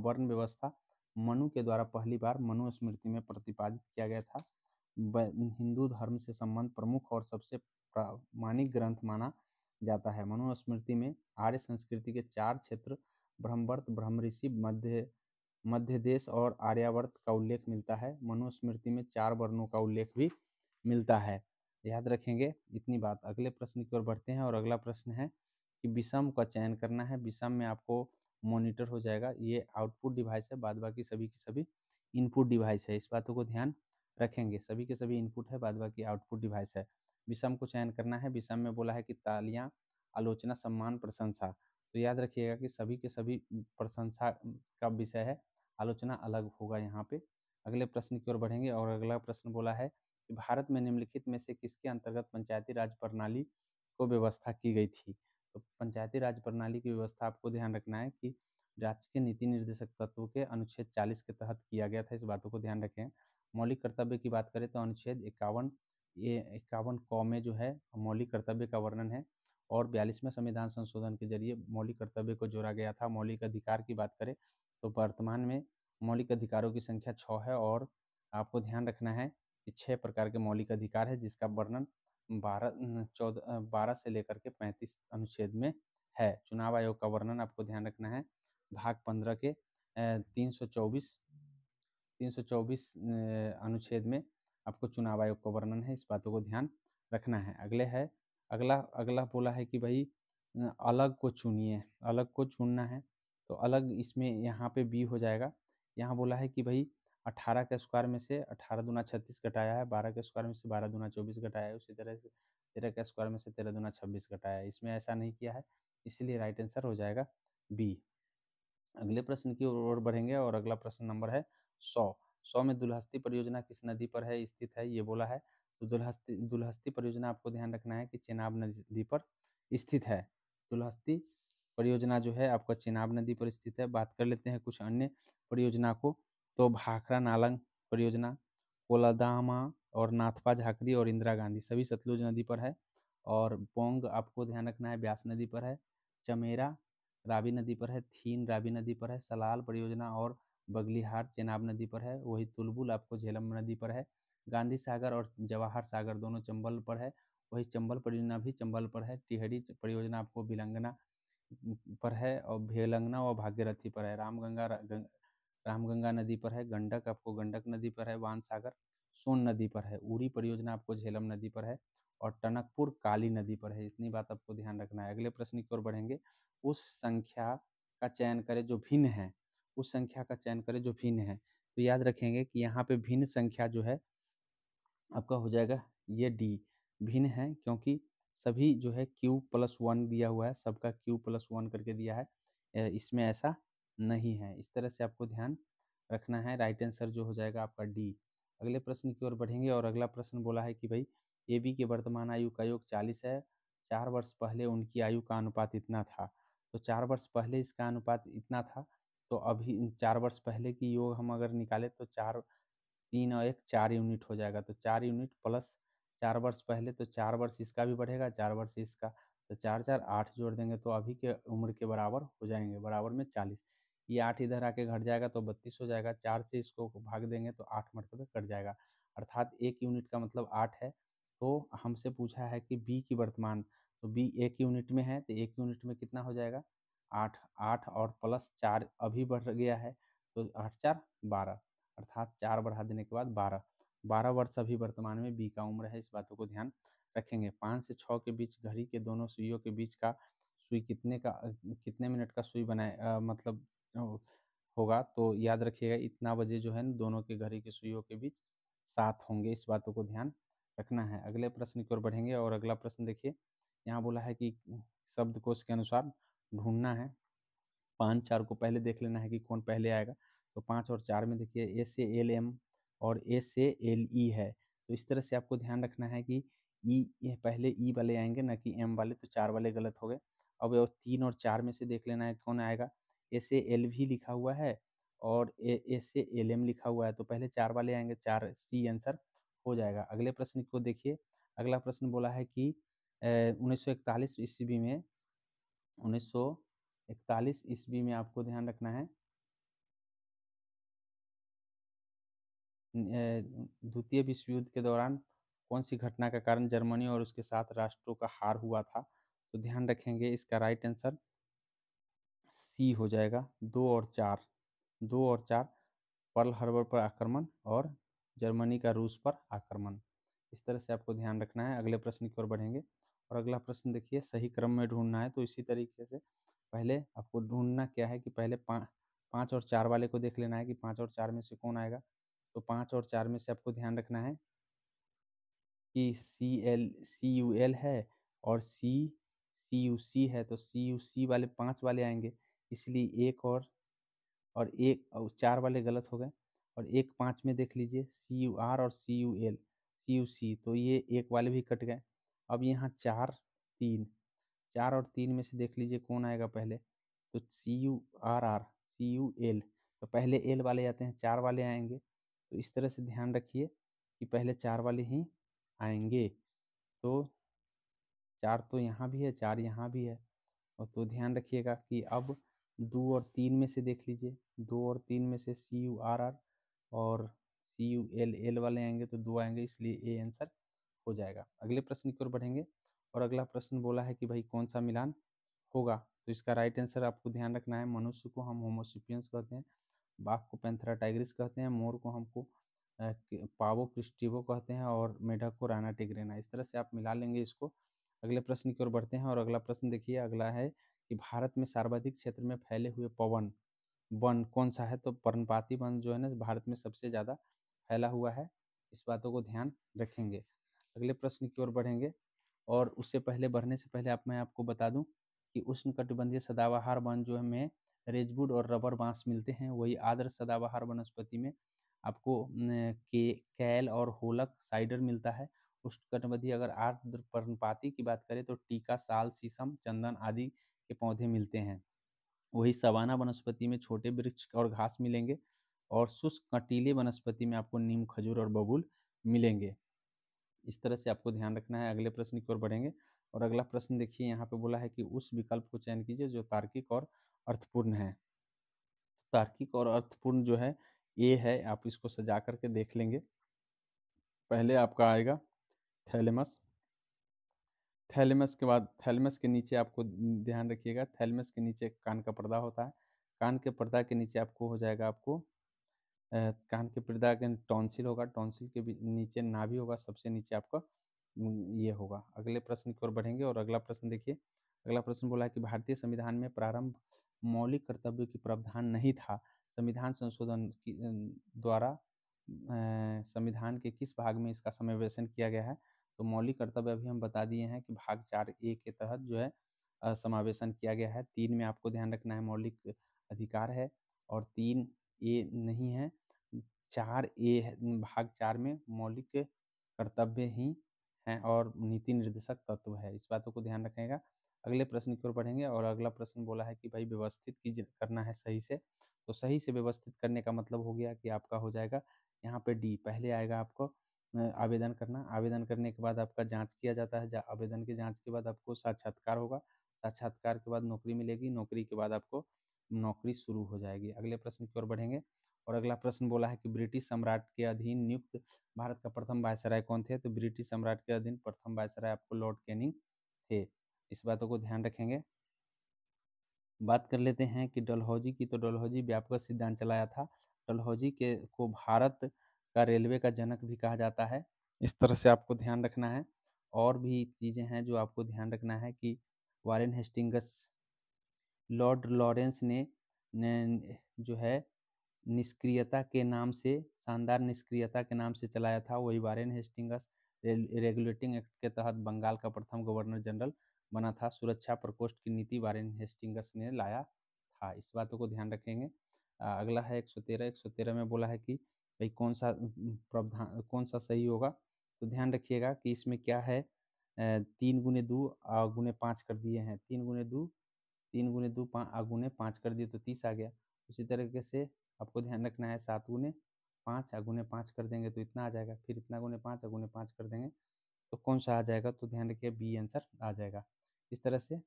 A: वर्ण व्यवस्था मनु के द्वारा पहली बार मनुस्मृति में प्रतिपादित किया गया था। हिंदू धर्म से संबंध प्रमुख और सबसे प्रामाणिक ग्रंथ माना जाता है। मनुस्मृति में आर्य संस्कृति के 4 क्षेत्र ब्रह्मवर्त, ब्रह्मऋषि, मध्य देश और आर्यावर्त का उल्लेख मिलता है। मनुस्मृति में 4 वर्णों का उल्लेख भी मिलता है, याद रखेंगे इतनी बात। अगले प्रश्न की ओर बढ़ते हैं और अगला प्रश्न है कि विषम का चयन करना है। विषम में आपको मॉनिटर हो जाएगा, ये आउटपुट डिवाइस है, बाद बाकी सभी की सभी इनपुट डिवाइस है, इस बातों को ध्यान रखेंगे। सभी के सभी इनपुट है, बाद बाकी आउटपुट डिवाइस है। विषम को चयन करना है। विषम में बोला है कि तालियां, आलोचना, सम्मान, प्रशंसा। तो याद रखिएगा कि सभी के सभी प्रशंसा का विषय है, आलोचना अलग होगा यहाँ पे। अगले प्रश्न की ओर बढ़ेंगे और अगला प्रश्न बोला है कि भारत में निम्नलिखित में से किसके अंतर्गत पंचायती राज प्रणाली को व्यवस्था की गई थी? तो पंचायती राज प्रणाली की व्यवस्था आपको ध्यान रखना है कि राज्य के नीति निर्देशक तत्वों के अनुच्छेद 40 के तहत किया गया था, इस बातों को ध्यान रखें। मौलिक कर्तव्य की बात करें तो अनुच्छेद 51 क में जो है मौलिक कर्तव्य का वर्णन है और 42वें संविधान संशोधन के जरिए मौलिक कर्तव्य को जोड़ा गया था। मौलिक अधिकार की बात करें तो वर्तमान में मौलिक अधिकारों की संख्या 6 है और आपको ध्यान रखना है कि 6 प्रकार के मौलिक अधिकार है जिसका वर्णन 12 से लेकर के 35 अनुच्छेद में है। चुनाव आयोग का वर्णन आपको ध्यान रखना है, भाग 15 के 324 अनुच्छेद में आपको चुनाव आयोग का वर्णन है, इस बातों को ध्यान रखना है। अगला अगला बोला है कि भाई अलग को चुनिए, अलग को चुनना है। तो अलग इसमें यहाँ पे बी हो जाएगा। यहाँ बोला है कि भाई 18 के स्क्वायर में से 18 दूना 36 घटाया है, 12 के स्क्वायर में से 12 दूना 24 घटाया है, उसी तरह से 13 के स्क्वायर में से 13 दूना 26 घटाया है। इसमें ऐसा नहीं किया है, इसलिए राइट आंसर हो जाएगा बी। अगले प्रश्न की ओर बढ़ेंगे और अगला प्रश्न नंबर है 100 में दुलहस्ती परियोजना किस नदी पर है स्थित है, ये बोला है। तो दुलहस्ती परियोजना आपको ध्यान रखना है कि चेनाब नदी पर स्थित है। दुलहस्ती परियोजना जो है आपका चेनाब नदी पर स्थित है। बात कर लेते हैं कुछ अन्य परियोजना को। तो भाखड़ा नालंग परियोजना, कोलादामा और नाथपा झाकरी और इंदिरा गांधी सभी सतलुज नदी पर है। और पोंग आपको ध्यान रखना है ब्यास नदी पर है। चमेरा रावी नदी पर है, थीन रावी नदी पर है। सलाल परियोजना और बगलिहार चेनाब नदी पर है। वही तुलबुल आपको झेलम नदी पर है। गांधी सागर और जवाहर सागर दोनों चंबल पर है। वही चंबल परियोजना भी चंबल पर है। टिहरी परियोजना आपको बिलंगना पर है और भेलंगना और भागीरथी पर है। रामगंगा नदी पर है। गंडक आपको गंडक नदी पर है। वान सागर सोन नदी पर है। उरी परियोजना आपको झेलम नदी पर है और टनकपुर काली नदी पर है। इतनी बात आपको ध्यान रखना है। अगले प्रश्न की ओर बढ़ेंगे। उस संख्या का चयन करें जो भिन्न है, उस संख्या का चयन करें जो भिन्न है। तो याद रखेंगे कि यहाँ पे भिन्न संख्या जो है आपका हो जाएगा ये डी, भिन्न है क्योंकि सभी जो है q+1 दिया हुआ है, सबका q+1 करके दिया है, इसमें ऐसा नहीं है। इस तरह से आपको ध्यान रखना है। राइट आंसर जो हो जाएगा आपका डी। अगले प्रश्न की ओर बढ़ेंगे और अगला प्रश्न बोला है कि भाई AB की वर्तमान आयु का योग 40 है, 4 वर्ष पहले उनकी आयु का अनुपात इतना था। तो 4 वर्ष पहले इसका अनुपात इतना था, तो अभी 4 वर्ष पहले की योग हम अगर निकालें तो 3 और 1 4 यूनिट हो जाएगा। तो 4 यूनिट प्लस 4 वर्ष पहले, तो 4 वर्ष इसका भी बढ़ेगा, 4 वर्ष इसका, तो 4 4 8 जोड़ देंगे तो अभी के उम्र के बराबर हो जाएंगे, बराबर में 40। ये 8 इधर आके घट जाएगा तो 32 हो जाएगा। 4 से इसको भाग देंगे तो 8 मरतबे कट जाएगा, अर्थात 1 यूनिट का मतलब 8 है। तो हमसे पूछा है कि बी की वर्तमान, तो बी 1 यूनिट में है तो 1 यूनिट में कितना हो जाएगा 8, 8 और प्लस 4 अभी बढ़ गया है तो 8 4 12, अर्थात 4 बढ़ा देने के बाद 12। 12 वर्ष अभी वर्तमान में बी का उम्र है, इस बातों को ध्यान रखेंगे। 5 से 6 के बीच घड़ी के दोनों सुइयों के बीच का सुई कितने मिनट का सुई मतलब होगा, तो याद रखिएगा इतना बजे जो है ना दोनों के घड़ी के सुइयों के बीच 7 होंगे, इस बातों को ध्यान रखना है। अगले प्रश्न की ओर बढ़ेंगे और अगला प्रश्न देखिए, यहाँ बोला है कि शब्दकोश के अनुसार ढूंढना है। 5 4 को पहले देख लेना है कि कौन पहले आएगा। तो 5 और 4 में देखिए ए से एल एम और ए से एल ई है, तो इस तरह से आपको ध्यान रखना है कि ई पहले ई वाले आएंगे ना कि एम वाले, तो 4 वाले गलत हो गए। अब 3 और 4 में से देख लेना है कौन आएगा। ए से एल भी लिखा हुआ है और ए से एल एम लिखा हुआ है, तो पहले 4 वाले आएंगे, 4 सी आंसर हो जाएगा। अगले प्रश्न को देखिए, अगला प्रश्न बोला है कि 1941 ईस्वी में 1941 ईस्वी में आपको ध्यान रखना है द्वितीय विश्व युद्ध के दौरान कौन सी घटना के कारण जर्मनी और उसके साथ राष्ट्रों का हार हुआ था। तो ध्यान रखेंगे इसका राइट आंसर सी हो जाएगा। 2 और 4 पर्ल हार्बर पर आक्रमण और जर्मनी का रूस पर आक्रमण, इस तरह से आपको ध्यान रखना है। अगले प्रश्न की ओर बढ़ेंगे और अगला प्रश्न देखिए, सही क्रम में ढूंढना है। तो इसी तरीके से पहले आपको ढूंढना क्या है कि पहले 5 और 4 वाले को देख लेना है कि 5 और 4 में से कौन आएगा। तो 5 और 4 में से आपको ध्यान रखना है कि सी यू एल है और सी यू सी है, तो सी यू सी वाले 5 वाले आएंगे, इसलिए एक और 4 वाले गलत हो गए। और एक 5 में देख लीजिए सी यू आर और सी यू सी, तो ये एक वाले भी कट गए। अब यहाँ 4 और 3 में से देख लीजिए कौन आएगा पहले। तो सी यू एल, तो पहले एल वाले आते हैं, 4 वाले आएंगे, तो इस तरह से ध्यान रखिए कि पहले 4 वाले ही आएंगे। तो 4 तो यहाँ भी है, 4 यहाँ भी है। और तो ध्यान रखिएगा कि अब 2 और 3 में से देख लीजिए, 2 और 3 में से सी यू आर आर और सी यू एल एल वाले आएंगे, तो 2 आएंगे, इसलिए ए आंसर हो जाएगा। अगले प्रश्न की ओर बढ़ेंगे और अगला प्रश्न बोला है कि भाई कौन सा मिलान होगा। तो इसका राइट आंसर आपको ध्यान रखना है, मनुष्य को हम होमोसिपियंस कहते हैं, बाघ को पैंथेरा टाइग्रिस कहते हैं, मोर को हमको पावो क्रिस्टिवो कहते हैं और मेढक को राना टिग्रेना। इस तरह से आप मिला लेंगे इसको। अगले प्रश्न की ओर बढ़ते हैं और अगला प्रश्न देखिए, अगला है कि भारत में सर्वाधिक क्षेत्र में फैले हुए पवन वन कौन सा है। तो पर्णपाती वन जो है ना भारत में सबसे ज़्यादा फैला हुआ है, इस बातों को ध्यान रखेंगे। अगले प्रश्न की ओर बढ़ेंगे और उससे पहले बढ़ने से पहले मैं आपको बता दूं कि उष्णकटिबंधीय सदाबहार वन जो है में रेजवुड और रबर बांस मिलते हैं, वही आर्द्र सदाबहार वनस्पति में आपको कैल और होलक साइडर मिलता है। उष्णकटिबंधीय अगर आर्द्र पर्णपाती की बात करें तो टीका, साल, शीशम, चंदन आदि के पौधे मिलते हैं। वही सवाना वनस्पति में छोटे वृक्ष और घास मिलेंगे और शुष्क कंटीले वनस्पति में आपको नीम, खजूर और बबूल मिलेंगे। इस तरह से आपको ध्यान रखना है। अगले प्रश्न की ओर बढ़ेंगे और अगला प्रश्न देखिए, यहाँ पे बोला है कि उस विकल्प को चयन कीजिए जो तार्किक और अर्थपूर्ण है। तार्किक और अर्थपूर्ण जो है ए है, आप इसको सजा करके देख लेंगे। पहले आपका आएगा थैलेमस, थैलेमस के बाद थैलेमस के नीचे आपको ध्यान रखिएगा, थैलेमस के नीचे कान का पर्दा होता है, कान के पर्दा के नीचे आपको हो जाएगा आपको कान के पर्दा के टॉन्सिल होगा, टॉन्सिल के नीचे नाभि होगा, सबसे नीचे आपका ये होगा। अगले प्रश्न की ओर बढ़ेंगे और अगला प्रश्न देखिए, अगला प्रश्न बोला है कि भारतीय संविधान में प्रारंभ मौलिक कर्तव्यों की प्रावधान नहीं था, संविधान संशोधन द्वारा संविधान के किस भाग में इसका समावेशन किया गया है। तो मौलिक कर्तव्य अभी हम बता दिए हैं कि भाग 4A के तहत जो है समावेशन किया गया है। 3 में आपको ध्यान रखना है मौलिक अधिकार है और 3A नहीं है, 4A है, भाग 4 में मौलिक कर्तव्य ही हैं और नीति निर्देशक तत्व है, इस बातों को ध्यान रखेगा। अगले प्रश्न की ओर बढ़ेंगे और अगला प्रश्न बोला है कि भाई व्यवस्थित करना है सही से। तो सही से व्यवस्थित करने का मतलब हो गया कि आपका हो जाएगा यहाँ पे डी, पहले आएगा आपको आवेदन करना, आवेदन करने के बाद आपका जांच किया जाता है, आवेदन की जांच के बाद आपको साक्षात्कार होगा, साक्षात्कार के बाद नौकरी मिलेगी, नौकरी के बाद आपको नौकरी शुरू हो जाएगी। अगले प्रश्न की ओर बढ़ेंगे और अगला प्रश्न बोला है कि ब्रिटिश सम्राट के अधीन नियुक्त भारत का प्रथम वायसराय कौन थे। तो ब्रिटिश सम्राट के अधीन प्रथम वायसराय आपको लॉर्ड कैनिंग थे, इस बातों को ध्यान रखेंगे। बात कर लेते हैं कि डलहौजी की, तो डलहौजी व्यापक सिद्धांत चलाया था। डलहौजी के को भारत का रेलवे का जनक भी कहा जाता है। इस तरह से आपको ध्यान रखना है। और भी चीज़ें हैं जो आपको ध्यान रखना है कि वारेन हेस्टिंग्स लॉर्ड लॉरेंस ने जो है निष्क्रियता के नाम से, शानदार निष्क्रियता के नाम से चलाया था। वही वारेन हेस्टिंग्स रेगुलेटिंग एक्ट के तहत बंगाल का प्रथम गवर्नर जनरल बना था। सुरक्षा प्रकोष्ठ की नीति वारेन हेस्टिंग्स ने लाया था। इस बातों को ध्यान रखेंगे। अगला है 113। 113 में बोला है कि भाई कौन सा प्रावधान कौन सा सही होगा। तो ध्यान रखिएगा कि इसमें क्या है, 3 × 2 × 5 कर दिए हैं। 3 × 2 गुने 5 कर दिए तो 30 आ गया। उसी तरीके से आपको ध्यान रखना है 7 × 5 गुने 5 कर देंगे तो इतना आ जाएगा। फिर इतना गुने 5 कर देंगे तो कौन सा आ जाएगा, तो ध्यान रखिए बी आंसर आ जाएगा। इस तरह से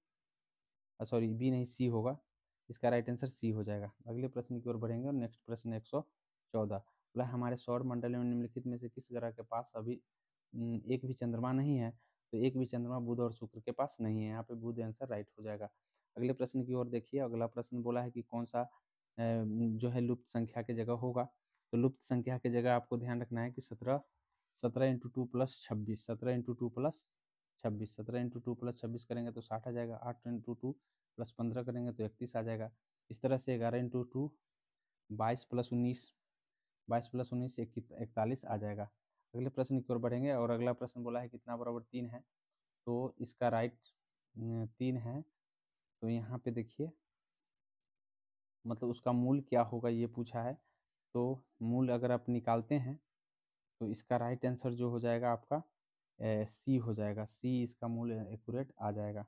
A: सॉरी बी नहीं सी होगा, इसका राइट आंसर सी हो जाएगा। अगले प्रश्न की ओर बढ़ेंगे और नेक्स्ट प्रश्न 114। बोला हमारे सौर मंडल में निम्नलिखित में से किस ग्रह के पास अभी एक भी चंद्रमा नहीं है। तो एक भी चंद्रमा बुध और शुक्र के पास नहीं है। यहाँ पे बुध आंसर राइट हो जाएगा। अगले प्रश्न की ओर देखिए। अगला प्रश्न बोला है कि कौन सा जो है लुप्त संख्या की जगह होगा। तो लुप्त संख्या की जगह आपको ध्यान रखना है कि 17 × 2 + 26, 17 × 2 + 26 करेंगे तो 60 आ जाएगा। 8 × 2 + 15 करेंगे तो 31 आ जाएगा। इस तरह से 11 × 2 22 + 19 41 आ जाएगा। अगले प्रश्न की ओर बढ़ेंगे और अगला प्रश्न बोला है कितना बराबर 3 है। तो इसका राइट 3 है। तो यहाँ पे देखिए मतलब उसका मूल क्या होगा ये पूछा है। तो मूल अगर आप निकालते हैं तो इसका राइट आंसर जो हो जाएगा आपका सी हो जाएगा। सी इसका मूल एक्यूरेट आ जाएगा।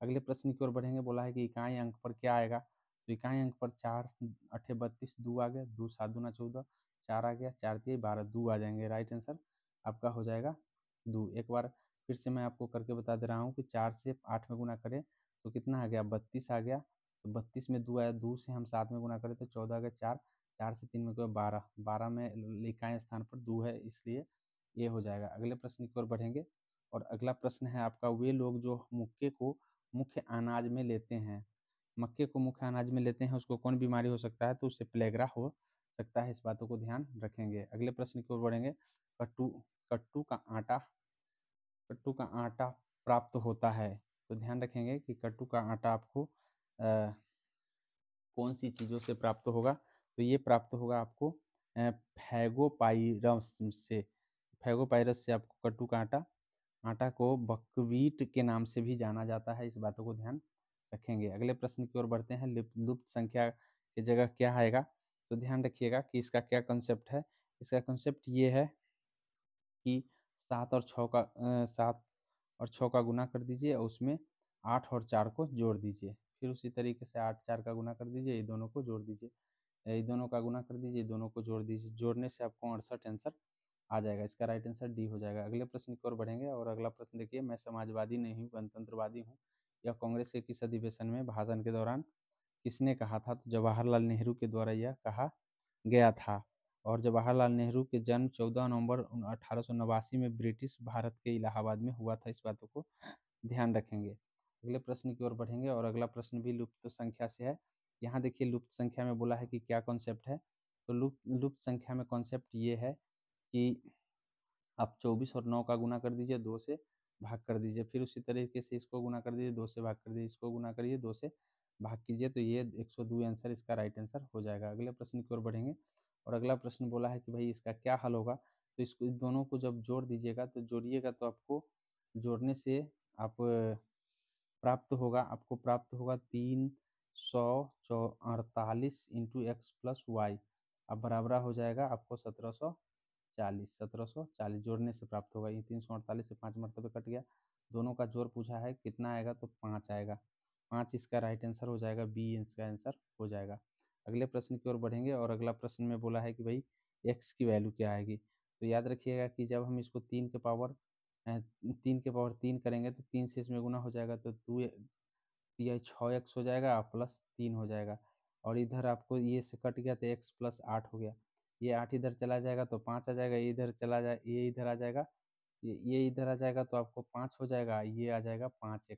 A: अगले प्रश्न की ओर बढ़ेंगे। बोला है कि इकाई अंक पर क्या आएगा। तो इकाई अंक पर 4 8 32 2 आ गया। 2 7 दूना 14 4 आ गया। 4 3 12 2 आ जाएंगे। राइट आंसर आपका हो जाएगा 2। एक बार फिर से मैं आपको करके बता दे रहा हूँ कि 4 से 8 में गुना करें तो कितना आ गया, 32 आ गया। तो 32 में 2 आया। 2 से हम 7 में गुना करें तो 14 आ गया। 4 4 से 3 में गया 12। 12 में इकाई स्थान पर 2 है, इसलिए ये हो जाएगा। अगले प्रश्न की ओर बढ़ेंगे और अगला प्रश्न है आपका वे लोग जो मक्के को मुख्य अनाज में लेते हैं। मक्के को मुख्य अनाज में लेते हैं उसको कौन बीमारी हो सकता है। तो उससे प्लेगरा हो सकता है। इस बातों को ध्यान रखेंगे। अगले प्रश्न की ओर बढ़ेंगे। कट्टू कट्टू का आटा कट्टू का आटा प्राप्त होता है। तो ध्यान रखेंगे कि कट्टू का आटा आपको कौन सी चीज़ों से प्राप्त होगा। तो ये प्राप्त होगा आपको फैगोपाइरस से। फैगोपाइरस से आपको कट्टू का आटा को बकव्हीट के नाम से भी जाना जाता है। इस बातों को ध्यान रखेंगे। अगले प्रश्न की ओर बढ़ते हैं। लुप्त संख्या की जगह क्या आएगा। तो ध्यान रखिएगा कि इसका क्या कंसेप्ट है। इसका कंसेप्ट ये है कि 7 और 6 का गुना कर दीजिए और उसमें 8 और 4 को जोड़ दीजिए। फिर उसी तरीके से 8 4 का गुना कर दीजिए, ये दोनों को जोड़ दीजिए। ये दोनों का गुना कर दीजिए, दोनों को जोड़ दीजिए। जोड़ने से आपको 68 आंसर आ जाएगा। इसका राइट आंसर डी हो जाएगा। अगले प्रश्न की ओर बढ़ेंगे और अगला प्रश्न देखिए। मैं समाजवादी नहीं हूँ, गणतंत्रवादी हूँ। यह कांग्रेस के किस अधिवेशन में भाषण के दौरान किसने कहा था। तो जवाहरलाल नेहरू के द्वारा यह कहा गया था। और जवाहरलाल नेहरू के जन्म 14 नवंबर 1889 में ब्रिटिश भारत के इलाहाबाद में हुआ था। इस बातों को ध्यान रखेंगे। अगले प्रश्न की ओर बढ़ेंगे और अगला प्रश्न भी लुप्त संख्या से है। यहाँ देखिए लुप्त संख्या में बोला है कि क्या कॉन्सेप्ट है। तो लुप्त संख्या में कॉन्सेप्ट ये है कि आप 24 और 9 का गुना कर दीजिए, 2 से भाग कर दीजिए। फिर उसी तरीके से इसको गुना कर दीजिए, 2 से भाग कर दीजिए। इसको गुना करिए, 2 से भाग कीजिए। तो ये 102 आंसर इसका राइट आंसर हो जाएगा। अगले प्रश्न की ओर बढ़ेंगे और अगला प्रश्न बोला है कि भाई इसका क्या हल होगा। तो इसको इन दोनों को जब जोड़ दीजिएगा तो जोड़िएगा तो आपको जोड़ने से आप प्राप्त होगा 348 इंटू एक्स प्लस वाई। अब बराबरा हो जाएगा आपको 1740 जोड़ने से प्राप्त होगा। ये 348 से 5 मरतबे कट गया। दोनों का जोड़ पूछा है कितना आएगा, तो 5 आएगा। 5 इसका राइट आंसर हो जाएगा। बी इसका आंसर हो जाएगा। अगले प्रश्न की ओर बढ़ेंगे और अगला प्रश्न में बोला है कि भाई एक्स की वैल्यू क्या आएगी। तो याद रखिएगा कि जब हम इसको 3 के पावर 3 करेंगे तो 3 से इसमें गुना हो जाएगा तो 2 यह 6x हो जाएगा प्लस 3 हो जाएगा। और इधर आपको ये से कट गया तो x प्लस 8 हो गया। ये 8 इधर चला जाएगा तो 5 आ जाएगा। ये इधर चला जाए, ये इधर आ जाएगा, ये इधर आ जाएगा तो आपको 5 हो जाएगा। ये आ जाएगा 5x,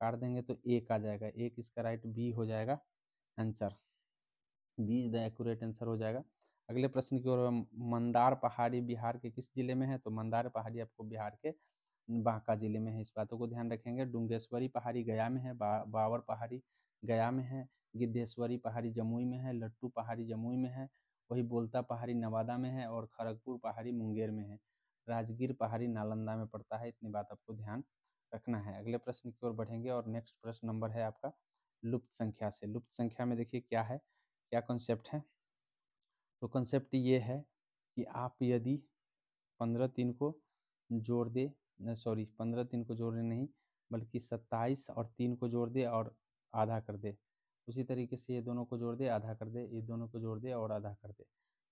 A: काट देंगे तो 1 आ जाएगा। 1 इसका राइट बी हो जाएगा answer. B is the accurate answer हो जाएगा। अगले प्रश्न की ओर, मंदार पहाड़ी बिहार के किस जिले में है? तो मंदार पहाड़ी आपको बिहार के बांका जिले में है, इस बातों को ध्यान रखेंगे। डुंगेश्वरी पहाड़ी गया में है, बावर पहाड़ी गया में है, गिद्धेश्वरी पहाड़ी जमुई में है, लट्टू पहाड़ी जमुई में है, वही बोलता पहाड़ी नवादा में है, और खड़गपुर पहाड़ी मुंगेर में है। राजगीर पहाड़ी नालंदा में पड़ता है, इतनी बात आपको ध्यान रखना है। अगले प्रश्न की ओर बढ़ेंगे और नेक्स्ट प्रश्न नंबर है आपका लुप्त संख्या से। लुप्त संख्या में देखिए क्या है, क्या कॉन्सेप्ट है। तो कॉन्सेप्ट ये है कि आप यदि 15 3 को जोड़ दे, सॉरी 15 3 को जोड़े नहीं बल्कि 27 और 3 को जोड़ दे और आधा कर दे, उसी तरीके से ये दोनों को जोड़ दे आधा कर दे, ये दोनों को जोड़ दे और आधा कर दे,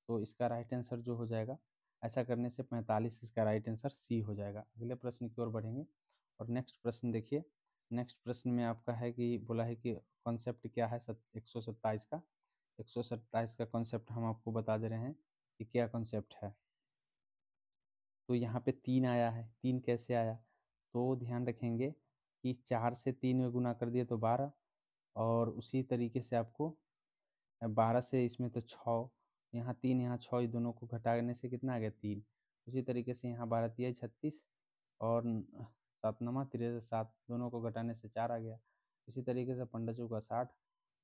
A: तो इसका राइट आंसर जो हो जाएगा, ऐसा करने से 45 इसका राइट आंसर सी हो जाएगा। अगले प्रश्न की ओर बढ़ेंगे और नेक्स्ट प्रश्न देखिए। नेक्स्ट प्रश्न में आपका है कि बोला है कि कॉन्सेप्ट क्या है 127 का। 127 का कॉन्सेप्ट हम आपको बता दे रहे हैं कि क्या कॉन्सेप्ट है। तो यहाँ पे 3 आया है, 3 कैसे आया? तो ध्यान रखेंगे कि 4 से 3 में गुना कर दिए तो 12, और उसी तरीके से आपको 12 से इसमें तो 6, यहाँ 3 यहाँ 6, ये दोनों को घटाने से कितना आ गया 3। उसी तरीके से यहाँ 12 तिया 36 और 7 नमा 13 7, दोनों को घटाने से 4 आ गया। इसी तरीके से 15 चौका 60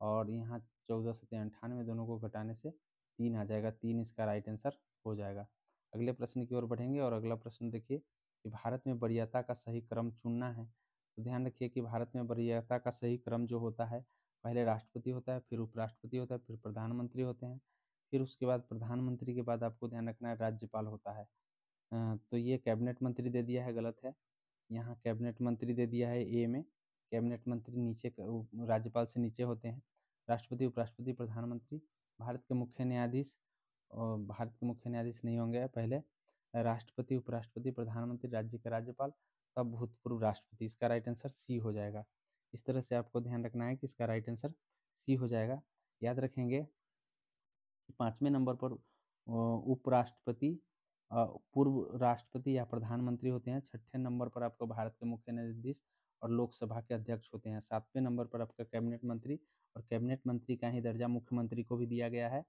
A: और यहाँ 14 से 98, दोनों को घटाने से 3 आ जाएगा। 3 इसका राइट आंसर हो जाएगा। अगले प्रश्न की ओर बढ़ेंगे और अगला प्रश्न देखिए कि भारत में वरीयता का सही क्रम चुनना है। तो ध्यान रखिए कि भारत में वरीयता का सही क्रम जो होता है, पहले राष्ट्रपति होता है, फिर उपराष्ट्रपति होता है, फिर प्रधानमंत्री होते हैं, फिर उसके बाद प्रधानमंत्री के बाद आपको ध्यान रखना है राज्यपाल होता है। तो ये कैबिनेट मंत्री दे दिया है, गलत है। यहाँ कैबिनेट मंत्री दे दिया है ए में। कैबिनेट मंत्री नीचे राज्यपाल से नीचे होते हैं। राष्ट्रपति, उपराष्ट्रपति, प्रधानमंत्री, भारत के मुख्य न्यायाधीश, और भारत के मुख्य न्यायाधीश नहीं होंगे, पहले राष्ट्रपति, उपराष्ट्रपति, प्रधानमंत्री, राज्य के राज्यपाल, तब भूतपूर्व राष्ट्रपति। इसका राइट आंसर सी हो जाएगा। इस तरह से आपको ध्यान रखना है कि इसका राइट आंसर सी हो जाएगा। याद रखेंगे कि 5वें नंबर पर उपराष्ट्रपति, पूर्व राष्ट्रपति या प्रधानमंत्री होते हैं। 6ठे नंबर पर आपको भारत के मुख्य न्यायाधीश और लोकसभा के अध्यक्ष होते हैं। 7वें नंबर पर आपका कैबिनेट मंत्री, और कैबिनेट मंत्री का ही दर्जा मुख्यमंत्री को भी दिया गया है।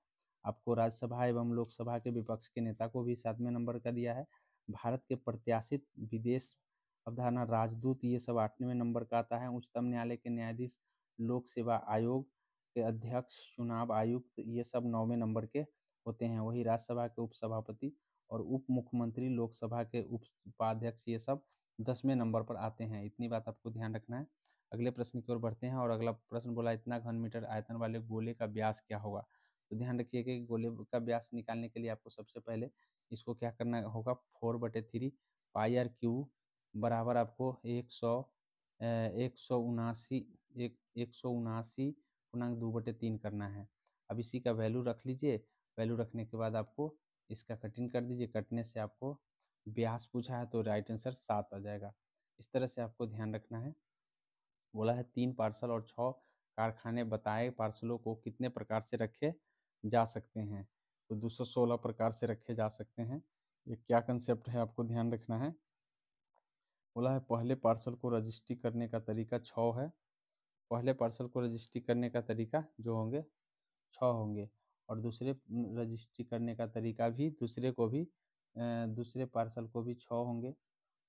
A: आपको राज्यसभा एवं लोकसभा के विपक्ष के नेता को भी 7वें नंबर का दिया है। भारत के प्रत्याशित विदेश अवधारणा राजदूत, ये सब 8वें नंबर का आता है। उच्चतम न्यायालय के न्यायाधीश, लोक सेवा आयोग के अध्यक्ष, चुनाव आयुक्त, ये सब 9वें नंबर के होते हैं। वही राज्यसभा के उपसभापति और उप मुख्यमंत्री, लोकसभा के उपाध्यक्ष, ये सब 10वें नंबर पर आते हैं। इतनी बात आपको ध्यान रखना है। अगले प्रश्न की ओर बढ़ते हैं और अगला प्रश्न बोला, इतना घन मीटर आयतन वाले गोले का व्यास क्या होगा? तो ध्यान रखिए कि गोले का व्यास निकालने के लिए आपको सबसे पहले इसको क्या करना होगा, 4/3 पाई आर क्यू बराबर आपको 179 करना है। अब इसी का वैल्यू रख लीजिए। वैल्यू रखने के बाद आपको इसका कटिंग कर दीजिए। कटने से आपको व्यास पूछा है तो राइट आंसर 7 आ जाएगा। इस तरह से आपको ध्यान रखना है। बोला है 3 पार्सल और 6 कारखाने बताए पार्सलों को कितने प्रकार से रखे जा सकते हैं? तो 216 प्रकार से रखे जा सकते हैं। ये क्या कंसेप्ट है आपको ध्यान रखना है। बोला है पहले पार्सल को रजिस्ट्री करने का तरीका 6 है। पहले पार्सल को रजिस्ट्री करने का तरीका जो होंगे 6 होंगे, और दूसरे रजिस्ट्री करने का तरीका भी दूसरे पार्सल को भी 6 होंगे,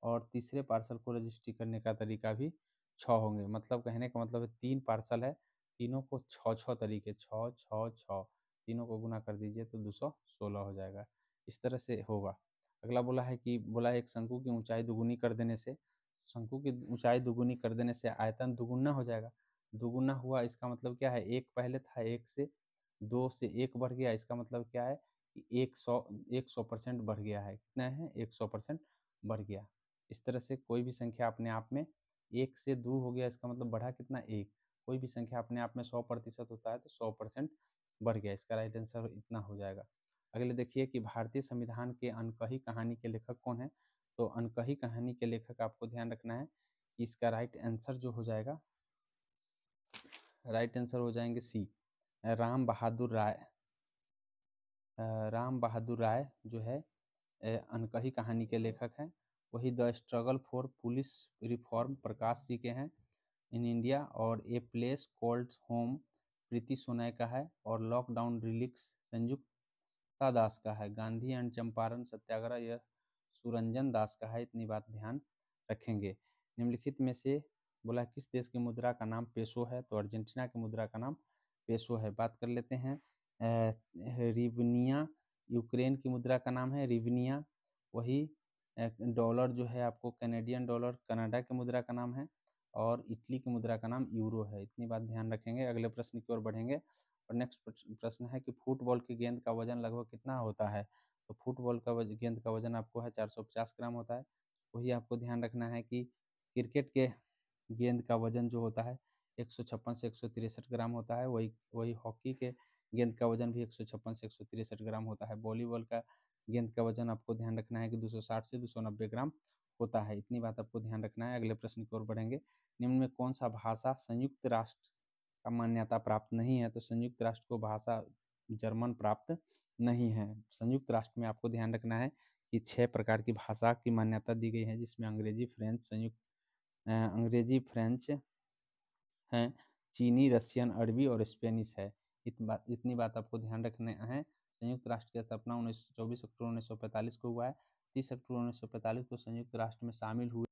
A: और तीसरे पार्सल को रजिस्ट्री करने का तरीका भी 6 होंगे। मतलब कहने का मतलब है 3 पार्सल है, तीनों को 6 तरीके, 6 6 6, तीनों को गुना कर दीजिए तो 216 हो जाएगा। इस तरह से होगा। अगला बोला है एक शंकु की ऊंचाई दुगुनी कर देने से, शंकु की ऊंचाई दुगुनी कर देने से आयतन दुगुना हो जाएगा। दुगुना हुआ इसका मतलब क्या है, एक पहले था, 1 से 2 से 1 बढ़ गया। इसका मतलब क्या है कि 100% बढ़ गया है। कितना है, 100% बढ़ गया। इस तरह से कोई भी संख्या अपने आप में 1 से 2 हो गया, इसका मतलब बढ़ा कितना, 1। कोई भी संख्या अपने आप में 100% होता है तो 100% बढ़ गया। इसका राइट आंसर इतना हो जाएगा। अगले देखिए कि भारतीय संविधान के अनकही कहानी के लेखक कौन है? तो अनकही कहानी के लेखक आपको ध्यान रखना है कि इसका राइट आंसर जो हो जाएगा, राइट आंसर हो जाएंगे सी, राम बहादुर राय। राम बहादुर राय जो है अनकही कहानी के लेखक हैं। वही the struggle for police reform Prakash ji के हैं इन इंडिया, और a place called home Preeti Shenoy का है, और लॉकडाउन रिलिक्स संयुक्त ममता दास का है। गांधी एंड चंपारण सत्याग्रह यह सुरंजन दास का है। इतनी बात ध्यान रखेंगे। निम्नलिखित में से बोला किस देश की मुद्रा का नाम पेसो है, तो अर्जेंटीना की मुद्रा का नाम पेसो है। बात कर लेते हैं रिवनिया, यूक्रेन की मुद्रा का नाम है रिवनिया। वही डॉलर जो है आपको कैनेडियन डॉलर कनाडा की मुद्रा का नाम है, और इटली की मुद्रा का नाम यूरो है। इतनी बात ध्यान रखेंगे। अगले प्रश्न की ओर बढ़ेंगे, और नेक्स्ट प्रश्न है कि फुटबॉल की गेंद का वजन लगभग कितना होता है, तो फुटबॉल का गेंद का वजन आपको है 450 ग्राम होता है। वही आपको ध्यान रखना है कि क्रिकेट के गेंद का वजन जो होता है 156 से 163 ग्राम होता है। वही वही हॉकी के गेंद का वजन भी 156 से 163 ग्राम होता है। वॉलीबॉल का गेंद का वजन आपको ध्यान रखना है कि 260 से 290 ग्राम होता है। इतनी बात आपको ध्यान रखना है। अगले प्रश्न की ओर बढ़ेंगे। निम्न में कौन सा भाषा संयुक्त राष्ट्र का मान्यता प्राप्त नहीं है, तो संयुक्त राष्ट्र को भाषा जर्मन प्राप्त नहीं है। संयुक्त राष्ट्र में आपको ध्यान रखना है कि 6 प्रकार की भाषा की मान्यता दी गई है, जिसमें अंग्रेजी, फ्रेंच है, चीनी, रशियन, अरबी और स्पेनिश है। इतनी बात आपको ध्यान रखना है। संयुक्त राष्ट्र की स्थापना 24 अक्टूबर 1945 को हुआ है। 30 अक्टूबर 1945 को संयुक्त राष्ट्र में शामिल हुए